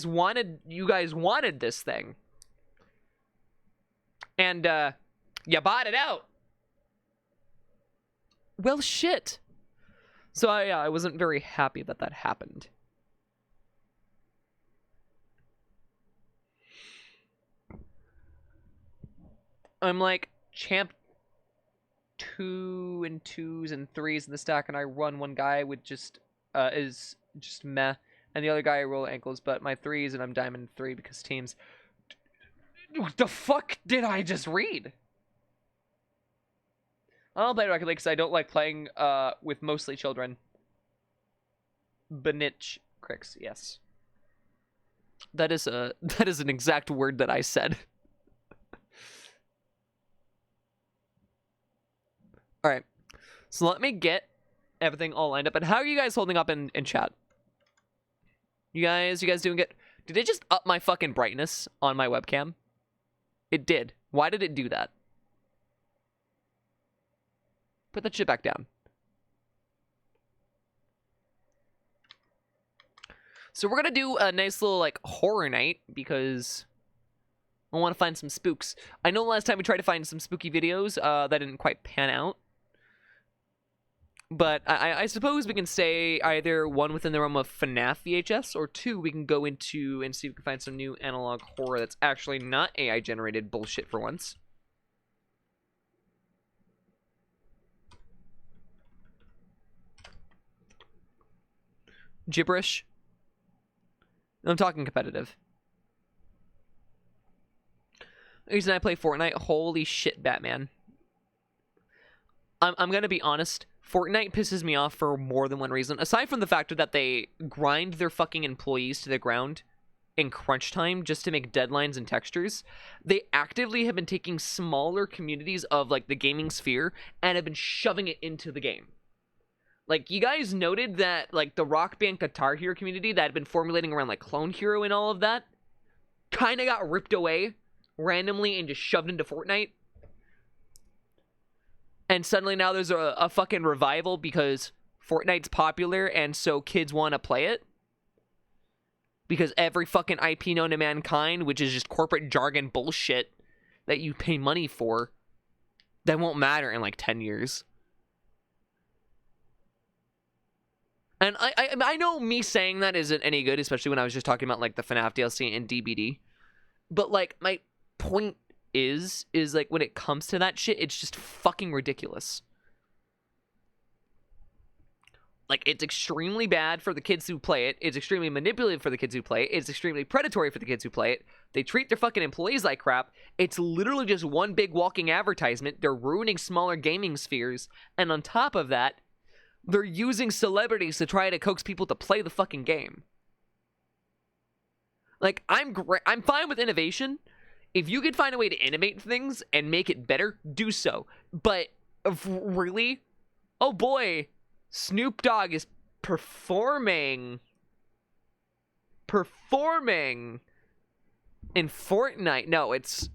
wanted this thing. And, you bought it out. Well, shit. So, yeah, I wasn't very happy that that happened. I'm like champ 2 and 2s and 3s in the stack, and I run one guy with just, is just meh. And the other guy I roll ankles, but my 3s and I'm diamond 3 because teams. What the fuck did I just read? I don't play Rocket League because I don't like playing with mostly children. Benich Crix, yes. That is an exact word that I said. Alright. So let me get everything all lined up. And how are you guys holding up in chat? You guys doing good? Did it just up my fucking brightness on my webcam? It did. Why did it do that? Put that shit back down. So we're gonna do a nice little, like, horror night, because I want to find some spooks. I know last time we tried to find some spooky videos, that didn't quite pan out. But I suppose we can say either one within the realm of FNAF VHS, or two, we can go into and see if we can find some new analog horror that's actually not AI-generated bullshit for once. Gibberish. I'm talking competitive. The reason I play Fortnite, holy shit, Batman. I'm gonna be honest. Fortnite pisses me off for more than one reason. Aside from the fact that they grind their fucking employees to the ground in crunch time just to make deadlines and textures, they actively have been taking smaller communities of like the gaming sphere and have been shoving it into the game. Like, you guys noted that like the Rock Band Guitar Hero community that had been formulating around like Clone Hero and all of that kind of got ripped away randomly and just shoved into Fortnite. And suddenly now there's a fucking revival because Fortnite's popular and so kids want to play it. Because every fucking IP known to mankind, which is just corporate jargon bullshit that you pay money for, that won't matter in like 10 years. And I know me saying that isn't any good, especially when I was just talking about like the FNAF DLC and DBD. But like my point is like when it comes to that shit, it's just fucking ridiculous. Like, it's extremely bad for the kids who play it. It's extremely manipulative for the kids who play it. It's extremely predatory for the kids who play it. They treat their fucking employees like crap. It's literally just one big walking advertisement. They're ruining smaller gaming spheres. And on top of that, they're using celebrities to try to coax people to play the fucking game. Like, I'm fine with innovation. If you could find a way to innovate things and make it better, do so. But, really? Oh boy, Snoop Dogg is performing in Fortnite. No, it's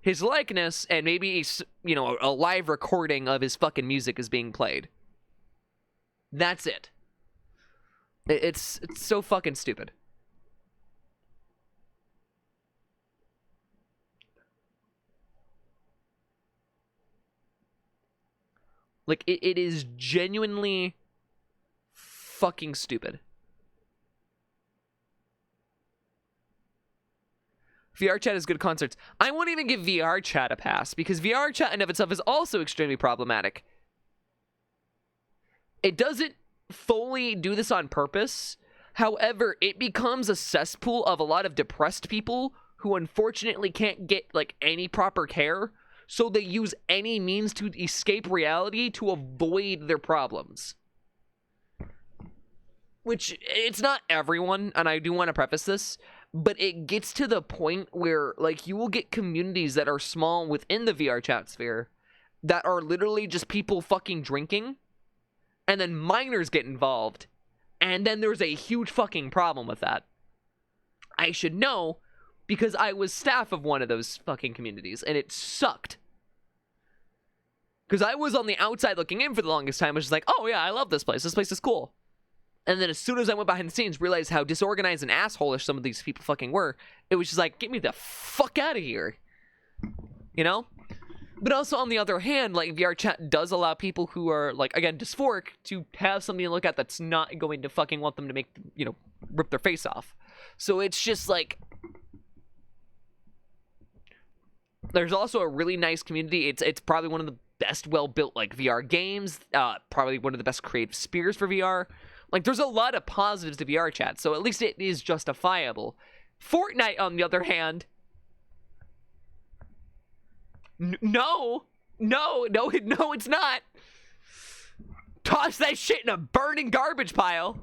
his likeness and maybe, you know, a live recording of his fucking music is being played. That's it. It's so fucking stupid. Like, it is genuinely fucking stupid. VR chat is good concerts. I won't even give VR chat a pass, because VR chat in of itself is also extremely problematic. It doesn't fully do this on purpose. However, it becomes a cesspool of a lot of depressed people who unfortunately can't get, like, any proper care. So they use any means to escape reality to avoid their problems. Which, it's not everyone, and I do want to preface this, but it gets to the point where, like, you will get communities that are small within the VR chat sphere that are literally just people fucking drinking, and then minors get involved, and then there's a huge fucking problem with that. I should know, because I was staff of one of those fucking communities, and it sucked. Because I was on the outside looking in for the longest time. I was just like, oh yeah, I love this place. This place is cool. And then as soon as I went behind the scenes, realized how disorganized and assholish some of these people fucking were. It was just like, get me the fuck out of here. You know? But also, on the other hand, like, VR chat does allow people who are, like, again, dysphoric to have something to look at that's not going to fucking want them to make, you know, rip their face off. So it's just like... There's also a really nice community. It's probably one of the best well-built, like, VR games. Probably one of the best creative spheres for VR. Like, there's a lot of positives to VR chat, so at least it is justifiable. Fortnite, on the other hand... No, it's not. Toss that shit in a burning garbage pile.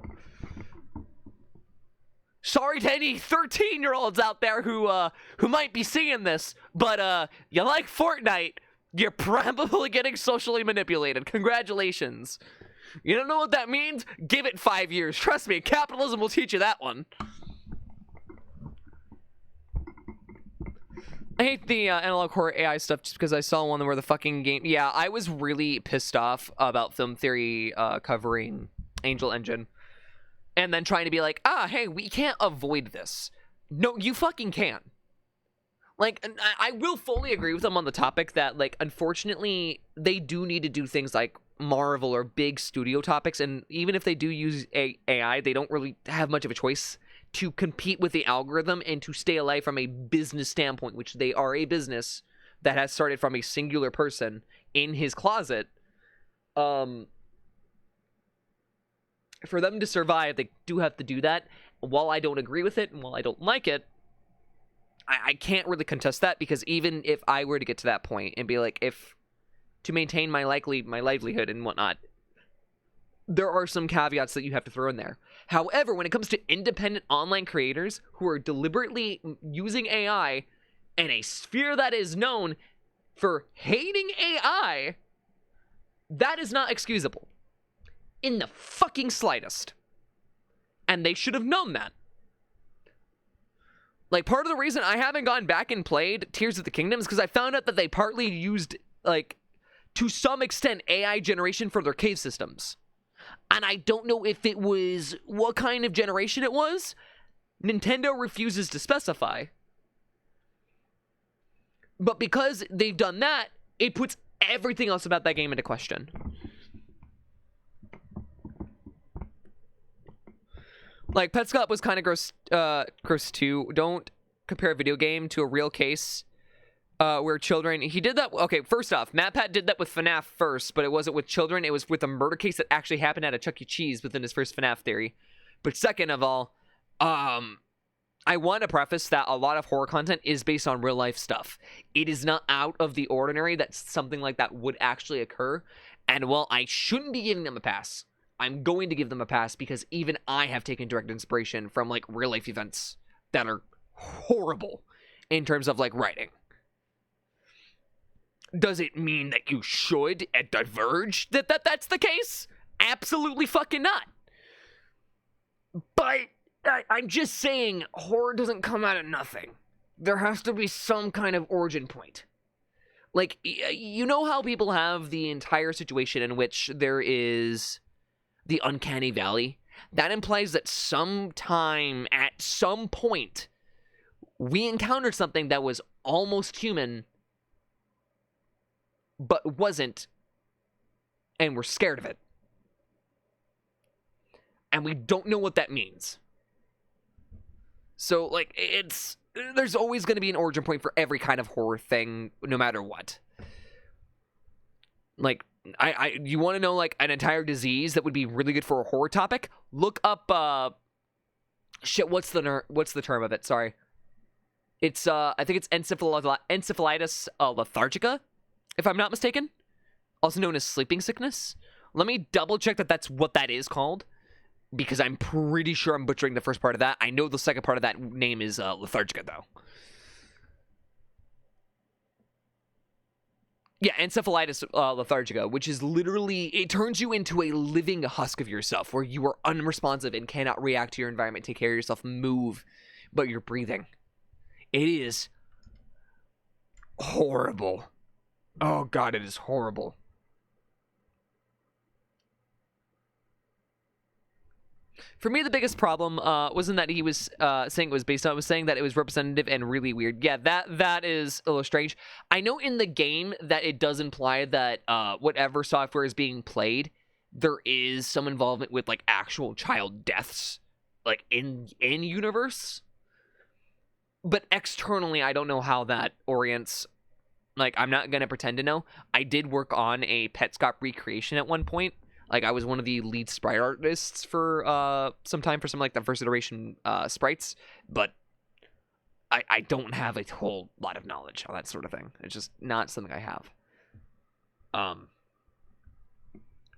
Sorry to any 13-year-olds out there who might be seeing this, but you like Fortnite, you're probably getting socially manipulated. Congratulations. You don't know what that means? Give it 5 years. Trust me, capitalism will teach you that one. I hate the analog horror AI stuff just because I saw one where the fucking game... Yeah, I was really pissed off about Film Theory covering Angel Engine. And then trying to be like, hey, we can't avoid this. No, you fucking can. Like, I will fully agree with them on the topic that, like, unfortunately, they do need to do things like Marvel or big studio topics. And even if they do use AI, they don't really have much of a choice to compete with the algorithm and to stay alive from a business standpoint, which they are a business that has started from a singular person in his closet. For them to survive, they do have to do that. While I don't agree with it and while I don't like it, I can't really contest that, because even if I were to get to that point and be like, if to maintain my livelihood and whatnot, there are some caveats that you have to throw in there. However, when it comes to independent online creators who are deliberately using AI in a sphere that is known for hating AI, that is not excusable. In the fucking slightest. And they should have known that. Like, part of the reason I haven't gone back and played Tears of the Kingdom is because I found out that they partly used, like, to some extent, AI generation for their cave systems. And I don't know if it was what kind of generation it was. Nintendo refuses to specify. But because they've done that, it puts everything else about that game into question. Like, Petscop was kind of gross too. Don't compare a video game to a real case where children... He did that... Okay, first off, MatPat did that with FNAF first, but it wasn't with children. It was with a murder case that actually happened at a Chuck E. Cheese within his first FNAF theory. But second of all, I want to preface that a lot of horror content is based on real-life stuff. It is not out of the ordinary that something like that would actually occur. And while I shouldn't be giving them a pass, I'm going to give them a pass because even I have taken direct inspiration from, like, real-life events that are horrible in terms of, like, writing. Does it mean that you should diverge that's the case? Absolutely fucking not. But I'm just saying, horror doesn't come out of nothing. There has to be some kind of origin point. Like, you know how people have the entire situation in which there is the uncanny valley? That implies that sometime, at some point, we encountered something that was almost human, but wasn't, and we're scared of it. And we don't know what that means. So, like, there's always going to be an origin point for every kind of horror thing, no matter what. Like, you want to know, like, an entire disease that would be really good for a horror topic? Look up, what's the term of it? Sorry. It's, I think it's encephalitis lethargica, if I'm not mistaken. Also known as sleeping sickness. Let me double check that that's what that is called, because I'm pretty sure I'm butchering the first part of that. I know the second part of that name is lethargica, though. Yeah, encephalitis lethargica, which is literally, it turns you into a living husk of yourself, where you are unresponsive and cannot react to your environment, take care of yourself, move, but you're breathing. It is horrible. Oh god, it is horrible. For me, the biggest problem wasn't that he was saying it was based on. It was saying that it was representative and really weird. Yeah, that is a little strange. I know in the game that it does imply that whatever software is being played, there is some involvement with, like, actual child deaths, like, in universe. But externally, I don't know how that orients. Like, I'm not gonna pretend to know. I did work on a Petscop recreation at one point. Like, I was one of the lead sprite artists for some time for some, like, the first iteration sprites, but I don't have a whole lot of knowledge on that sort of thing. It's just not something I have.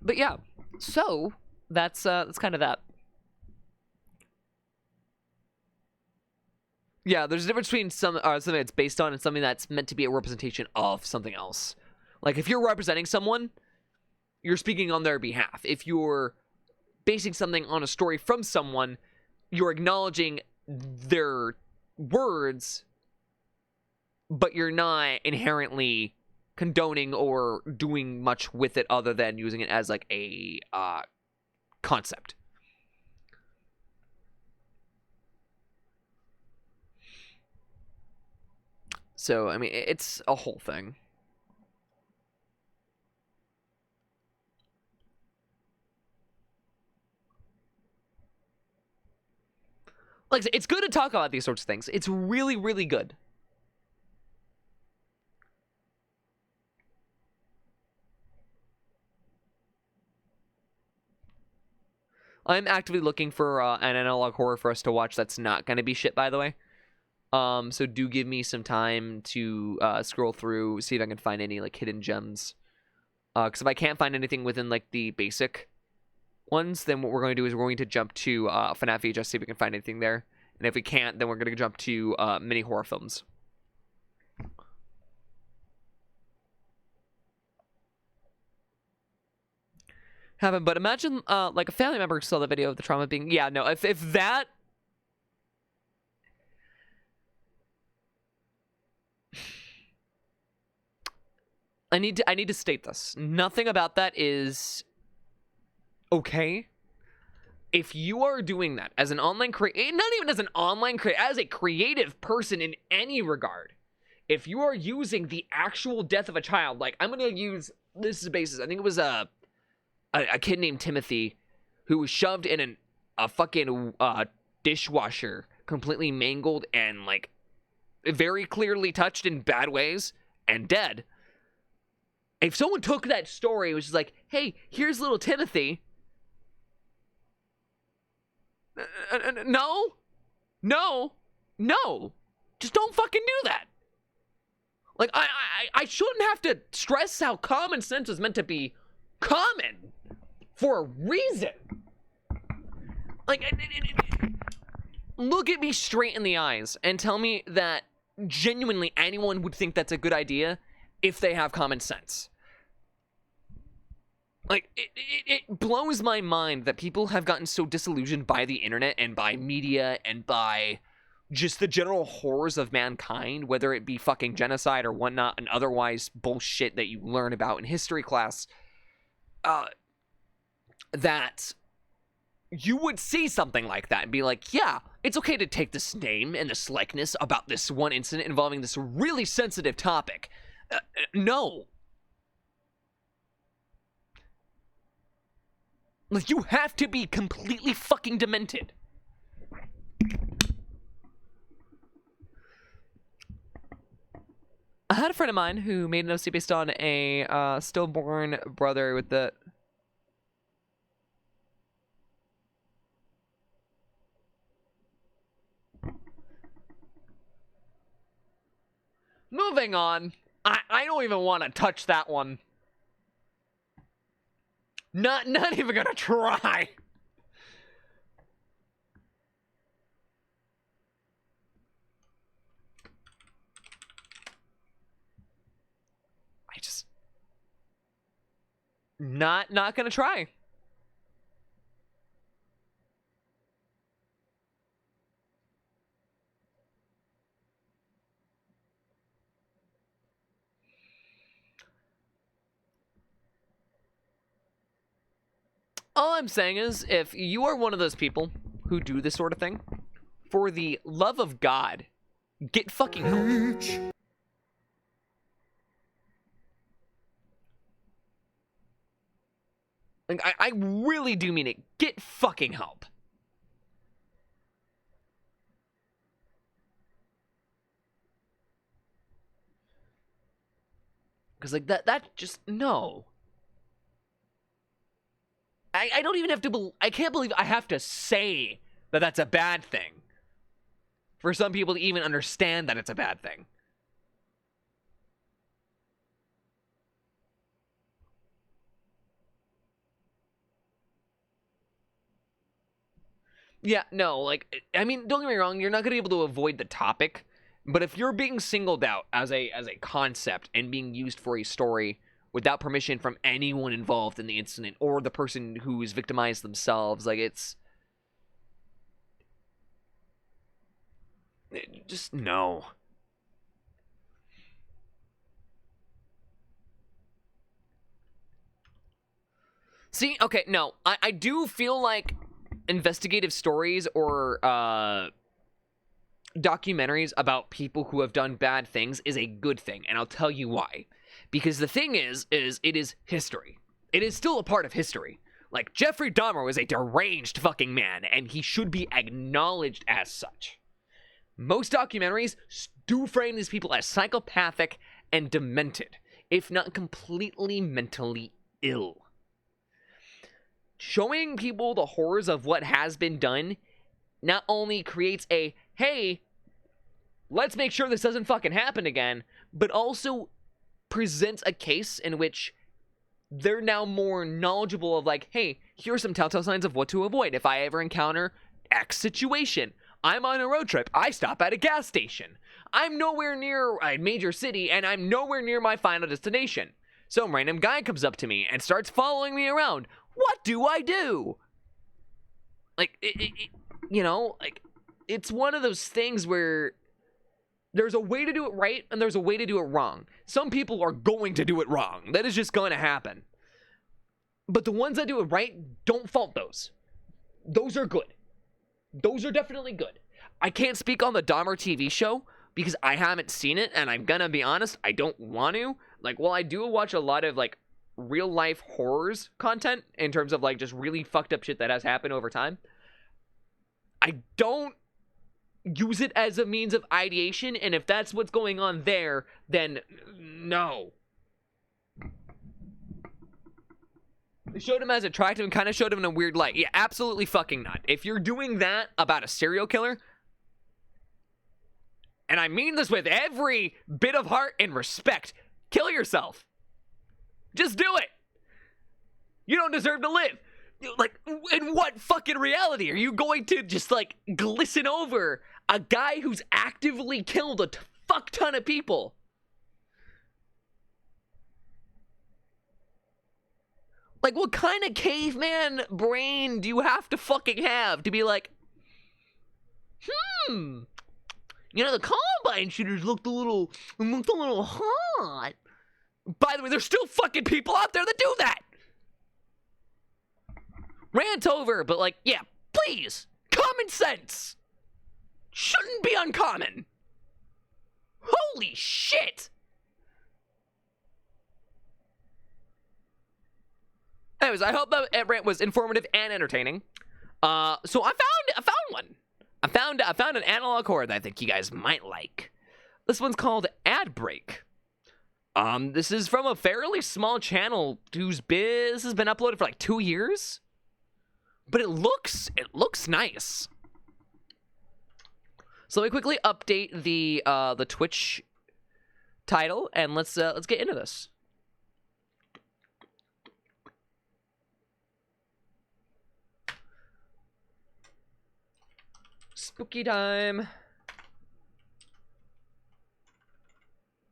But yeah, so that's kind of that. Yeah, there's a difference between something that's based on and something that's meant to be a representation of something else. Like, if you're representing someone, you're speaking on their behalf. If you're basing something on a story from someone, you're acknowledging their words, but you're not inherently condoning or doing much with it other than using it as, like, a concept. So, I mean, it's a whole thing. Like, it's good to talk about these sorts of things. It's really, really good. I'm actively looking for an analog horror for us to watch that's not going to be shit, by the way. So do give me some time to scroll through, see if I can find any, like, hidden gems Because if I can't find anything within like the basic ones, then what we're going to do is we're going to jump to FNAF VHS, see if we can find anything there. And if we can't, then we're going to jump to mini horror films. Haven't, but imagine like a family member saw the video of the trauma being, yeah, no, if that, I need to state this. Nothing about that is okay. If you are doing that as an online creator, not even as an online creator, as a creative person in any regard, if you are using the actual death of a child, like I'm gonna use this as a basis. I think it was a kid named Timothy who was shoved in a fucking dishwasher, completely mangled and like very clearly touched in bad ways and dead. If someone took that story, it was just like, hey, here's little Timothy. No. Just don't fucking do that. Like, I shouldn't have to stress how common sense is meant to be common for a reason. Like, look at me straight in the eyes and tell me that genuinely anyone would think that's a good idea if they have common sense. Like, it blows my mind that people have gotten so disillusioned by the internet and by media and by just the general horrors of mankind, whether it be fucking genocide or whatnot and otherwise bullshit that you learn about in history class, that you would see something like that and be like, yeah, it's okay to take this name and this likeness about this one incident involving this really sensitive topic. No. Like, you have to be completely fucking demented. I had a friend of mine who made an OC based on a stillborn brother with the... Moving on. I don't even want to touch that one. Not even gonna try. I just not gonna try. All I'm saying is, if you are one of those people who do this sort of thing, for the love of God, get fucking help. Like, I really do mean it. Get fucking help. Because, like, that just, no. I don't even have to, I can't believe I have to say that that's a bad thing. For some people to even understand that it's a bad thing. Yeah, no, like, I mean, don't get me wrong, you're not going to be able to avoid the topic, but if you're being singled out as a concept and being used for a story without permission from anyone involved in the incident or the person who is victimized themselves, like, it's just no. See, okay, no, I do feel like investigative stories or documentaries about people who have done bad things is a good thing, and I'll tell you why. Because the thing is it is history. It is still a part of history. Like, Jeffrey Dahmer was a deranged fucking man, and he should be acknowledged as such. Most documentaries do frame these people as psychopathic and demented, if not completely mentally ill. Showing people the horrors of what has been done not only creates a, hey, let's make sure this doesn't fucking happen again, but also presents a case in which they're now more knowledgeable of like, hey, here's some telltale signs of what to avoid if I ever encounter X situation. I'm on a road trip. I stop at a gas station. I'm nowhere near a major city, and I'm nowhere near my final destination. Some random guy comes up to me and starts following me around. What do I do? Like, like, it's one of those things where there's a way to do it right and there's a way to do it wrong. Some people are going to do it wrong. That is just going to happen. But the ones that do it right, don't fault those. Those are good. Those are definitely good. I can't speak on the Dahmer TV show because I haven't seen it, and I'm gonna be honest, I don't want to. Like, while I do watch a lot of, like, real-life horrors content in terms of, like, just really fucked up shit that has happened over time, I don't use it as a means of ideation, and if that's what's going on there, then no. They showed him as attractive and kind of showed him in a weird light. Yeah, absolutely fucking not. If you're doing that about a serial killer, and I mean this with every bit of heart and respect, kill yourself. Just do it. You don't deserve to live. Like, in what fucking reality are you going to just, like, glisten over a guy who's actively killed a fuck ton of people? Like, what kind of caveman brain do you have to fucking have to be like, you know, the Columbine shooters looked a little hot. By the way, there's still fucking people out there that do that. Rant over, but like, yeah, please, common sense shouldn't be uncommon. Holy shit. Anyways, I hope that rant was informative and entertaining. So I found one. I found an analog horror that I think you guys might like. This one's called Ad Break. This is from a fairly small channel whose biz has been uploaded for like 2 years. But it looks nice. So let me quickly update the Twitch title, and let's get into this. Spooky time.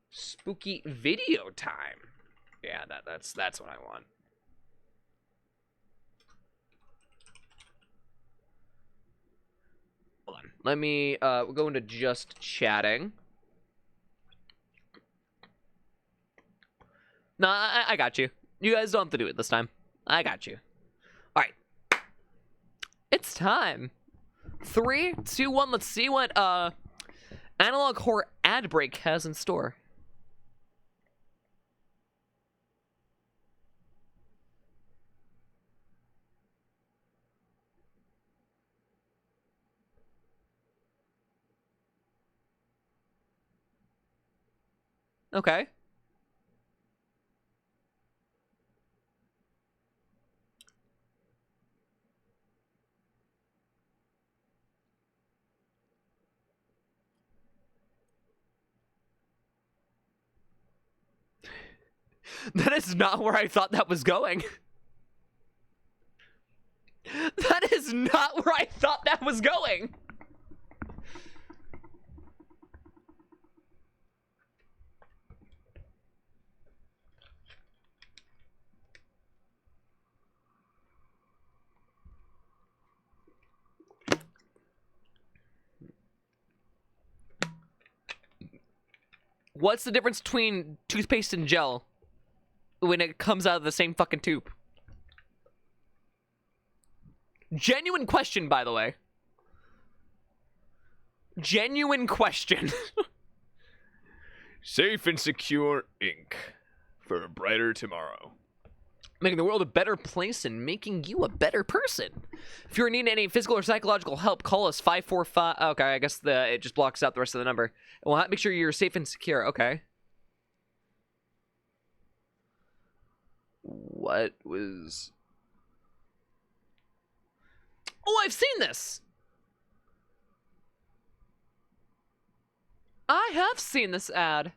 Spooky video time. Yeah, that's what I want. Hold on. Let me we'll go into just chatting. No, I got you. You guys don't have to do it this time. I got you. All right. It's time. 3, 2, 1. Let's see what Analog Horror Ad Break has in store. Okay. That is not where I thought that was going. That is not where I thought that was going. What's the difference between toothpaste and gel when it comes out of the same fucking tube? Genuine question, by the way. Genuine question. Safe and secure ink for a brighter tomorrow. Making the world a better place and making you a better person. If you're needing any physical or psychological help, call us 545. Okay, I guess it just blocks out the rest of the number. We'll make sure you're safe and secure. Okay. What was... Oh, I've seen this. I have seen this ad.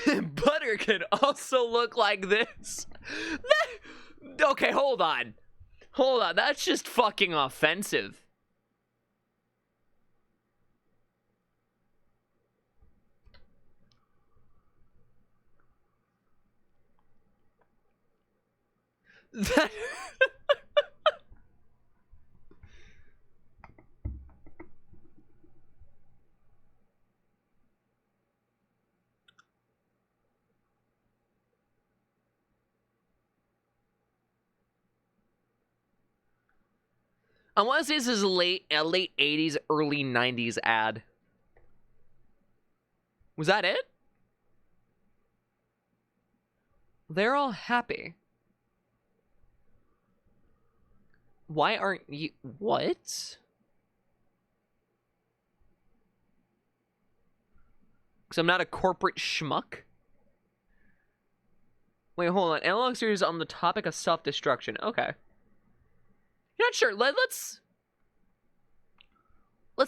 Butter can also look like this. Okay, hold on. Hold on, that's just fucking offensive. That... I want to say this is a late 80s, early 90s ad. Was that it? They're all happy. Why aren't you... What? Because I'm not a corporate schmuck? Wait, hold on. Analog series on the topic of self-destruction. Okay. You're not sure. Let's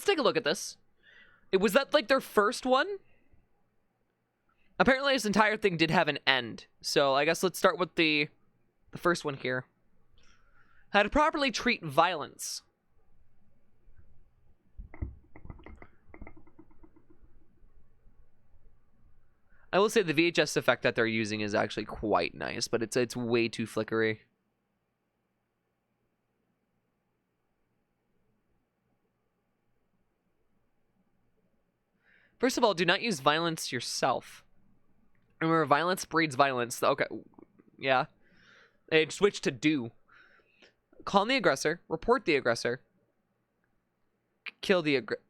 take a look at this. Was that like their first one? Apparently this entire thing did have an end. So I guess let's start with the first one here. How to properly treat violence. I will say the VHS effect that they're using is actually quite nice, but it's way too flickery. First of all, do not use violence yourself. Remember, violence breeds violence. Okay, yeah. They switch to do. Calm the aggressor. Report the aggressor. Kill the aggressor.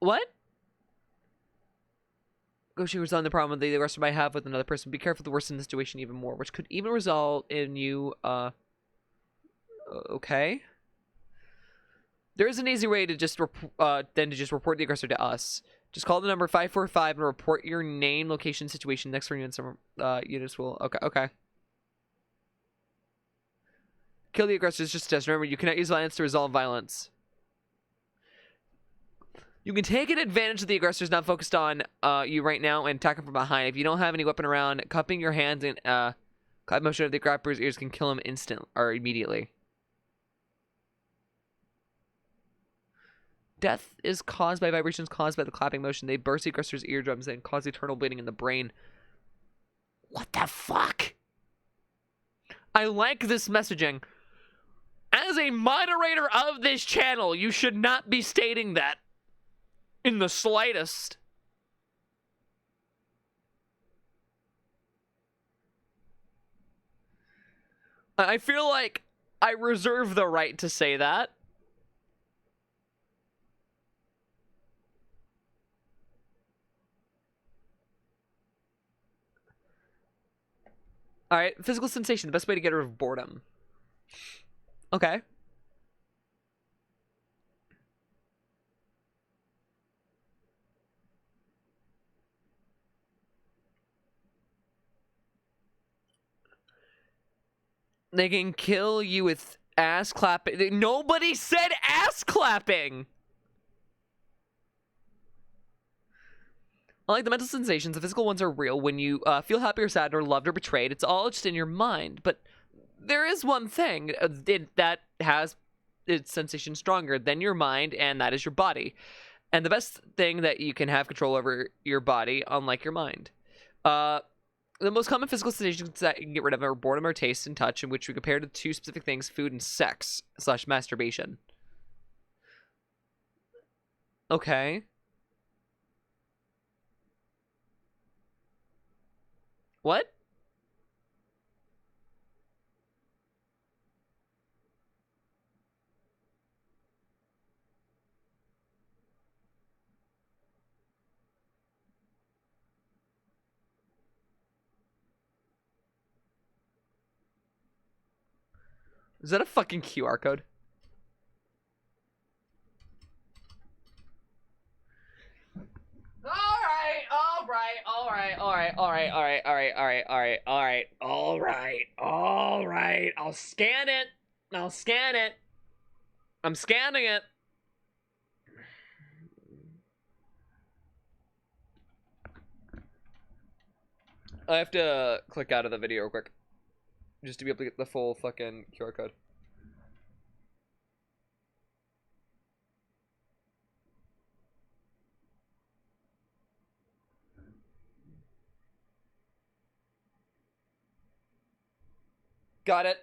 What? Go she was on the problem the aggressor might have with another person. Be careful to worsen the situation even more, which could even result in you, okay. There is an easy way to just report the aggressor to us. Just call the number 545 and report your name, location, situation. Next 3 units, units will. Okay. Kill the aggressor is just a test. Remember, you cannot use violence to resolve violence. You can take an advantage of the aggressor's not focused on you right now and attack him from behind. If you don't have any weapon around, cupping your hands and clap motion of the grapper's ears can kill him immediately. Death is caused by vibrations caused by the clapping motion. They burst the aggressor's eardrums and cause eternal bleeding in the brain. What the fuck? I like this messaging. As a moderator of this channel, you should not be stating that in the slightest. I feel like I reserve the right to say that. All right, physical sensation, the best way to get rid of boredom. Okay. They can kill you with ass clapping. Nobody said ass clapping! Unlike the mental sensations, the physical ones are real. When you feel happy or sad or loved or betrayed, it's all just in your mind. But there is one thing that has its sensation stronger than your mind, and that is your body. And the best thing that you can have control over your body, unlike your mind. The most common physical sensations that you can get rid of are boredom or taste and touch, in which we compare to two specific things, food and sex / masturbation. Okay. What? Is that a fucking QR code? All right. I'll scan it. I'm scanning it. I have to click out of the video real quick. Just to be able to get the full fucking QR code. Got it.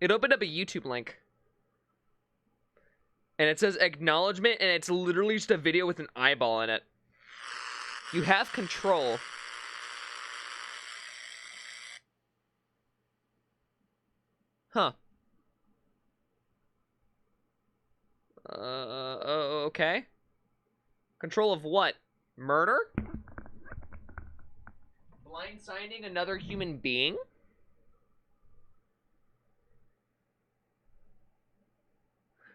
It opened up a YouTube link. And it says acknowledgement, and it's literally just a video with an eyeball in it. You have control. Huh. Okay. Control of what? Murder? Blindsiding another human being?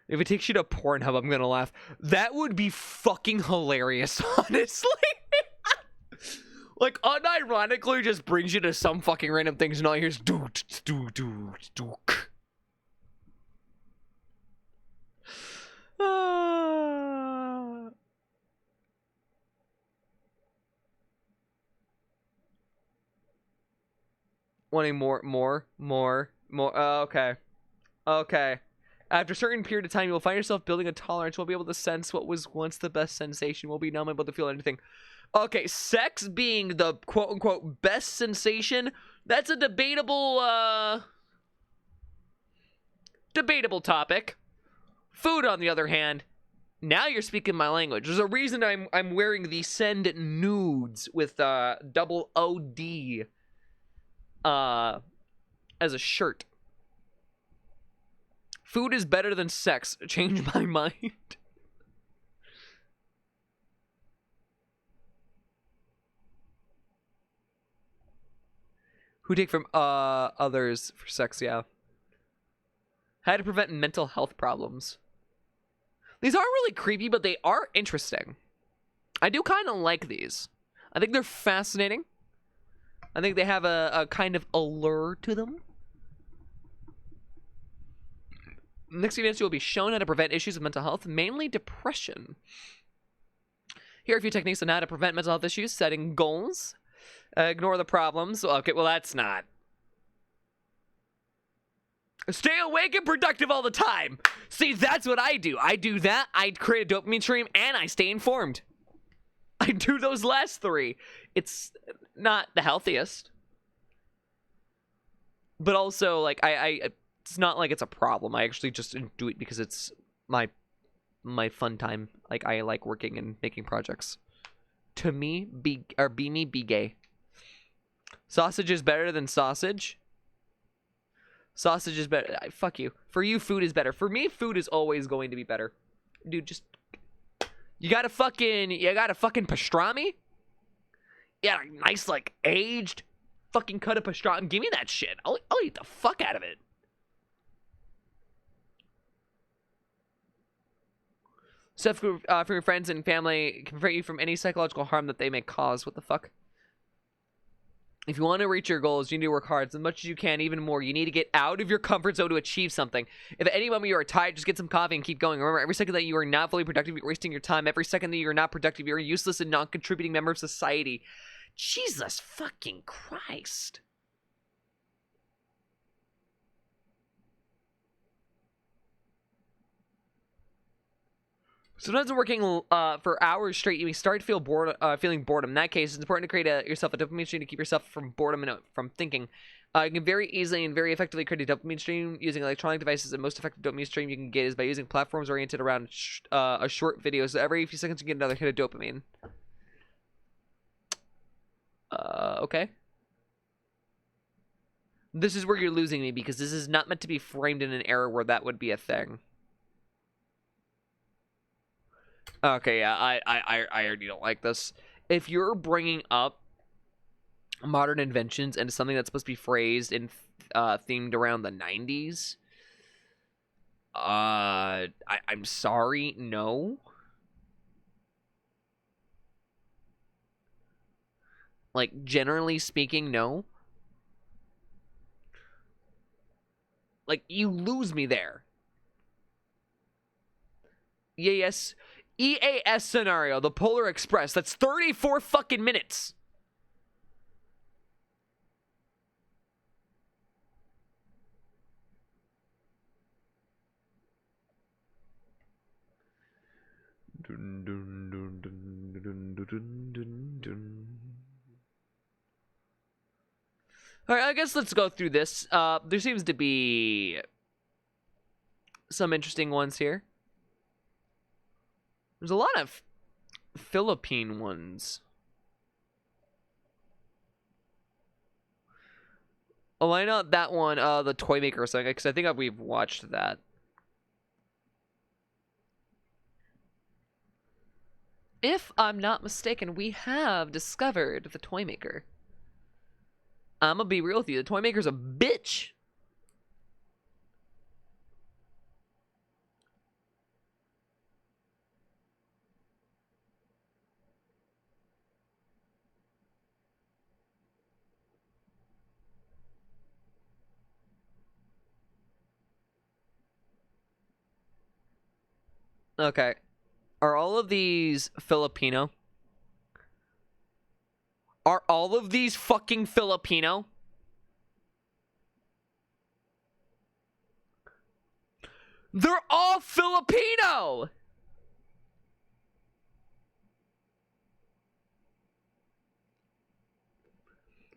If it takes you to Pornhub, I'm gonna laugh. That would be fucking hilarious, honestly. Like, unironically just brings you to some fucking random things and all you hear is do. Wanting more. Okay. Okay. After a certain period of time, you will find yourself building a tolerance. Will be able to sense what was once the best sensation. Will be numb, able to feel anything. Okay, sex being the quote-unquote best sensation, that's a debatable topic. Food, on the other hand, now you're speaking my language. There's a reason I'm wearing the Send Nudes with double OD as a shirt. Food is better than sex. Change my mind. Who take from others for sex, yeah. How to prevent mental health problems. These aren't really creepy, but they are interesting. I do kind of like these. I think they're fascinating. I think they have a kind of allure to them. Next events, you will be shown how to prevent issues of mental health, mainly depression. Here are a few techniques on how to prevent mental health issues. Setting goals. Ignore the problems. Okay, well, that's not. Stay awake and productive all the time. See, that's what I do. I do that. I create a dopamine stream, and I stay informed. I do those last three. It's not the healthiest. But also, like, it's not like it's a problem. I actually just do it because it's my fun time. Like, I like working and making projects. To me, be me, be gay. Sausage is better than sausage. Sausage is better. Fuck you. For you, food is better. For me, food is always going to be better. Dude, just... You got a fucking pastrami? Yeah, nice, like, aged fucking cut of pastrami. Give me that shit. I'll eat the fuck out of it. Stuff for your friends and family can prevent you from any psychological harm that they may cause. What the fuck? If you want to reach your goals, you need to work hard as much as you can, even more. You need to get out of your comfort zone to achieve something. If at any moment you are tired, just get some coffee and keep going. Remember, every second that you are not fully productive, you're wasting your time. Every second that you're not productive, you're a useless and non-contributing member of society. Jesus fucking Christ. Sometimes working for hours straight, you may start to feel feeling boredom. In that case, it's important to create yourself a dopamine stream to keep yourself from boredom and from thinking. You can very easily and very effectively create a dopamine stream using electronic devices. The most effective dopamine stream you can get is by using platforms oriented around a short video. So every few seconds, you get another hit of dopamine. Okay. This is where you're losing me because this is not meant to be framed in an era where that would be a thing. Okay, yeah, I already don't like this. If you're bringing up modern inventions and something that's supposed to be phrased and themed around the 90s, I'm sorry, no. Like, generally speaking, no. Like, you lose me there. Yes. EAS scenario, the Polar Express. That's 34 fucking minutes. All right, I guess let's go through this. There seems to be some interesting ones here. There's a lot of Philippine ones. Oh, why not that one, the Toy Maker Saga? Because I think we've watched that. If I'm not mistaken, we have discovered the Toy Maker. I'm gonna be real with you. The Toy Maker's a bitch. Okay. Are all of these Filipino? Are all of these fucking Filipino? They're all Filipino!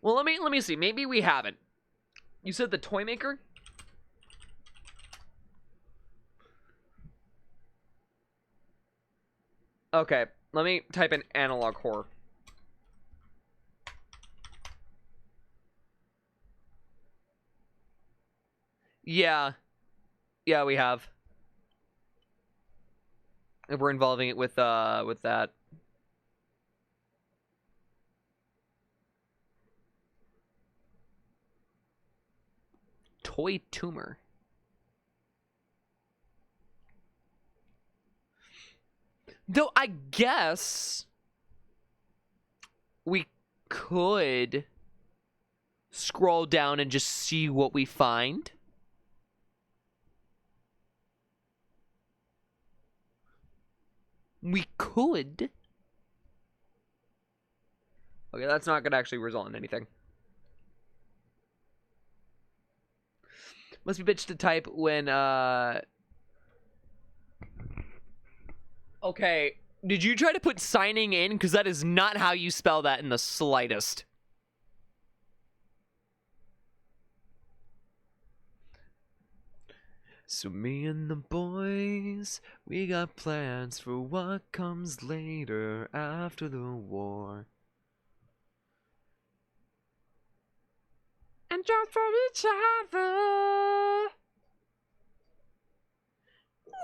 Well, let me see. Maybe we haven't. You said the Toy Maker? Okay, let me type in analog horror. Yeah. Yeah, we have. If we're involving it with that. Toy tumor. Though I guess we could scroll down and just see what we find. We could. Okay, that's not gonna actually result in anything. Must be bitch to type when, Okay, did you try to put signing in? Because that is not how you spell that in the slightest. So me and the boys, we got plans for what comes later after the war. And just for each other. Wow!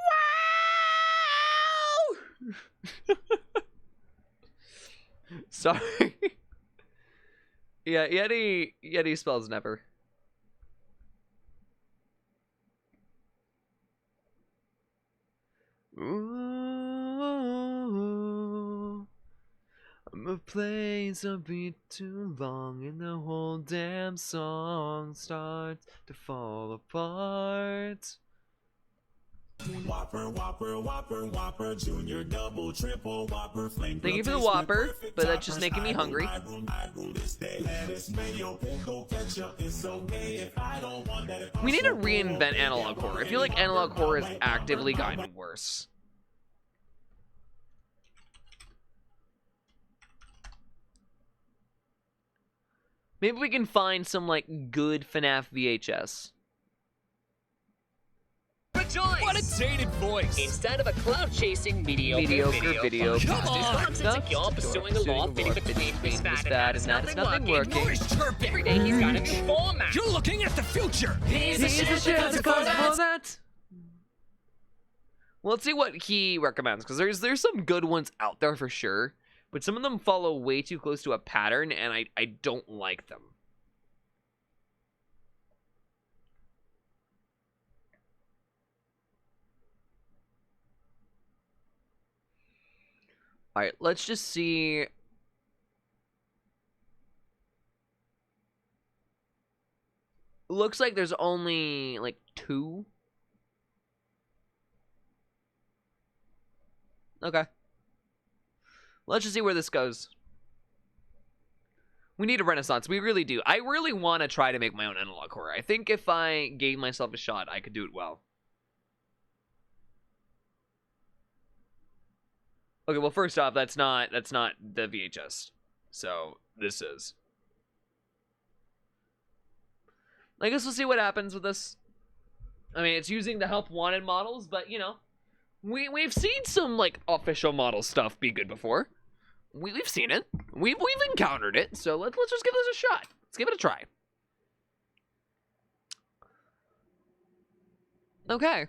Sorry. Yeah, Yeti spells never. Ooh, I'm a place a beat too long and the whole damn song starts to fall apart. Whopper, Whopper, Whopper, Whopper, Junior, Double, Triple, Whopper, Flame. Thank you for the Whopper, but that's just making me hungry. We need to reinvent analog horror. I feel like analog horror has actively gotten worse. Maybe we can find some, like, good FNAF VHS. Rejoice! What a dated voice! Instead of a cloud-chasing mediocre video Come on! Since you're pursuing a law fitting between this bad and that, it's nothing working. Noise chirping. Every day he's got a new format. You're looking at the future. He's a shit because of that. Well, let's see what he recommends, because there's some good ones out there for sure, but some of them follow way too close to a pattern, and I don't like them. All right, let's just see. Looks like there's only like 2. Okay. Let's just see where this goes. We need a renaissance. We really do. I really want to try to make my own analog horror. I think if I gave myself a shot, I could do it well. Okay, well, first off, that's not the VHS. So this is. I guess we'll see what happens with this. I mean, it's using the help wanted models, but you know, we've seen some like official model stuff be good before. We've seen it. We've encountered it. So let's just give this a shot. Let's give it a try. Okay.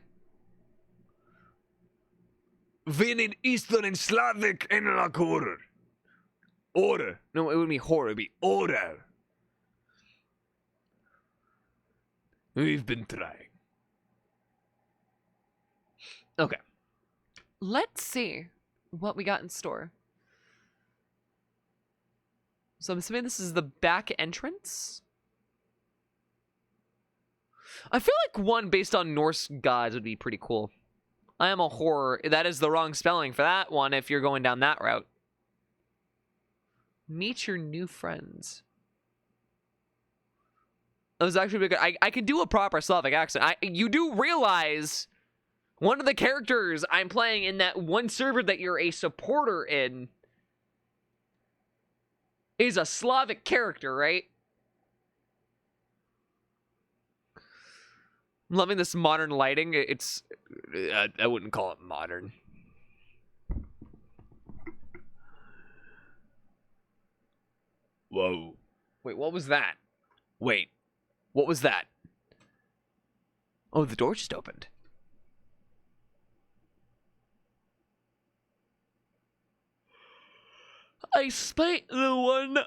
We need Eastern and Slavic and like horror. Order. No, it would be horror. It would be order. We've been trying. Okay. Let's see what we got in store. So I'm assuming this is the back entrance. I feel like one based on Norse gods would be pretty cool. I am a horror. That is the wrong spelling for that one if you're going down that route. Meet your new friends. That was actually good. I could do a proper Slavic accent. You do realize one of the characters I'm playing in that one server that you're a supporter in is a Slavic character, right? I'm loving this modern lighting. It's... I wouldn't call it modern. Whoa. Wait, what was that? Wait, what was that? Oh, the door just opened. I spite the one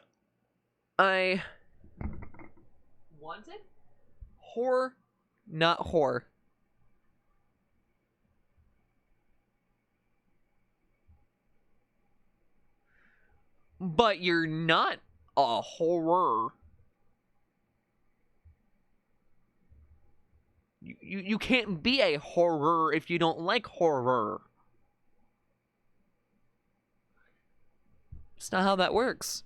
I wanted? Whore, not whore. But you're not a horror. You can't be a horror if you don't like horror. It's not how that works.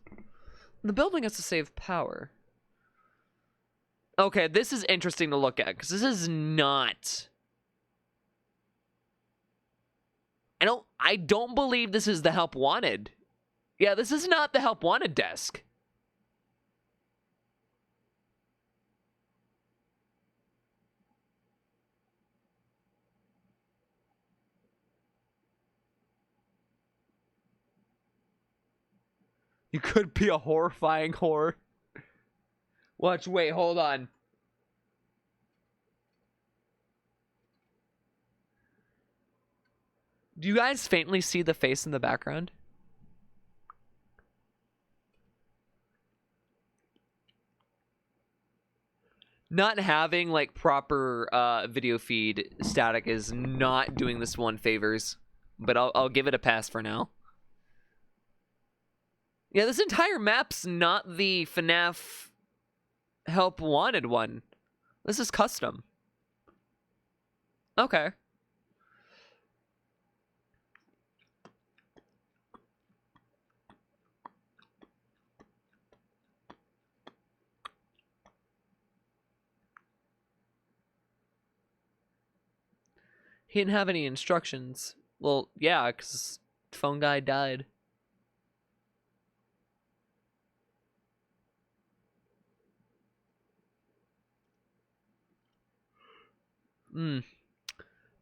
The building has to save power. Okay, this is interesting to look at, because this is not... I don't believe this is the help wanted. Yeah, this is not the help wanted desk. You could be a horrifying whore. Watch, wait, hold on. Do you guys faintly see the face in the background? Not having like proper video feed static is not doing this one favors, but I'll give it a pass for now. Yeah, this entire map's not the FNAF help wanted one. This is custom. Okay. He didn't have any instructions. Well, yeah, because phone guy died.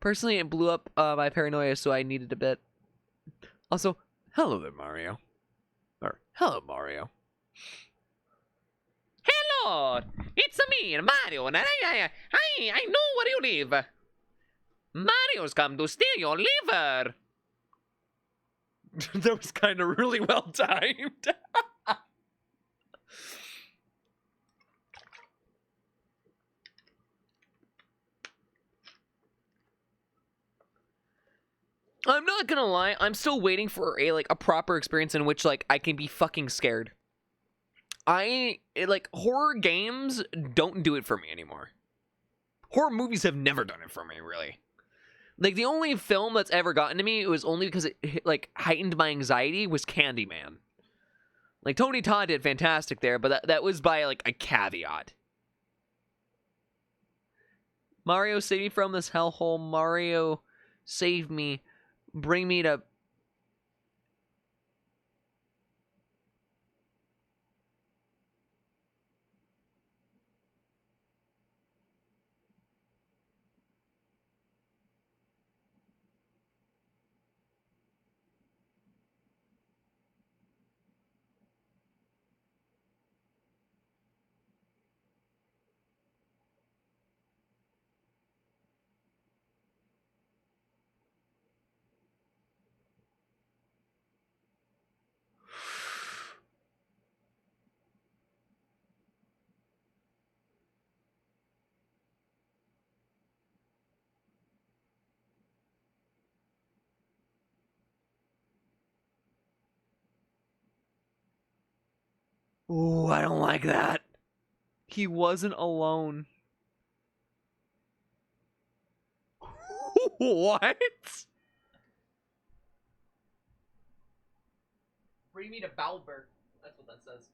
Personally, it blew up my paranoia, so I needed a bit. Also, hello there, Mario. Or, hello, Mario. Hello! It's me, Mario, and I know where you live. Mario's come to steal your liver. That was kind of really well timed. I'm not gonna lie, I'm still waiting for a proper experience in which like I can be fucking scared. Horror games don't do it for me anymore. Horror movies have never done it for me, really. Like the only film that's ever gotten to me, it was only because it heightened my anxiety, was Candyman. Like Tony Todd did fantastic there, but that was by like a caveat. Mario, save me from this hellhole. Mario, save me. Bring me to Ooh, I don't like that. He wasn't alone. What? Bring me to Balber. That's what that says.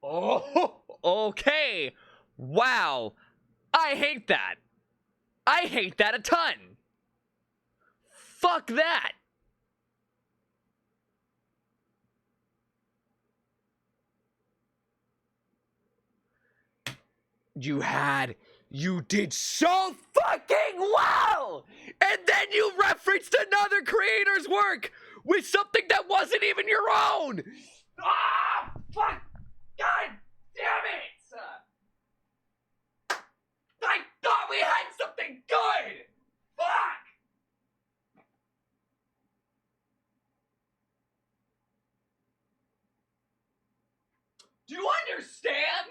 Oh, okay. Wow. I hate that. I hate that a ton. Fuck that. You did so fucking well! And then you referenced another creator's work with something that wasn't even your own! Ah! Fuck! God damn it! I thought we had something good! Fuck! Do you understand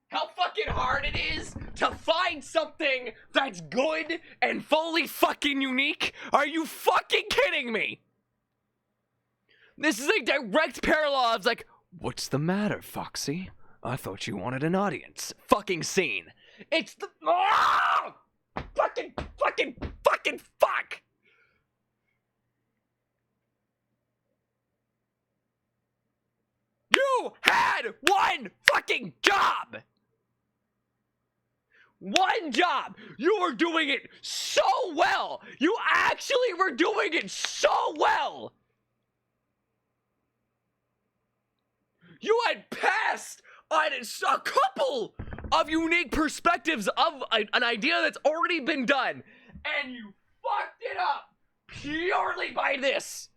how fucking hard it is to find something that's good and fully fucking unique? Are you fucking kidding me? This is a direct parallel of like, what's the matter, Foxy? I thought you wanted an audience. Fucking scene. It's the fucking fuck. You had one fucking job. One job. You were doing it so well. You actually were doing it so well. You had passed on a couple of unique perspectives of an idea that's already been done, and you fucked it up purely by this.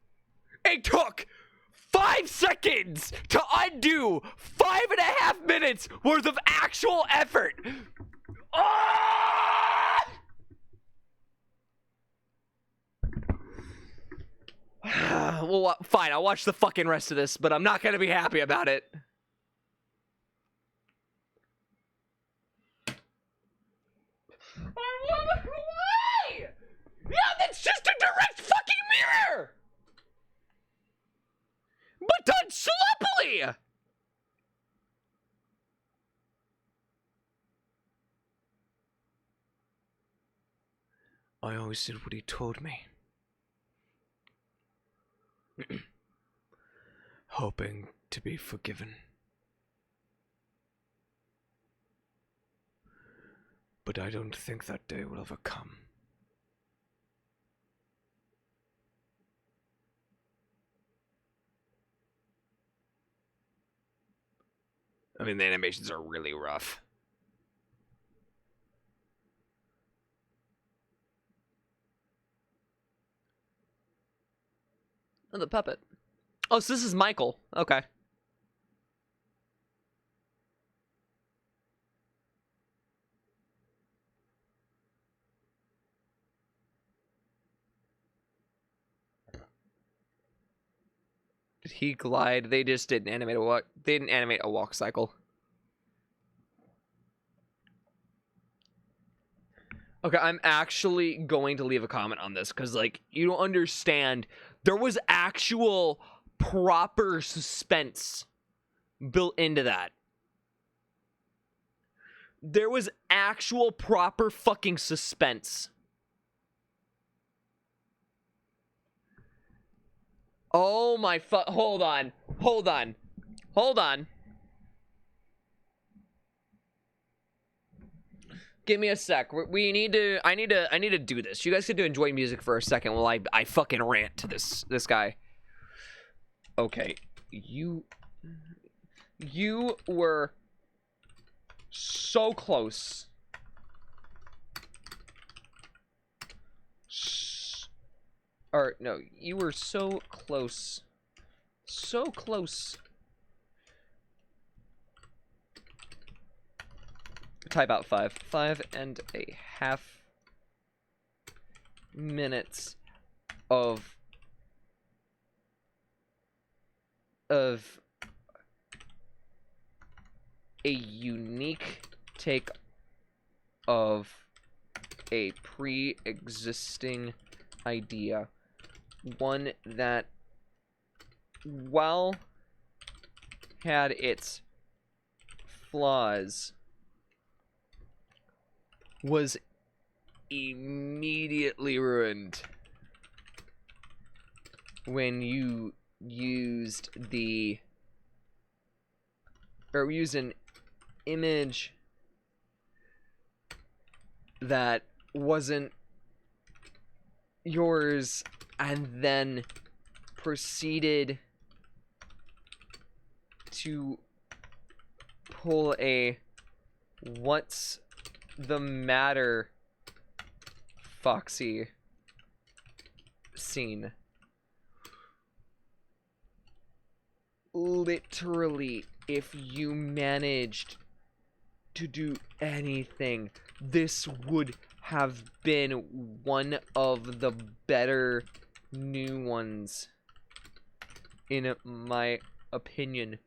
It took 5 seconds to undo 5.5 minutes worth of actual effort. Ah! Well, fine, I'll watch the fucking rest of this, but I'm not gonna be happy about it. Why? Yeah, that's just a direct fucking mirror! But done sloppily! I always did what he told me. Hoping to be forgiven. But I don't think that day will ever come. I mean, the animations are really rough. Oh, the puppet. Oh, so this is Michael. Okay. Did he glide? They just didn't animate a walk. They didn't animate a walk cycle. Okay, I'm actually going to leave a comment on this because, like, you don't understand. There was actual proper suspense built into that. There was actual proper fucking suspense. Oh my hold on. Hold on. Hold on. Give me a sec. I need to do this. You guys get to enjoy music for a second while I fucking rant to this guy. Okay. You were so close. Or no, you were so close. So close. Type out 5.5 minutes of a unique take of a pre-existing idea, one that, while had its flaws, was immediately ruined when you used an image that wasn't yours and then proceeded to pull a "what's the matter, Foxy" scene. Literally, if you managed to do anything, this would have been one of the better new ones, in my opinion.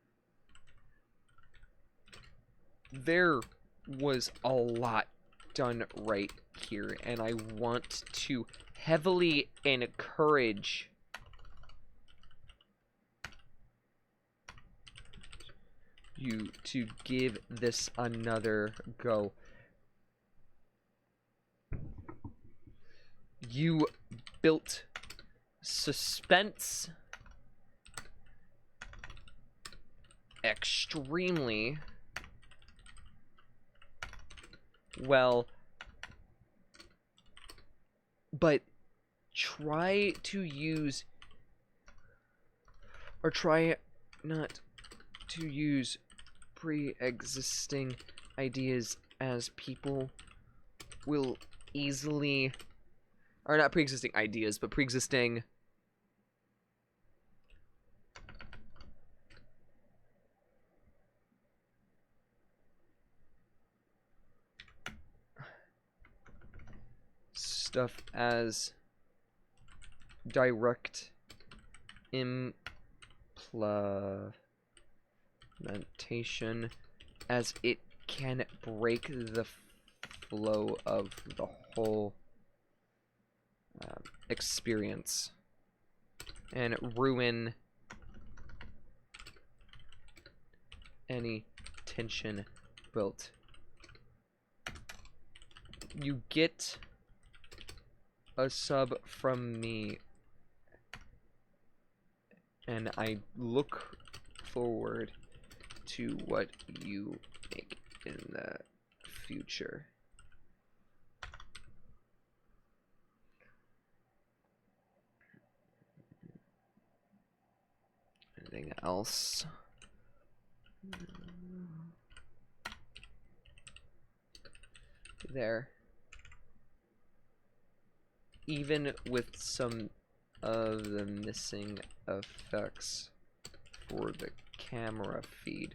There was a lot done right here, and I want to heavily encourage you to give this another go. You built suspense extremely well, but try not to use pre-existing ideas, as people will easily, or not pre-existing ideas, but pre-existing stuff as direct implementation, as it can break the flow of the whole experience and ruin any tension built. You get a sub from me, and I look forward to what you make in the future. Anything else? There. Even with some of the missing effects for the camera feed.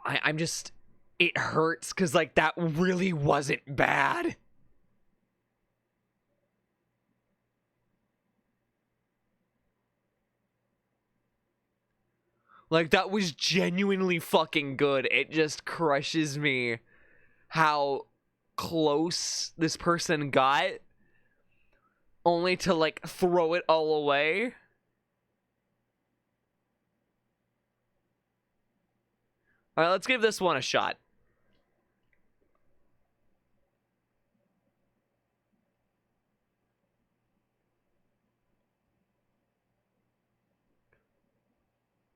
I'm just, it hurts because, like, that really wasn't bad. Like, that was genuinely fucking good. It just crushes me how close this person got, only to, like, throw it all away. All right, let's give this one a shot.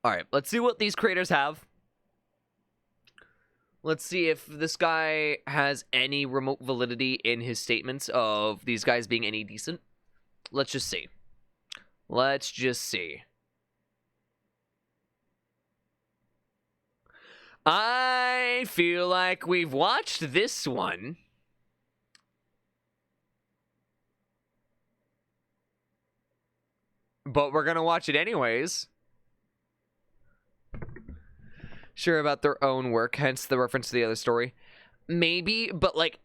All right, let's see what these creators have. Let's see if this guy has any remote validity in his statements of these guys being any decent. Let's just see. Let's just see. I feel like we've watched this one. But we're gonna watch it anyways. sure about their own work, hence the reference to the other story. Maybe, but like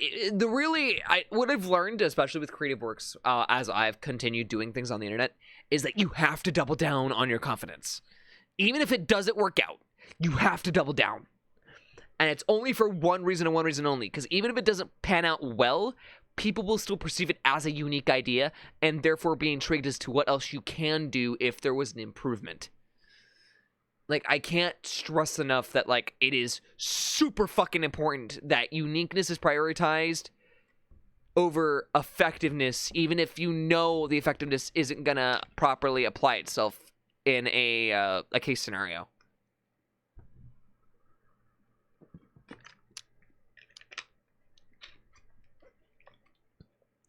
what I've learned, especially with creative works, as I've continued doing things on the internet, is that you have to double down on your confidence. Even if it doesn't work out, you have to double down. And it's only for one reason and one reason only, because even if it doesn't pan out well, people will still perceive it as a unique idea, and therefore be intrigued as to what else you can do if there was an improvement. Like, I can't stress enough that, like, it is super fucking important that uniqueness is prioritized over effectiveness, even if you know the effectiveness isn't gonna properly apply itself in a case scenario.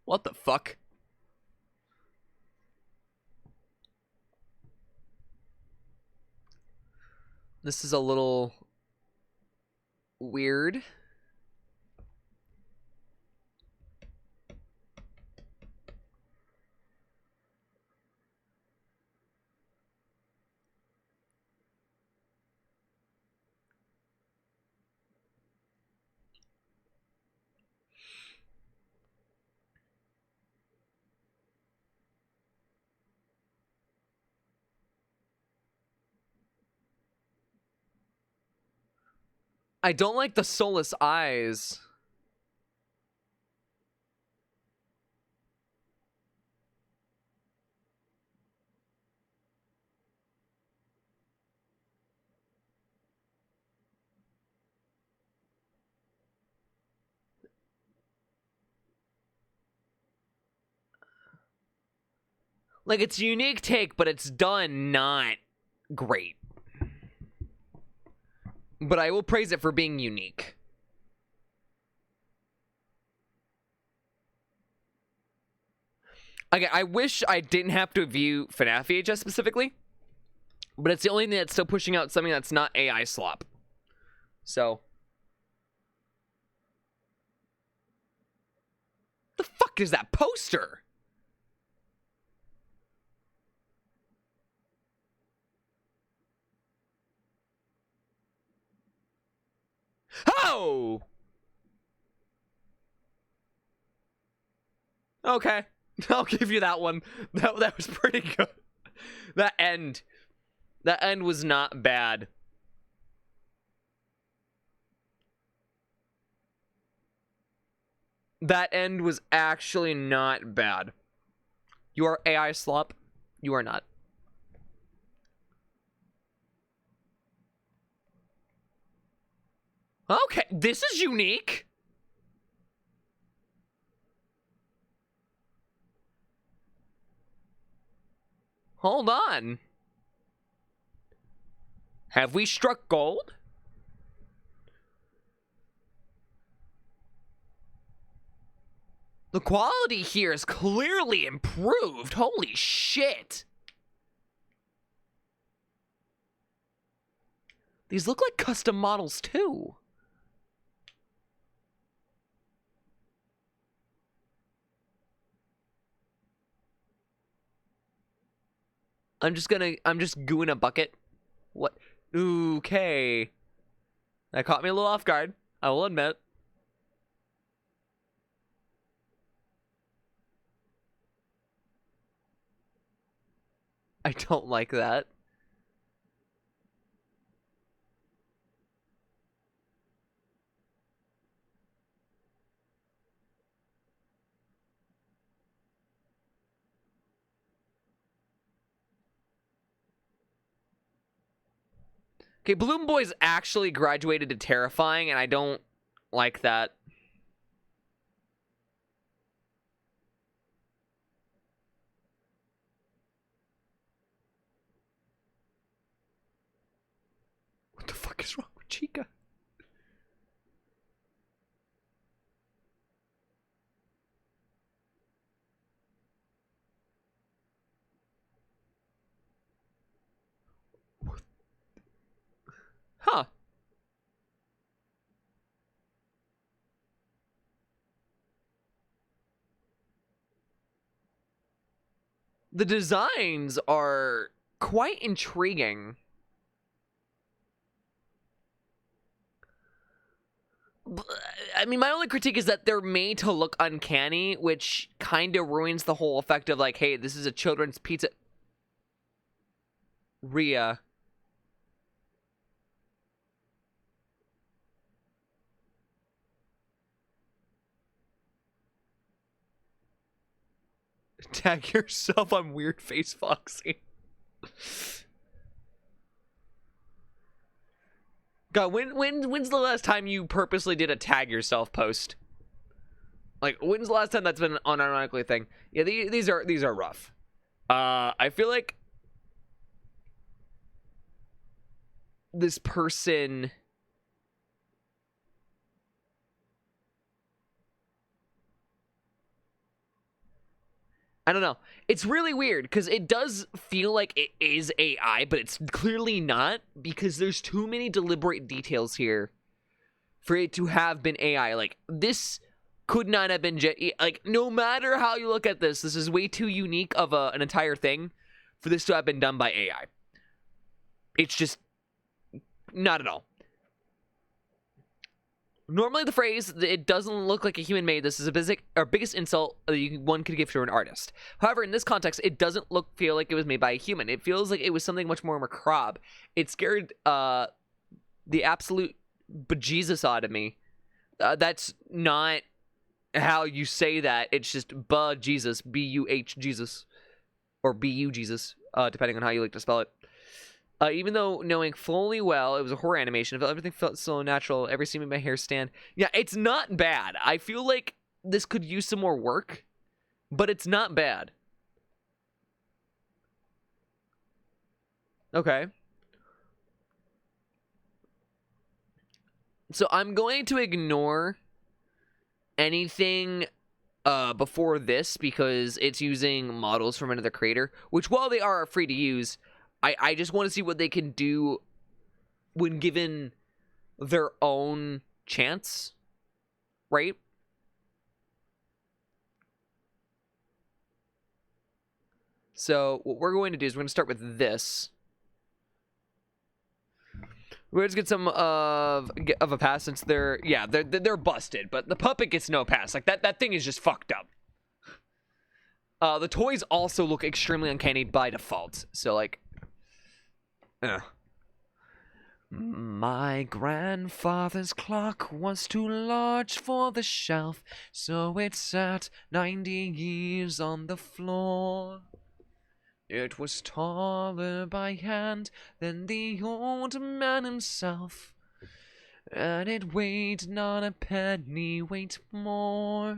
What the fuck? This is a little weird. I don't like the soulless eyes. Like, it's a unique take, but it's done not great. But I will praise it for being unique. Okay, I wish I didn't have to view FNAF VHS specifically, but it's the only thing that's still pushing out something that's not AI slop. So. The fuck is that poster? Oh! Okay. I'll give you that one. That was pretty good. That end was not bad. That end was actually not bad. You are AI slop. You are not. Okay, this is unique. Hold on. Have we struck gold? The quality here is clearly improved. Holy shit. These look like custom models too. I'm just gooing a bucket. What? Okay. That caught me a little off guard, I will admit. I don't like that. Okay, Bloom Boy's actually graduated to terrifying, and I don't like that. What the fuck is wrong with Chica? Huh. The designs are quite intriguing. I mean, my only critique is that they're made to look uncanny, which kind of ruins the whole effect of like, hey, this is a children's pizza. Rhea. Tag yourself on Weird Face Foxy. God, when's the last time you purposely did a tag yourself post? Like, when's the last time that's been an unironically thing? Yeah, these are rough. I feel like this person, I don't know. It's really weird because it does feel like it is AI, but it's clearly not because there's too many deliberate details here for it to have been AI. Like, this could not have been like, no matter how you look at this is way too unique of an entire thing for this to have been done by AI. It's just not at all. Normally the phrase, it doesn't look like a human made this, is a biggest insult one could give to an artist. However, in this context, it doesn't feel like it was made by a human. It feels like it was something much more macabre. It scared the absolute bejesus out of me. That's not how you say that. It's just Jesus, B-U-H Jesus, or B-U Jesus, depending on how you like to spell it. Even though knowing fully well it was a horror animation, everything felt so natural, every scene made my hair stand. Yeah, it's not bad. I feel like this could use some more work, but it's not bad. Okay. So I'm going to ignore anything before this because it's using models from another creator, which while they are free to use, I just want to see what they can do when given their own chance, right? So what we're going to do is we're going to start with this. We're just get some of a pass since they're busted, but the puppet gets no pass. Like that thing is just fucked up. The toys also look extremely uncanny by default. So like, My grandfather's clock was too large for the shelf, so it sat 90 years on the floor. It was taller by hand than the old man himself, and it weighed not a penny weight more.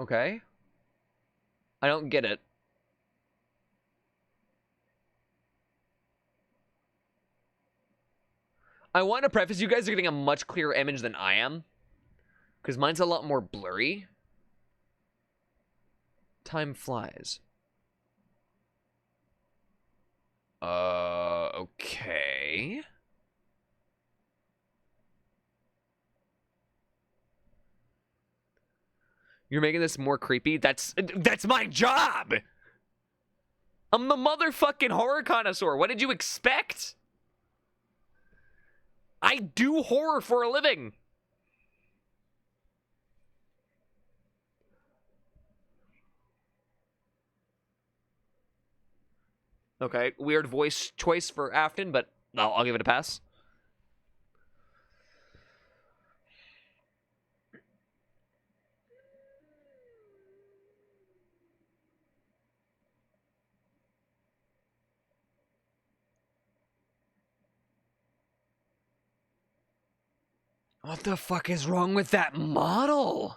Okay. I don't get it. I want to preface, you guys are getting a much clearer image than I am, because mine's a lot more blurry. Time flies. Okay. You're making this more creepy? That's my job! I'm the motherfucking horror connoisseur. What did you expect? I do horror for a living. Okay, weird voice choice for Afton, but I'll give it a pass. What the fuck is wrong with that model?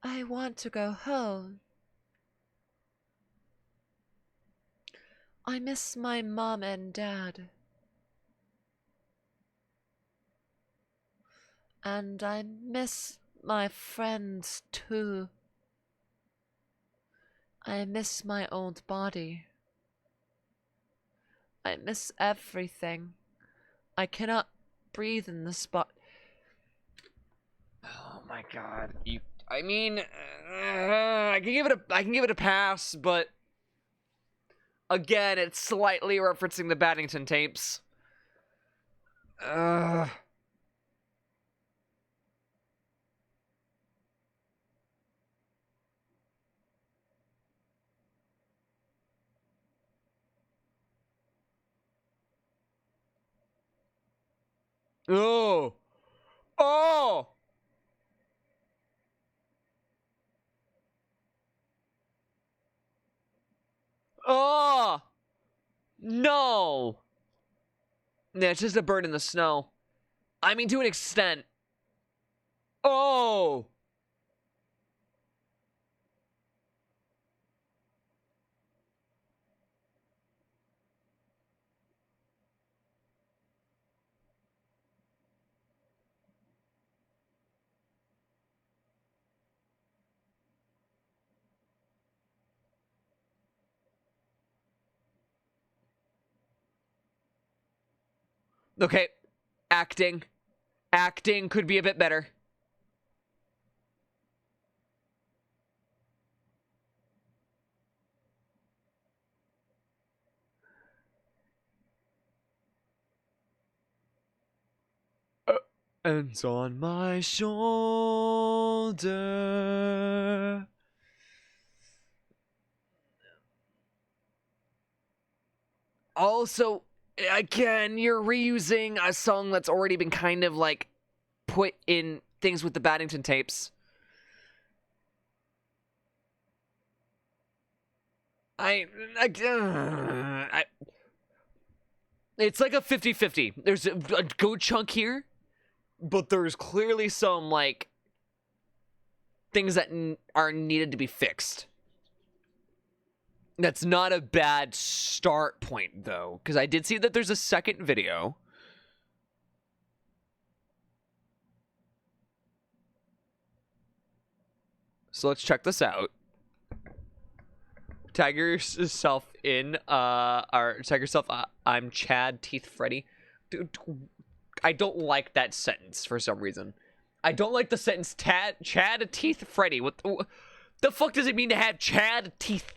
I want to go home. I miss my mom and dad. And I miss my friends too. I miss my old body. I miss everything. I cannot breathe in this spot. Oh my god. I mean, I can give it a pass, but again, it's slightly referencing the Baddington tapes. Oh. Oh. Oh. No. Yeah, it's just a bird in the snow. I mean, to an extent. Oh. Okay. Acting. Acting could be a bit better. Hands on my shoulder. Also, again, you're reusing a song that's already been kind of like put in things with the Baddington tapes. It's like a 50-50. There's a good chunk here, but there's clearly some like things that are needed to be fixed. That's not a bad start point though, because I did see that there's a second video. So let's check this out. Tag yourself in, or tag yourself, I'm Chad Teeth Freddy. Dude, I don't like that sentence for some reason. I don't like the sentence Chad Teeth Freddy. What the fuck does it mean to have Chad Teeth?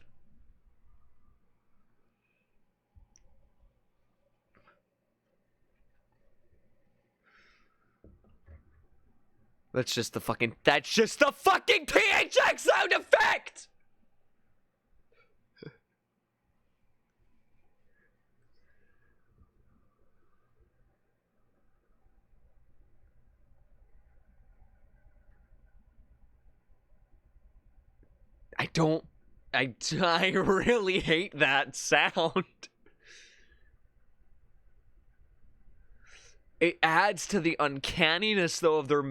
That's just the fucking PHX sound effect! I really hate that sound. It adds to the uncanniness though of their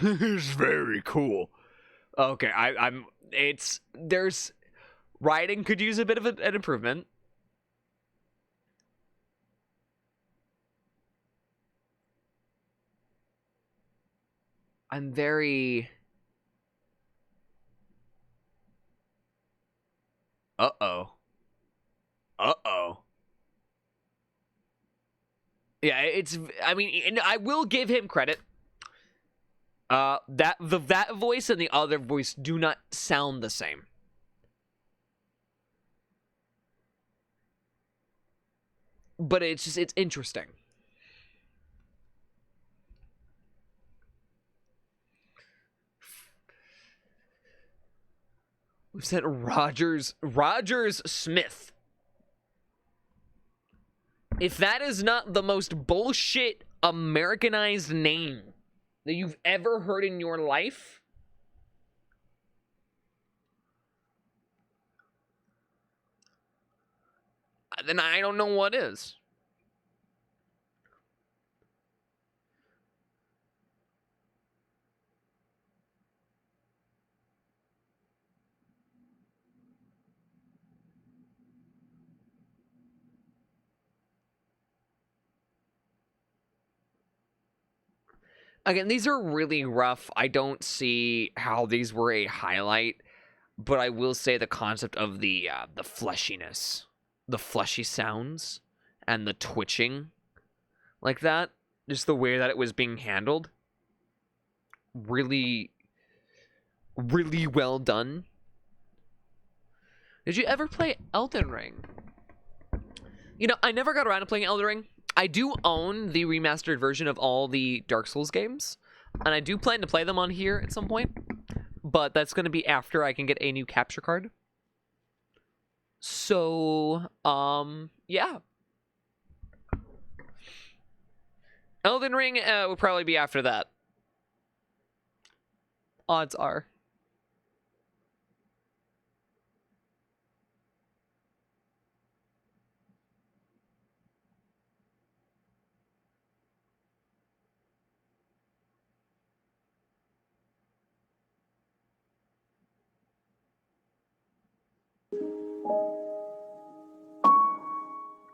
it's very cool. Okay, there's writing could use a bit of an improvement. I'm very Uh-oh. Yeah, I mean, and I will give him credit. That voice and the other voice do not sound the same. But it's interesting. We've said Rogers Smith. If that is not the most bullshit Americanized name that you've ever heard in your life, then I don't know what is. Again, these are really rough. I don't see how these were a highlight, but I will say the concept of the fleshiness, the fleshy sounds, and the twitching, like that, just the way that it was being handled, really, really well done. Did you ever play Elden Ring? You know, I never got around to playing Elden Ring. I do own the remastered version of all the Dark Souls games, and I do plan to play them on here at some point, but that's going to be after I can get a new capture card. So, yeah. Elden Ring will probably be after that. Odds are.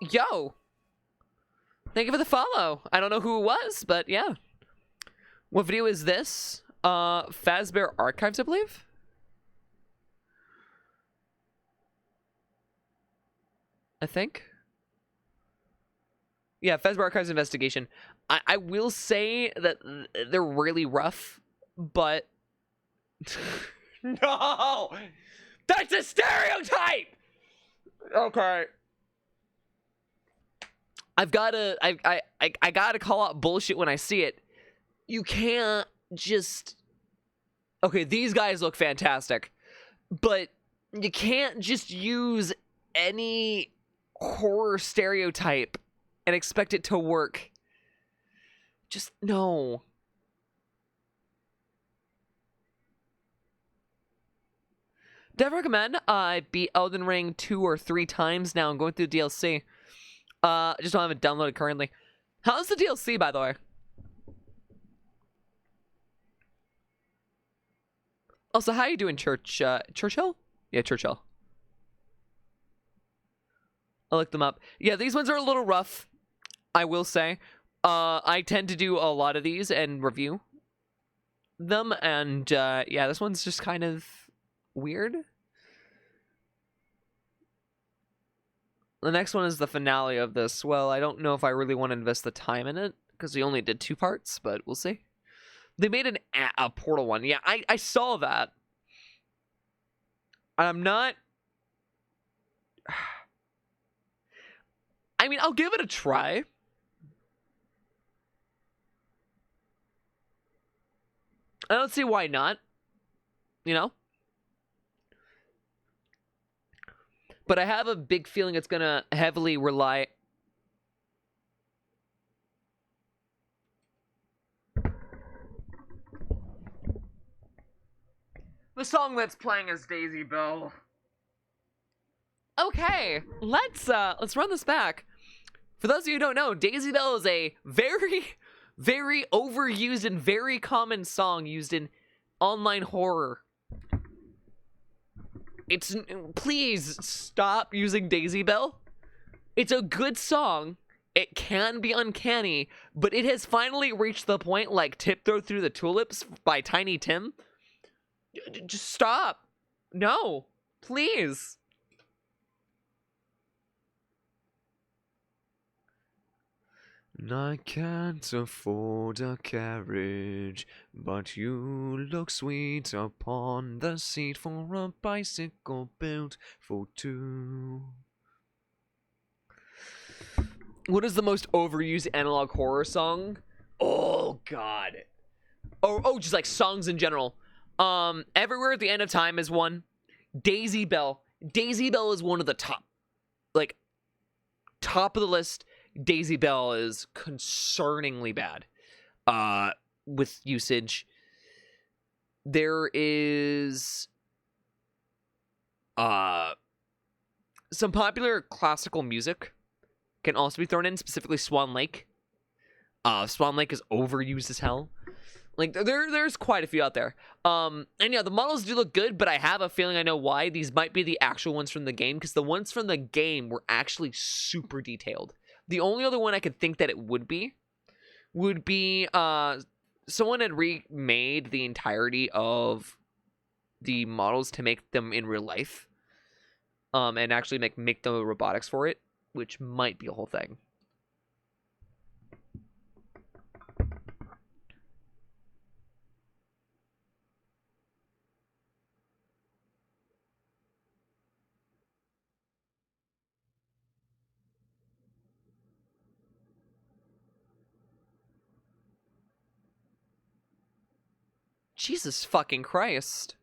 Yo! Thank you for the follow. I don't know who it was, but yeah. What video is this? Fazbear Archives, I believe? I think. Yeah, Fazbear Archives Investigation. I will say that they're really rough, but... No! That's a stereotype! Okay. I gotta call out bullshit when I see it. You can't just... Okay, these guys look fantastic, but you can't just use any horror stereotype and expect it to work. Just, no. Definitely recommend. I beat Elden Ring 2 or 3 times now. I'm going through the DLC. I just don't have it downloaded currently. How's the DLC, by the way? Also, how are you doing, Churchill? Yeah, Churchill. I'll look them up. Yeah, these ones are a little rough, I will say. I tend to do a lot of these and review them, and yeah, this one's just kind of weird. The next one is the finale of this. Well, I don't know if I really want to invest the time in it, because we only did 2 parts, but we'll see. They made a Portal one. Yeah, I saw that. I'm not... I mean, I'll give it a try. I don't see why not. You know? But I have a big feeling it's gonna heavily rely... The song that's playing is Daisy Bell. Okay, let's run this back. For those of you who don't know, Daisy Bell is a very, very overused and very common song used in online horror. Please stop using Daisy Bell. It's a good song. It can be uncanny, but it has finally reached the point like Tiptoe Through the Tulips by Tiny Tim. Just stop. No, please. And I can't afford a carriage, but you look sweet upon the seat for a bicycle built for two. What is the most overused analog horror song? Oh God. Oh, just like songs in general. Everywhere at the End of Time is one. Daisy Bell. Daisy Bell is one of the top of the list. Daisy Bell is concerningly bad with usage. There is some popular classical music can also be thrown in, specifically Swan Lake. Swan Lake is overused as hell. Like, there's quite a few out there. And yeah, the models do look good, but I have a feeling I know why. These might be the actual ones from the game, because the ones from the game were actually super detailed. The only other one I could think that it would be someone had remade the entirety of the models to make them in real life. And actually make the robotics for it, which might be a whole thing. Jesus fucking Christ.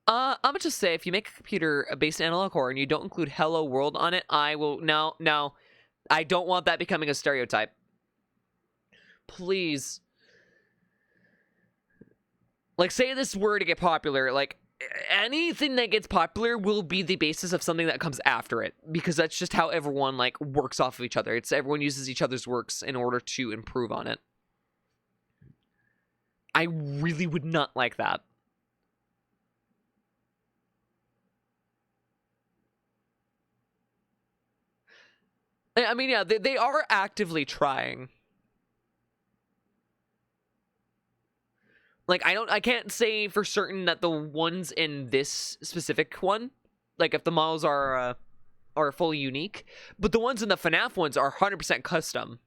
I'm gonna just say, if you make a computer based on analog horror and you don't include Hello World on it, I will... No. I don't want that becoming a stereotype. Please. Like, say this were to get popular, like, anything that gets popular will be the basis of something that comes after it, because that's just how everyone, like, works off of each other. It's everyone uses each other's works in order to improve on it. I really would not like that. I mean, yeah, they are actively trying. Like, I can't say for certain that the ones in this specific one, like, if the models are fully unique, but the ones in the FNAF ones are 100% custom.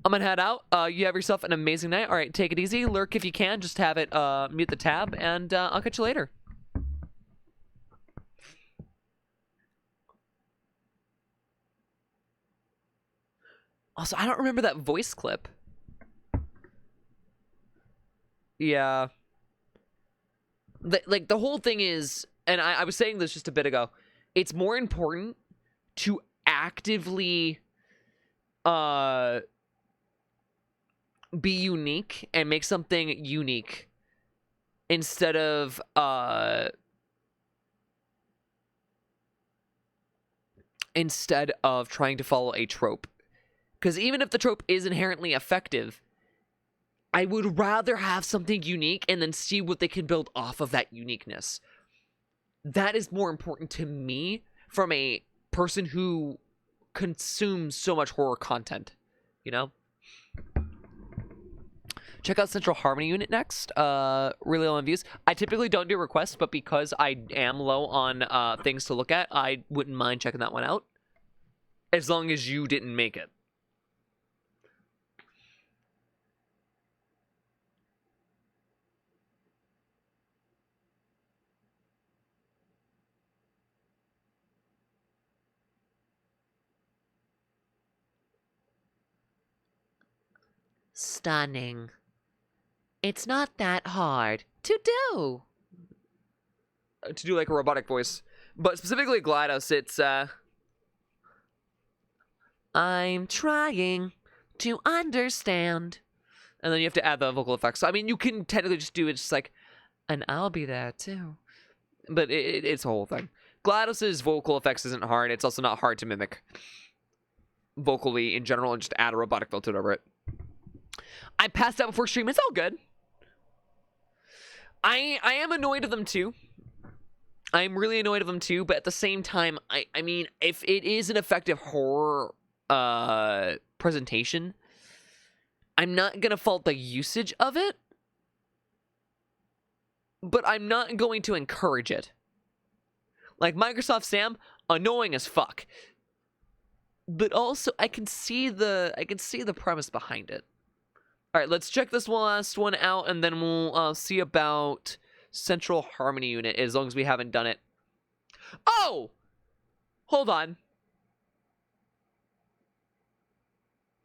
I'm gonna head out. You have yourself an amazing night. All right, take it easy. Lurk if you can. Just have it mute the tab, and I'll catch you later. Also, I don't remember that voice clip. Yeah. The whole thing is, and I was saying this just a bit ago, it's more important to actively be unique and make something unique instead of trying to follow a trope. Because even if the trope is inherently effective, I would rather have something unique and then see what they can build off of that uniqueness. That is more important to me from a person who consumes so much horror content, you know? Check out Central Harmony Unit next. Really low on views. I typically don't do requests, but because I am low on things to look at, I wouldn't mind checking that one out. As long as you didn't make it. Stunning. It's not that hard to do. To do like a robotic voice. But specifically GLaDOS, it's I'm trying to understand And then you have to add the vocal effects. So, I mean, you can technically just do it just like, and I'll be there too. But it's a whole thing. GLaDOS's vocal effects isn't hard. It's also not hard to mimic vocally in general and just add a robotic filter over it. I passed out before stream. It's all good. I am annoyed of them too. I'm really annoyed of them too, but at the same time, I mean, if it is an effective horror presentation, I'm not gonna fault the usage of it, but I'm not going to encourage it. Like Microsoft Sam, annoying as fuck. But also I can see the premise behind it. All right, let's check this last one out, and then we'll see about Central Harmony Unit, as long as we haven't done it. Oh! Hold on.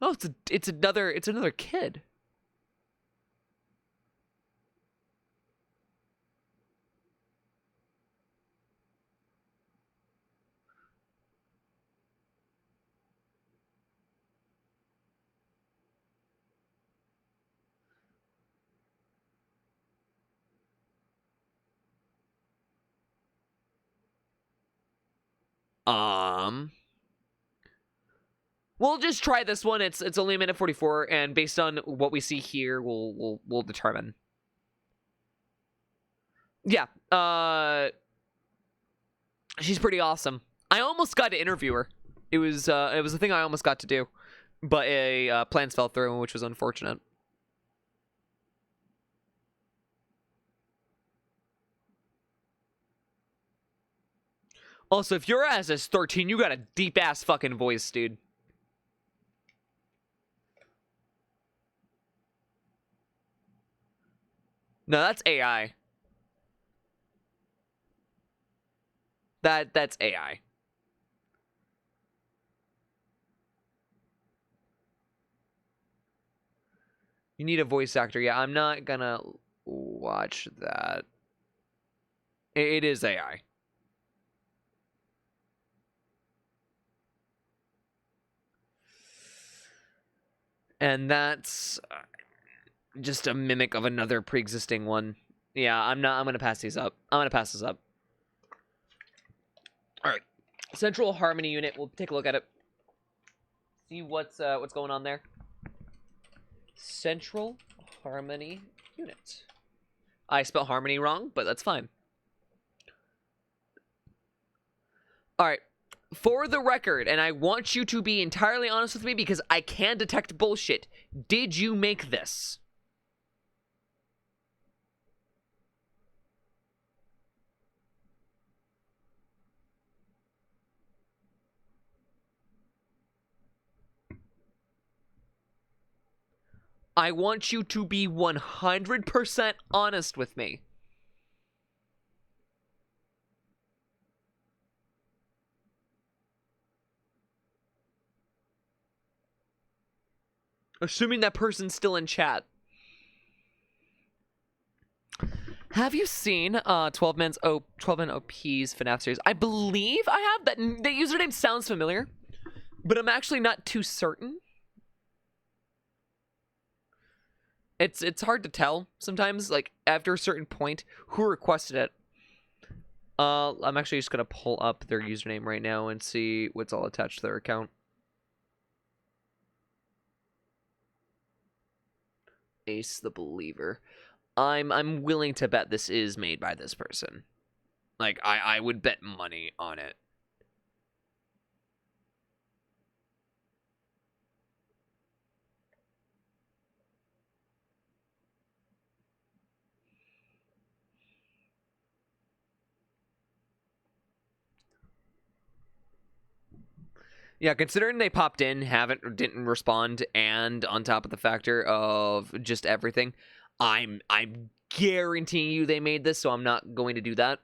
Oh, it's another kid. We'll just try this one. It's only a minute 44, and based on what we see here, we'll determine. Yeah, she's pretty awesome. I almost got to interview her. It was a thing I almost got to do, but plans fell through, which was unfortunate. Also, if your ass is 13, you got a deep-ass fucking voice, dude. No, that's AI. That's AI. You need a voice actor. Yeah, I'm not gonna watch that. It is AI. And that's just a mimic of another pre-existing one. Yeah, I'm gonna pass these up. I'm gonna pass this up. All right, Central Harmony Unit. We'll take a look at it. See what's going on there. Central Harmony Unit. I spelled harmony wrong, but that's fine. All right. For the record, and I want you to be entirely honest with me because I can detect bullshit. Did you make this? I want you to be 100% honest with me. Assuming that person's still in chat. Have you seen 12 Men OP's FNAF series? I believe I have. That the username sounds familiar, but I'm actually not too certain. It's hard to tell sometimes, like after a certain point, who requested it. I'm actually just gonna pull up their username right now and see what's all attached to their account. Ace the Believer. I'm willing to bet this is made by this person. Like I would bet money on it. Yeah, considering they popped in, didn't respond, and on top of the factor of just everything, I'm guaranteeing you they made this, so I'm not going to do that,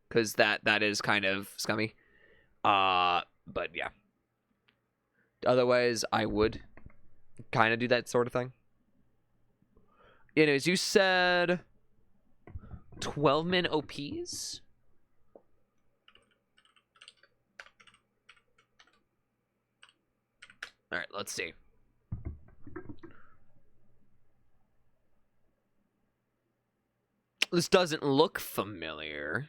because that is kind of scummy. But yeah. Otherwise, I would kind of do that sort of thing. Anyways, you said 12 Men OPs? All right, let's see. This doesn't look familiar.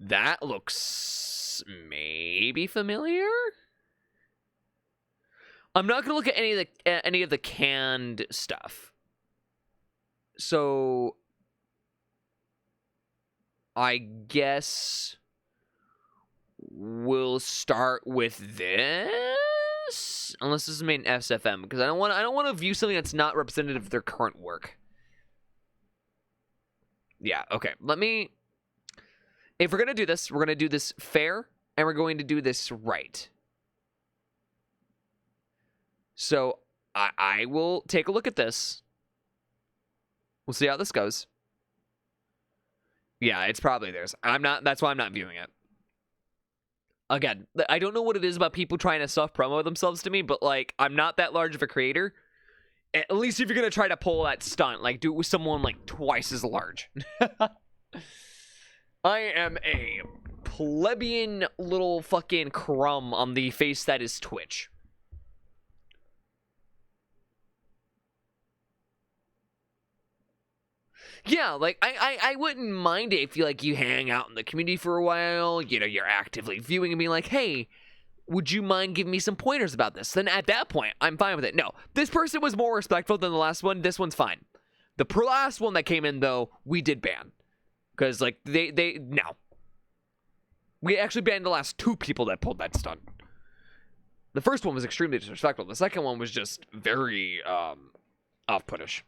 That looks maybe familiar. I'm not gonna look at any of the canned stuff. So I guess we'll start with this, unless this is made in SFM, because I don't want to view something that's not representative of their current work. Yeah, okay. If we're gonna do this, we're gonna do this fair, and we're going to do this right. So I will take a look at this. We'll see how this goes. Yeah, it's probably theirs. That's why I'm not viewing it. Again, I don't know what it is about people trying to self-promo themselves to me, but, like, I'm not that large of a creator. At least if you're going to try to pull that stunt, like, do it with someone, like, twice as large. I am a plebeian little fucking crumb on the face that is Twitch. Yeah, like, I wouldn't mind it if you, like, you hang out in the community for a while, you know, you're actively viewing and being like, hey, would you mind giving me some pointers about this? Then at that point, I'm fine with it. No, this person was more respectful than the last one. This one's fine. The last one that came in, though, we did ban. Because, like, no. We actually banned the last 2 people that pulled that stunt. The first one was extremely disrespectful. The second one was just very, off-puttish.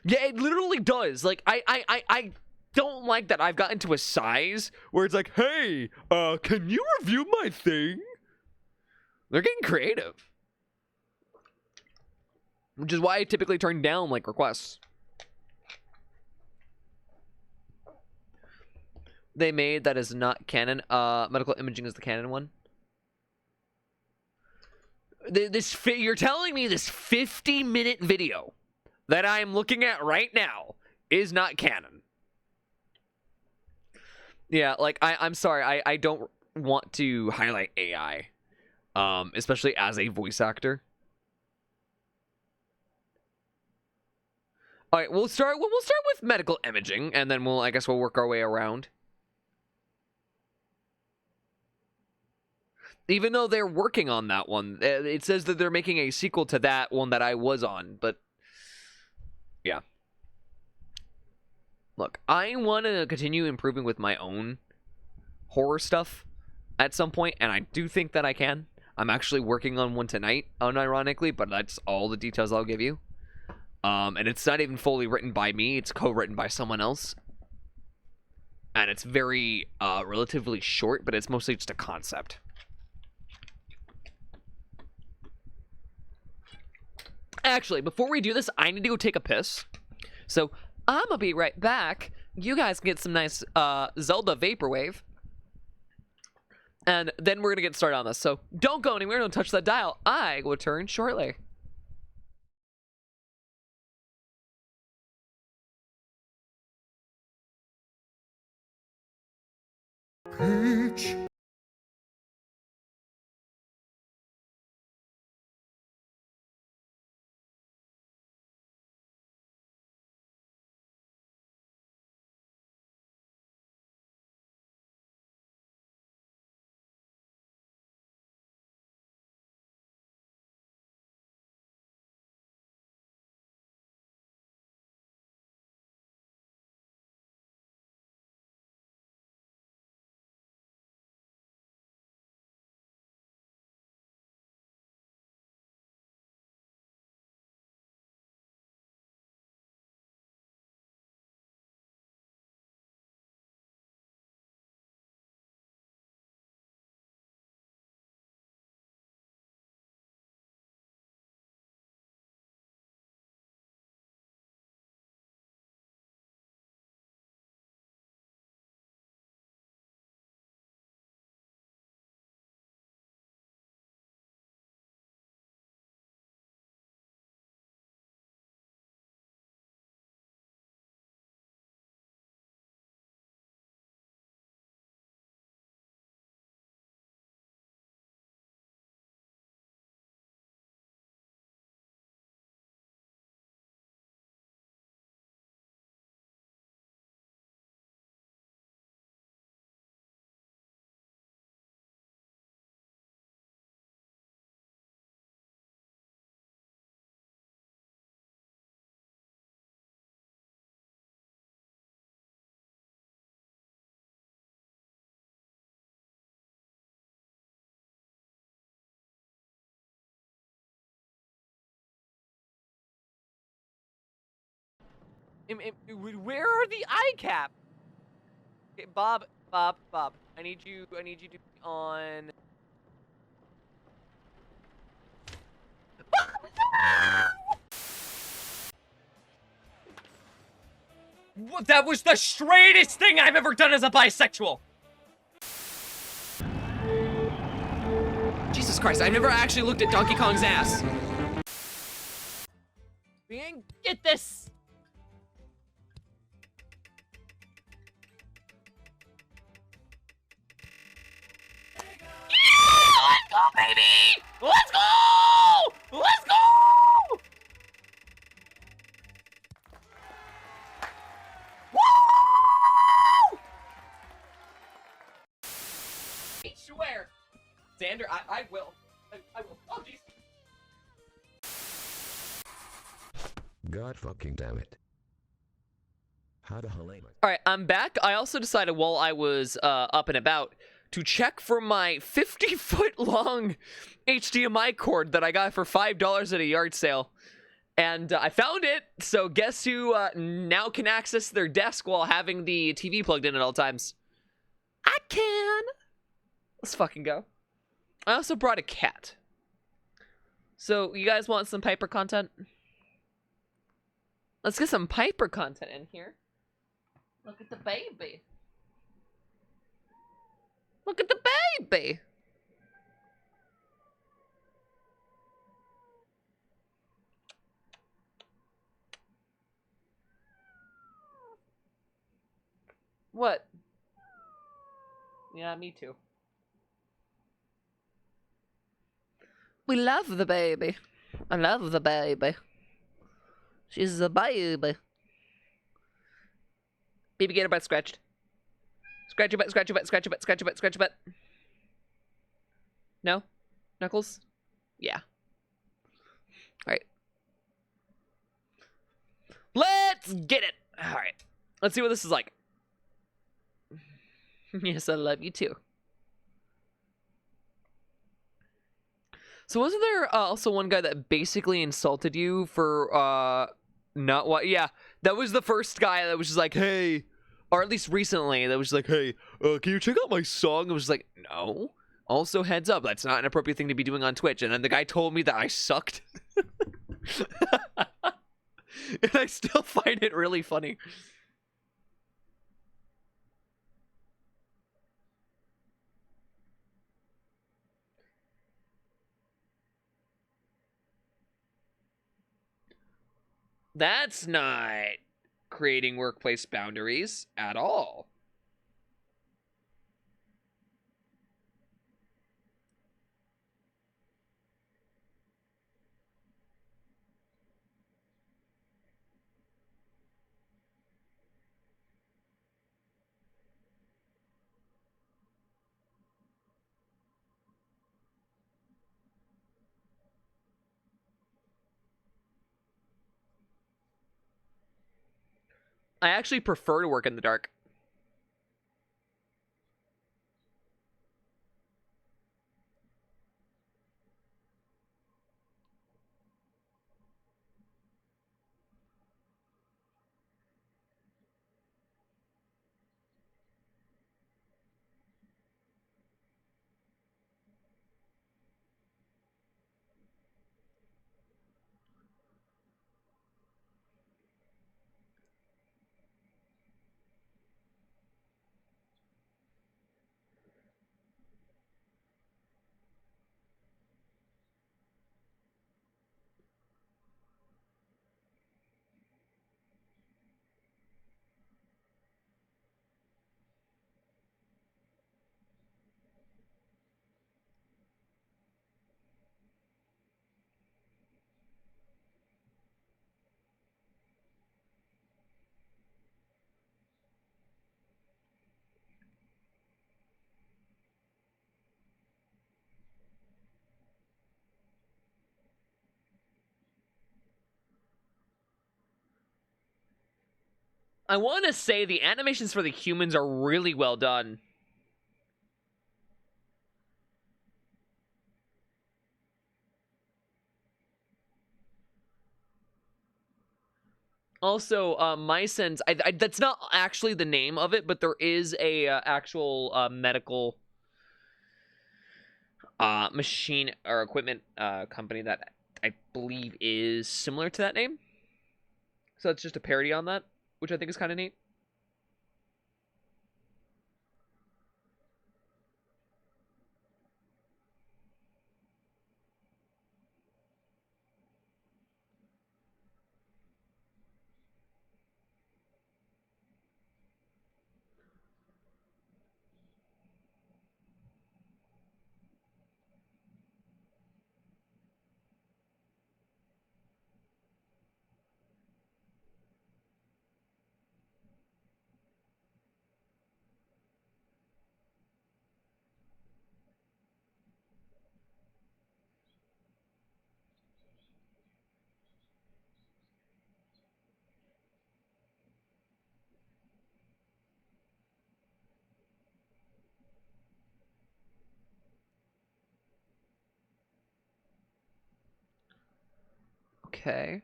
Yeah, it literally does. Like, I don't like that I've gotten to a size where it's like, hey, can you review my thing? They're getting creative. Which is why I typically turn down, like, requests. They made that is not canon. Medical imaging is the canon one. You're telling me this 50-minute video that I'm looking at right now is not canon. Yeah, like, I'm sorry, I don't want to highlight AI, especially as a voice actor. All right, we'll start with medical imaging, and then I guess we'll work our way around. Even though they're working on that one, it says that they're making a sequel to that one that I was on, but yeah. Look, I want to continue improving with my own horror stuff at some point, and I do think that I can. I'm actually working on one tonight, unironically, but that's all the details I'll give you. And it's not even fully written by me, it's co-written by someone else. And it's very relatively short, but it's mostly just a concept. Actually, before we do this, I need to go take a piss. So, I'm gonna be right back. You guys can get some nice Zelda Vaporwave. And then we're gonna get started on this. So, don't go anywhere, don't touch that dial. I will return shortly. Peach. Where are the eye cap? Okay, Bob. I need you to be on. That was the straightest thing I've ever done as a bisexual! Jesus Christ, I never actually looked at Donkey Kong's ass. Get this! Yeah! Let's go, baby! Let's go! Let's go! Woo! I swear. Xander, I will. I will. Oh, jeez. God fucking damn it. How the hell am I? All right, I'm back. I also decided while I was up and about to check for my 50-foot long HDMI cord that I got for $5 at a yard sale. And I found it, so guess who now can access their desk while having the TV plugged in at all times? I can. Let's fucking go. I also brought a cat. So, you guys want some Piper content? Let's get some Piper content in here. Look at the baby. Look at the baby. What? Yeah, me too. We love the baby. I love the baby. She's a baby. Baby, get her butt scratched. Scratch your butt, scratch your butt, scratch your butt, scratch your butt, scratch your butt. No? Knuckles? Yeah. Alright. Let's get it! Alright. Let's see what this is like. Yes, I love you too. So wasn't there also one guy that basically insulted you for not what? Yeah, that was the first guy that was just like, hey, or at least recently that was just like, hey, can you check out my song? I was like, no. Also, heads up, that's not an appropriate thing to be doing on Twitch. And then the guy told me that I sucked, and I still find it really funny. That's not creating workplace boundaries at all. I actually prefer to work in the dark. I want to say the animations for the humans are really well done. Also, Myson's, that's not actually the name of it, but there is a actual medical machine or equipment company that I believe is similar to that name. So it's just a parody on that, which I think is kind of neat. Okay.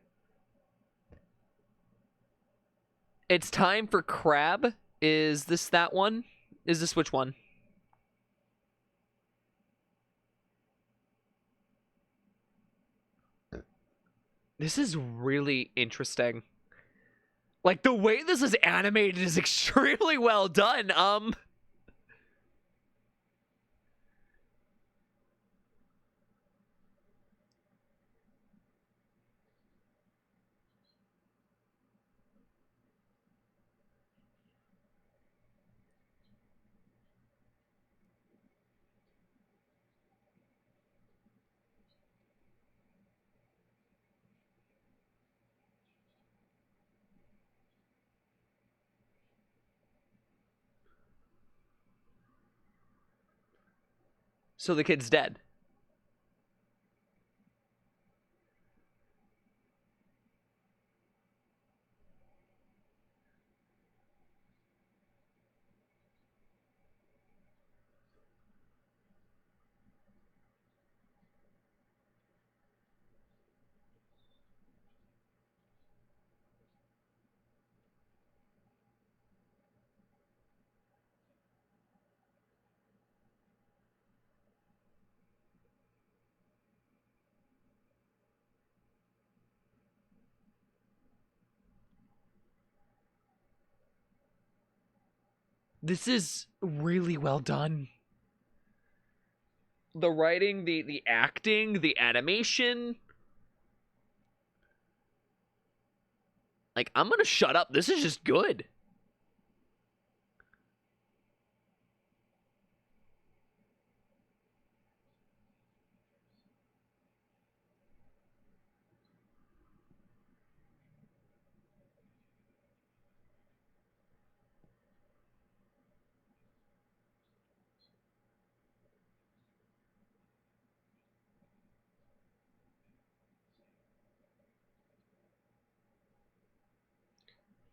It's time for crab. Is this that one? Is this which one? This is really interesting. Like, the way this is animated is extremely well done. So the kid's dead. This is really well done. The writing, the acting, the animation. Like, I'm gonna shut up. This is just good.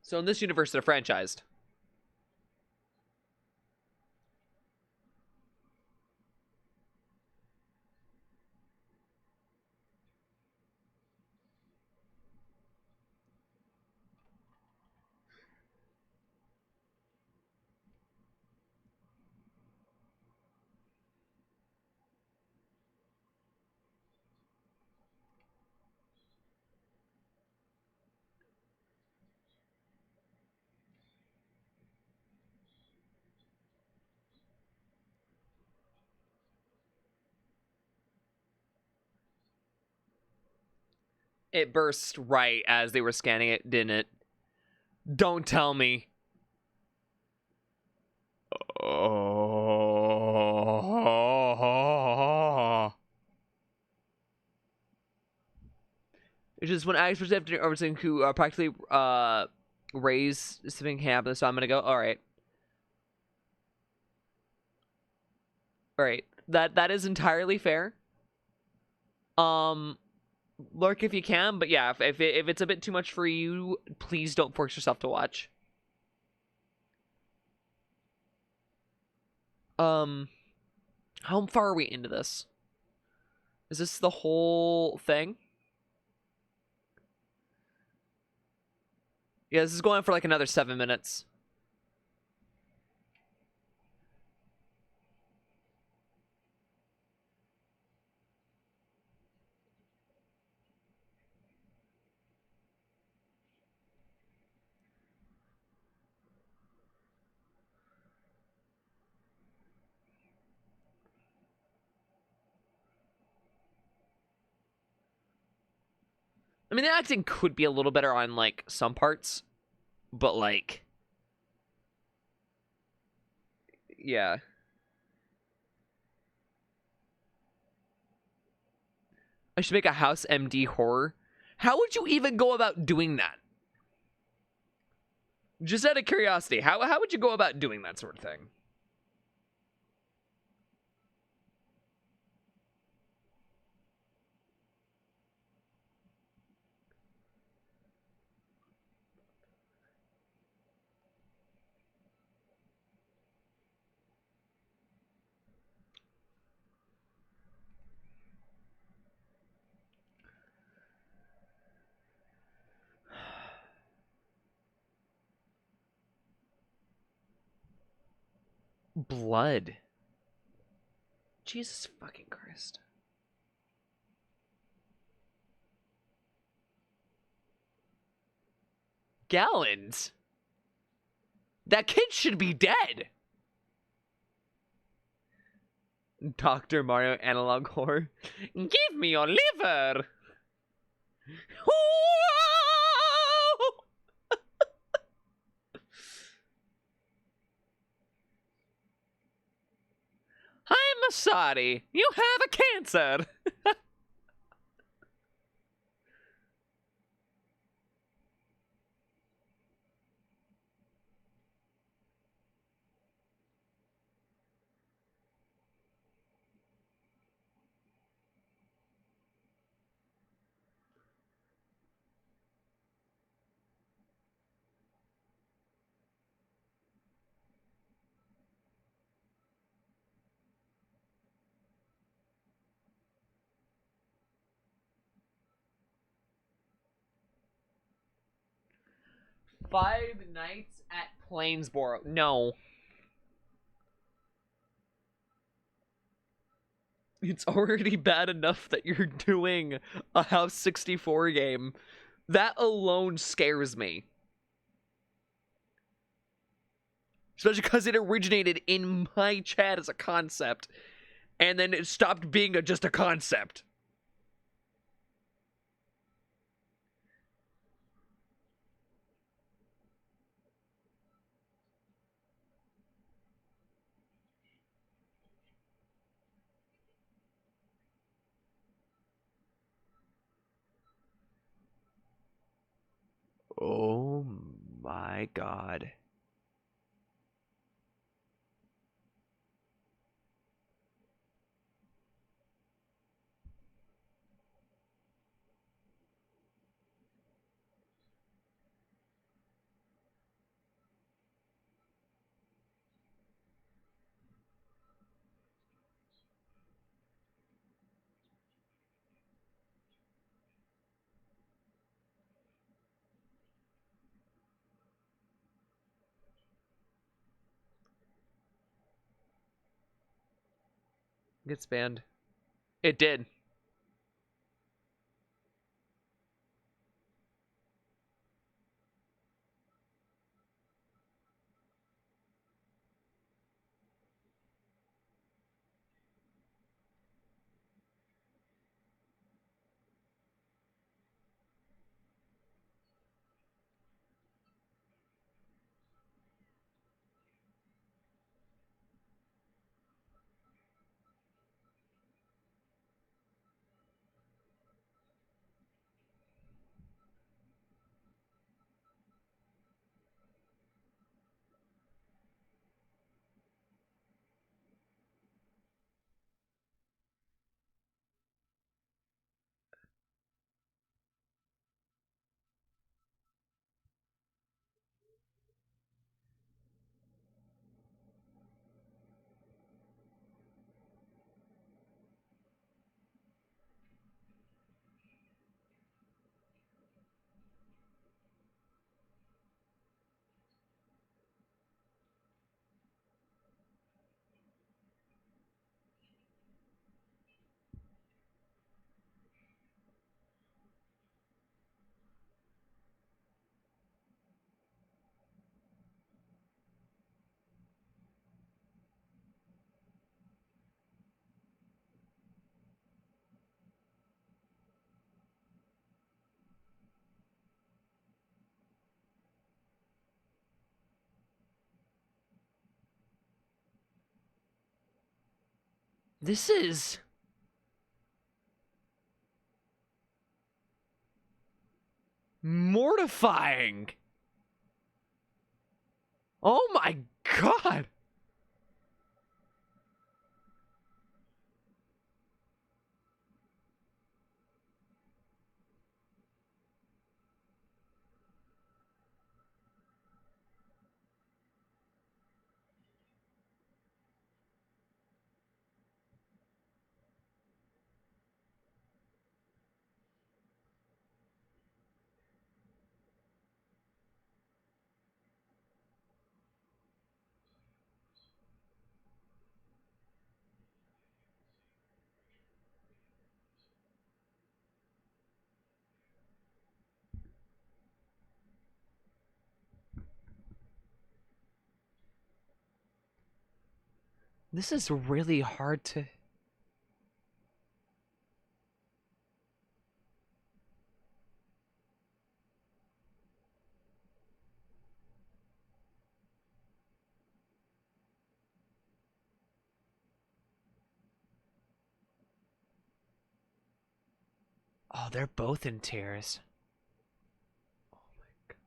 So in this universe, they're franchised. It burst right as they were scanning it, didn't it? Don't tell me. Oh. It's just when I was after everything who practically raise something happen, so I'm gonna go. All right. That is entirely fair. Lurk if you can, but yeah, if it's a bit too much for you, please don't force yourself to watch. How far are we into this? Is this the whole thing? Yeah, this is going for like another 7 minutes. I mean, the acting could be a little better on like some parts, but like, yeah. I should make a House MD horror. How would you even go about doing that? Just out of curiosity, how would you go about doing that sort of thing? Blood. Jesus fucking Christ. Gallons? That kid should be dead. Dr. Mario analog horror. Give me your liver. I'm sorry. You have a cancer. Five Nights at Plainsboro. No. It's already bad enough that you're doing a House 64 game. That alone scares me. Especially because it originated in my chat as a concept, and then it stopped being just a concept. Oh my god. Gets banned. It did. This is... mortifying. Oh my god. This is really hard to... Oh, they're both in tears. Oh my god.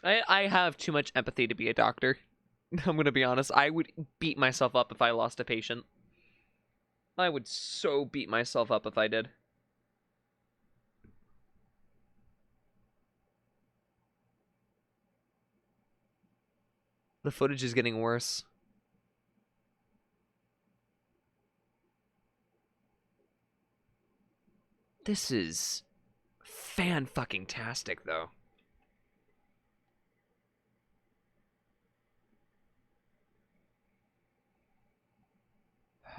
I have too much empathy to be a doctor. I'm gonna be honest. I would beat myself up if I lost a patient. I would so beat myself up if I did. The footage is getting worse. This is fan-fucking-tastic, though.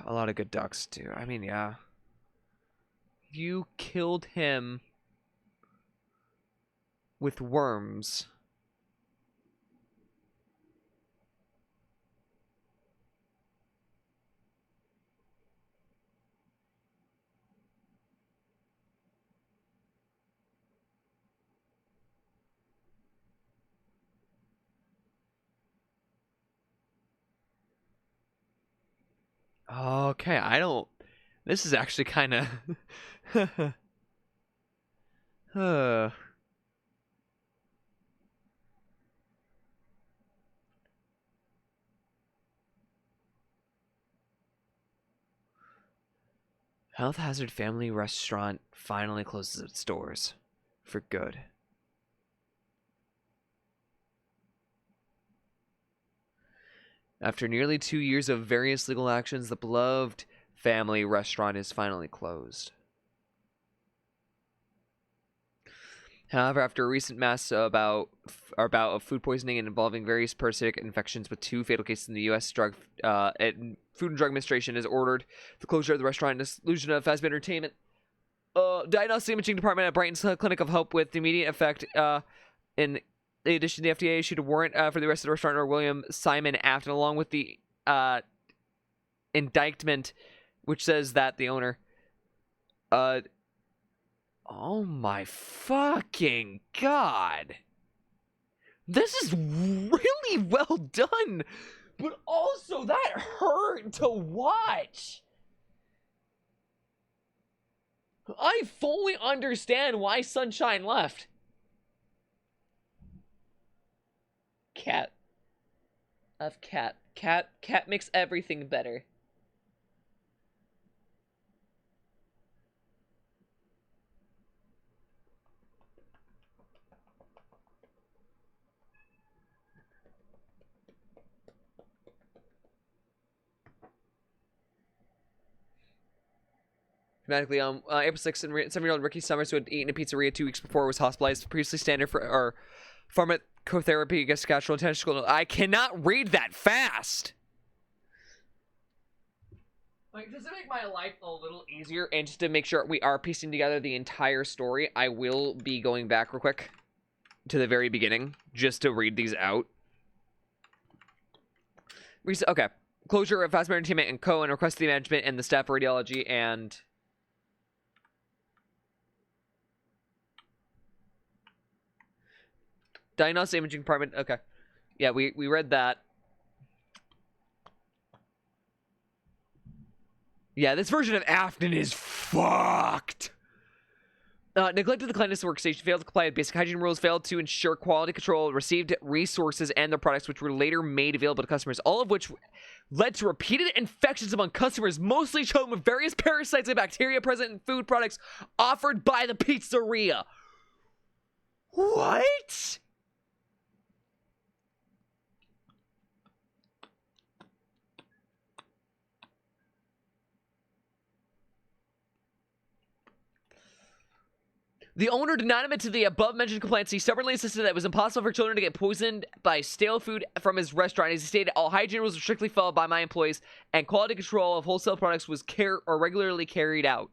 A lot of good ducks, too. I mean, yeah. You killed him with worms. Okay, I don't... This is actually kind of... Health Hazard Family Restaurant finally closes its doors. For good. After nearly 2 years of various legal actions, the beloved family restaurant is finally closed. However, after a recent mass bout of food poisoning and involving various parasitic infections with 2 fatal cases in the U.S., Food and Drug Administration has ordered the closure of the restaurant and dissolution of Fazbear Entertainment. Diagnostic Imaging Department at Brighton's Clinic of Hope with immediate effect. In addition, the FDA issued a warrant for the arrest of the restaurateur William Simon Afton, along with the indictment, which says that the owner... Oh my fucking god. This is really well done, but also that hurt to watch. I fully understand why Sunshine left. Cat makes everything better. Dramatically, April 6th, 7-year-old Ricky Summers, who had eaten a pizzeria 2 weeks before, was hospitalized. Previously standard for pharmacotherapy against gastrointestinal. I cannot read that fast. Like, does it make my life a little easier? And just to make sure we are piecing together the entire story, I will be going back real quick to the very beginning just to read these out. Okay, closure of Fast Entertainment and Co. and request the management and the staff for radiology and diagnostic imaging department. Okay. Yeah, we read that. Yeah, this version of Afton is fucked. Neglected the cleanliness of the workstation, failed to comply with basic hygiene rules, failed to ensure quality control, received resources and their products which were later made available to customers, all of which led to repeated infections among customers, mostly shown with various parasites and bacteria present in food products offered by the pizzeria. What? The owner did not admit to the above-mentioned complaints. He stubbornly insisted that it was impossible for children to get poisoned by stale food from his restaurant. As he stated, all hygiene rules were strictly followed by my employees, and quality control of wholesale products was regularly carried out.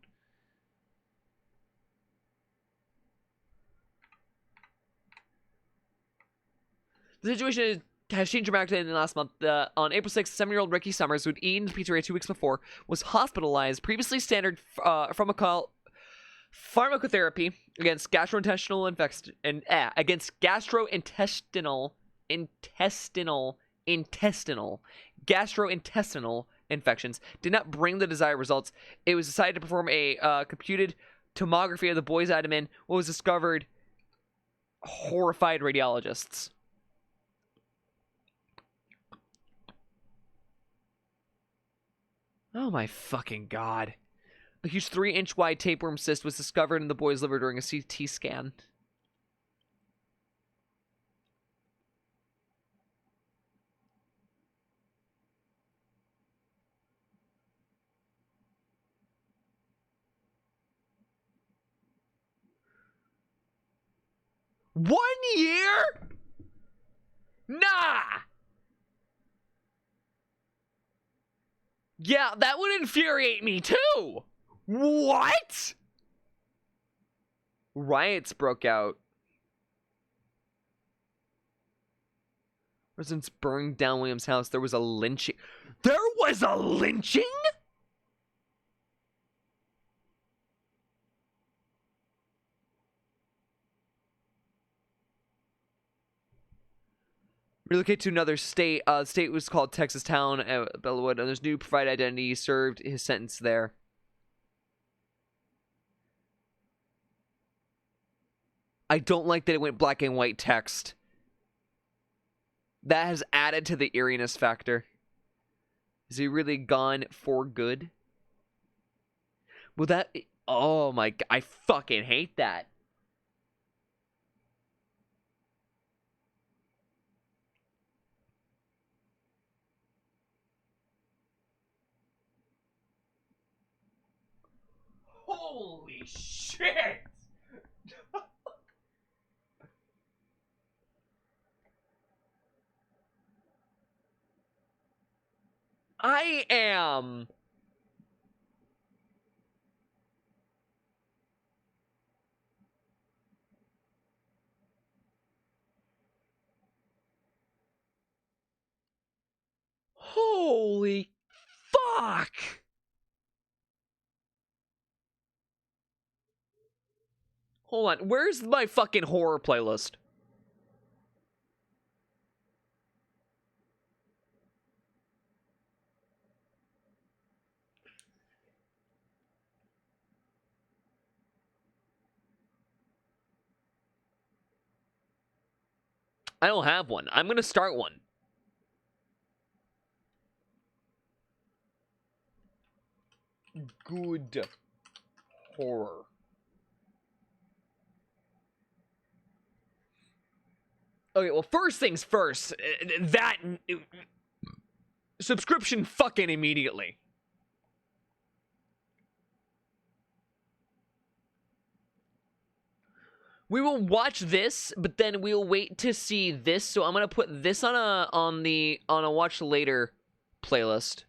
The situation has changed dramatically in the last month. On April 6th, 7-year-old Ricky Summers, who had eaten the pizzeria 2 weeks before, was hospitalized. Previously standard pharmacotherapy against gastrointestinal infections did not bring the desired results. It was decided to perform a computed tomography of the boy's abdomen. What was discovered? Horrified radiologists. Oh my fucking god. A huge 3-inch wide tapeworm cyst was discovered in the boy's liver during a CT scan. One year? Nah! Yeah, that would infuriate me too! What? Riots broke out. Residents burned down William's house. There was a lynching. There was a lynching? Relocate to another state. The state was called Texas Town, Bellawood, and there's new provided identity. Served his sentence there. I don't like that it went black and white text. That has added to the eeriness factor. Is he really gone for good? Well, that... Oh my god, I fucking hate that. Holy shit! I am... Holy fuck! Hold on, where's my fucking horror playlist? I don't have one. I'm gonna start one. Good horror. Okay, well, first things first. That subscription fucking immediately. We will watch this, but then we'll wait to see this. So I'm gonna put this on a watch later playlist.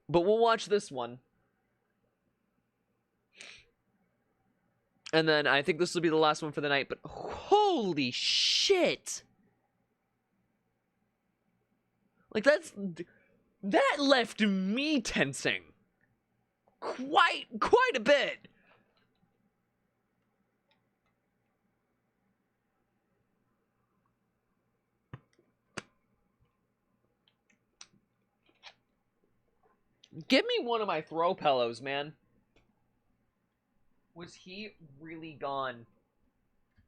But we'll watch this one. And then I think this will be the last one for the night, but holy shit! Like, that left me tensing quite a bit. Give me one of my throw pillows, man. Was he really gone?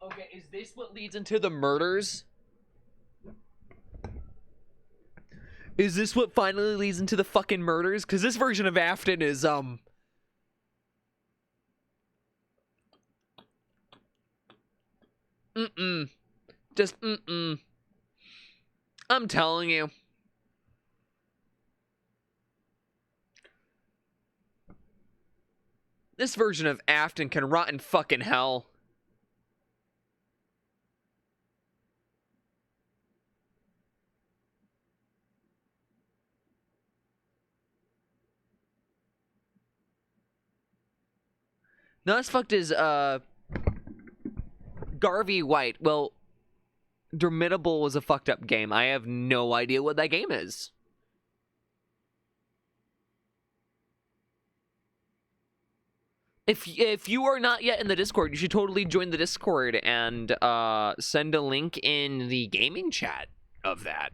Okay, is this what leads into the murders? Is this what finally leads into the fucking murders? Because this version of Afton is, Just, I'm telling you. This version of Afton can rot in fucking hell. Not as fucked as, Garvey White. Well, Dermitable was a fucked up game. I have no idea what that game is. If you are not yet in the Discord, you should totally join the Discord and send a link in the gaming chat of that.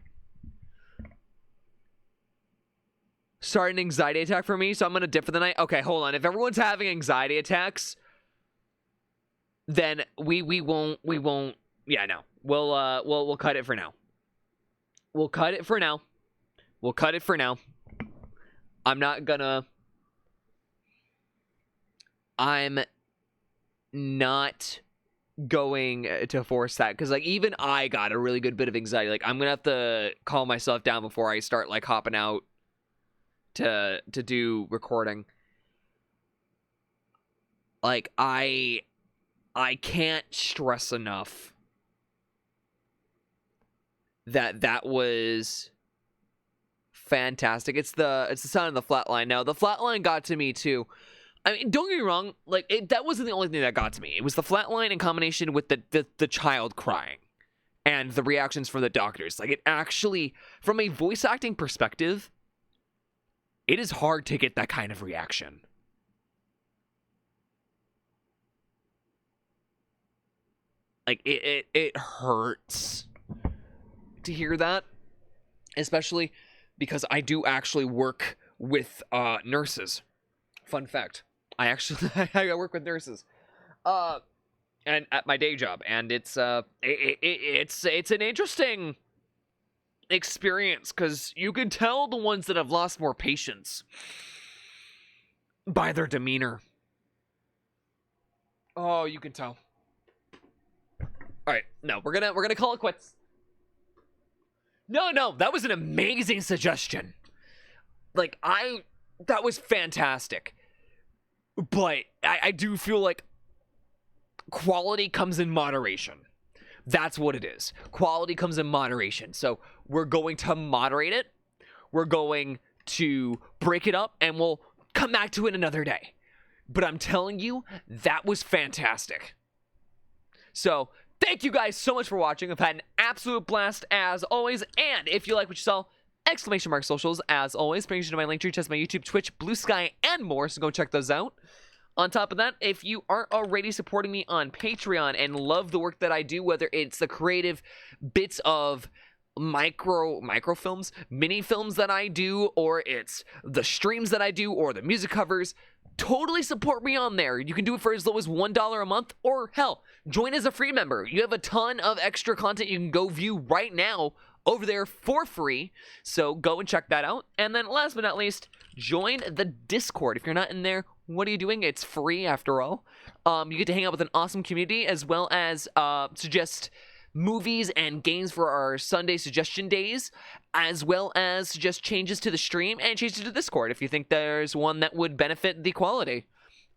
Start an anxiety attack for me, so I'm gonna dip for the night. Okay, hold on. If everyone's having anxiety attacks, then we won't. Yeah, no. We'll cut it for now. We'll cut it for now. We'll cut it for now. I'm not gonna. I'm not going to force that, because like even I got a really good bit of anxiety. Like I'm gonna have to calm myself down before I start like hopping out to do recording. Like I can't stress enough that was fantastic. It's the sound of the flatline. Now the flatline got to me too. I mean, don't get me wrong, like, that wasn't the only thing that got to me. It was the flatline in combination with the child crying and the reactions from the doctors. Like, it actually, from a voice acting perspective, it is hard to get that kind of reaction. Like, it hurts to hear that, especially because I do actually work with nurses. Fun fact. I work with nurses, and at my day job, and it's an interesting experience because you can tell the ones that have lost more patience by their demeanor. Oh, you can tell. All right, no, we're gonna call it quits. No, that was an amazing suggestion. Like that was fantastic. But I do feel like quality comes in moderation. That's what it is. Quality comes in moderation. So we're going to moderate it. We're going to break it up, and we'll come back to it another day. But I'm telling you, that was fantastic. So thank you guys so much for watching. I've had an absolute blast as always. And if you like what you saw, exclamation mark socials, as always, brings you to my link tree, just my YouTube, Twitch, Blue Sky, and more, so go check those out. On top of that, if you aren't already supporting me on Patreon and love the work that I do, whether it's the creative bits of microfilms, mini films that I do, or it's the streams that I do, or the music covers, totally support me on there. You can do it for as low as $1 a month, or hell, join as a free member. You have a ton of extra content you can go view right now over there for free, so go and check that out. And then last but not least, join the Discord. If you're not in there, what are you doing? It's free after all. You get to hang out with an awesome community, as well as suggest movies and games for our Sunday suggestion days, as well as suggest changes to the stream and changes to the Discord if you think there's one that would benefit the quality.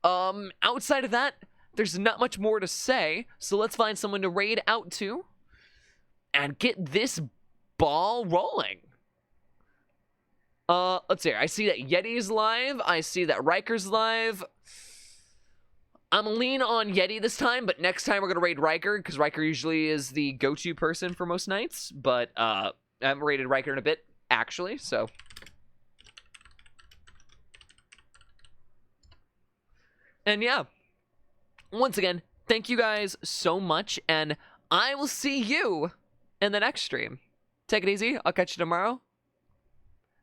Outside of that, there's not much more to say, so let's find someone to raid out to and get this ball rolling. Let's see. I see that Yeti's live. I see that Riker's live. I'm lean on Yeti this time, but next time we're gonna raid Riker, because Riker usually is the go-to person for most nights. But I haven't raided Riker in a bit. actually, so. And yeah, once again, thank you guys so much, and I will see you in the next stream. Take it easy. I'll catch you tomorrow.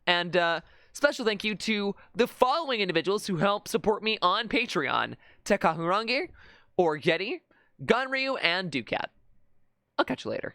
And special thank you to the following individuals who help support me on Patreon: Tekahurangi, or Yeti, Gunryu, and Ducat. I'll catch you later.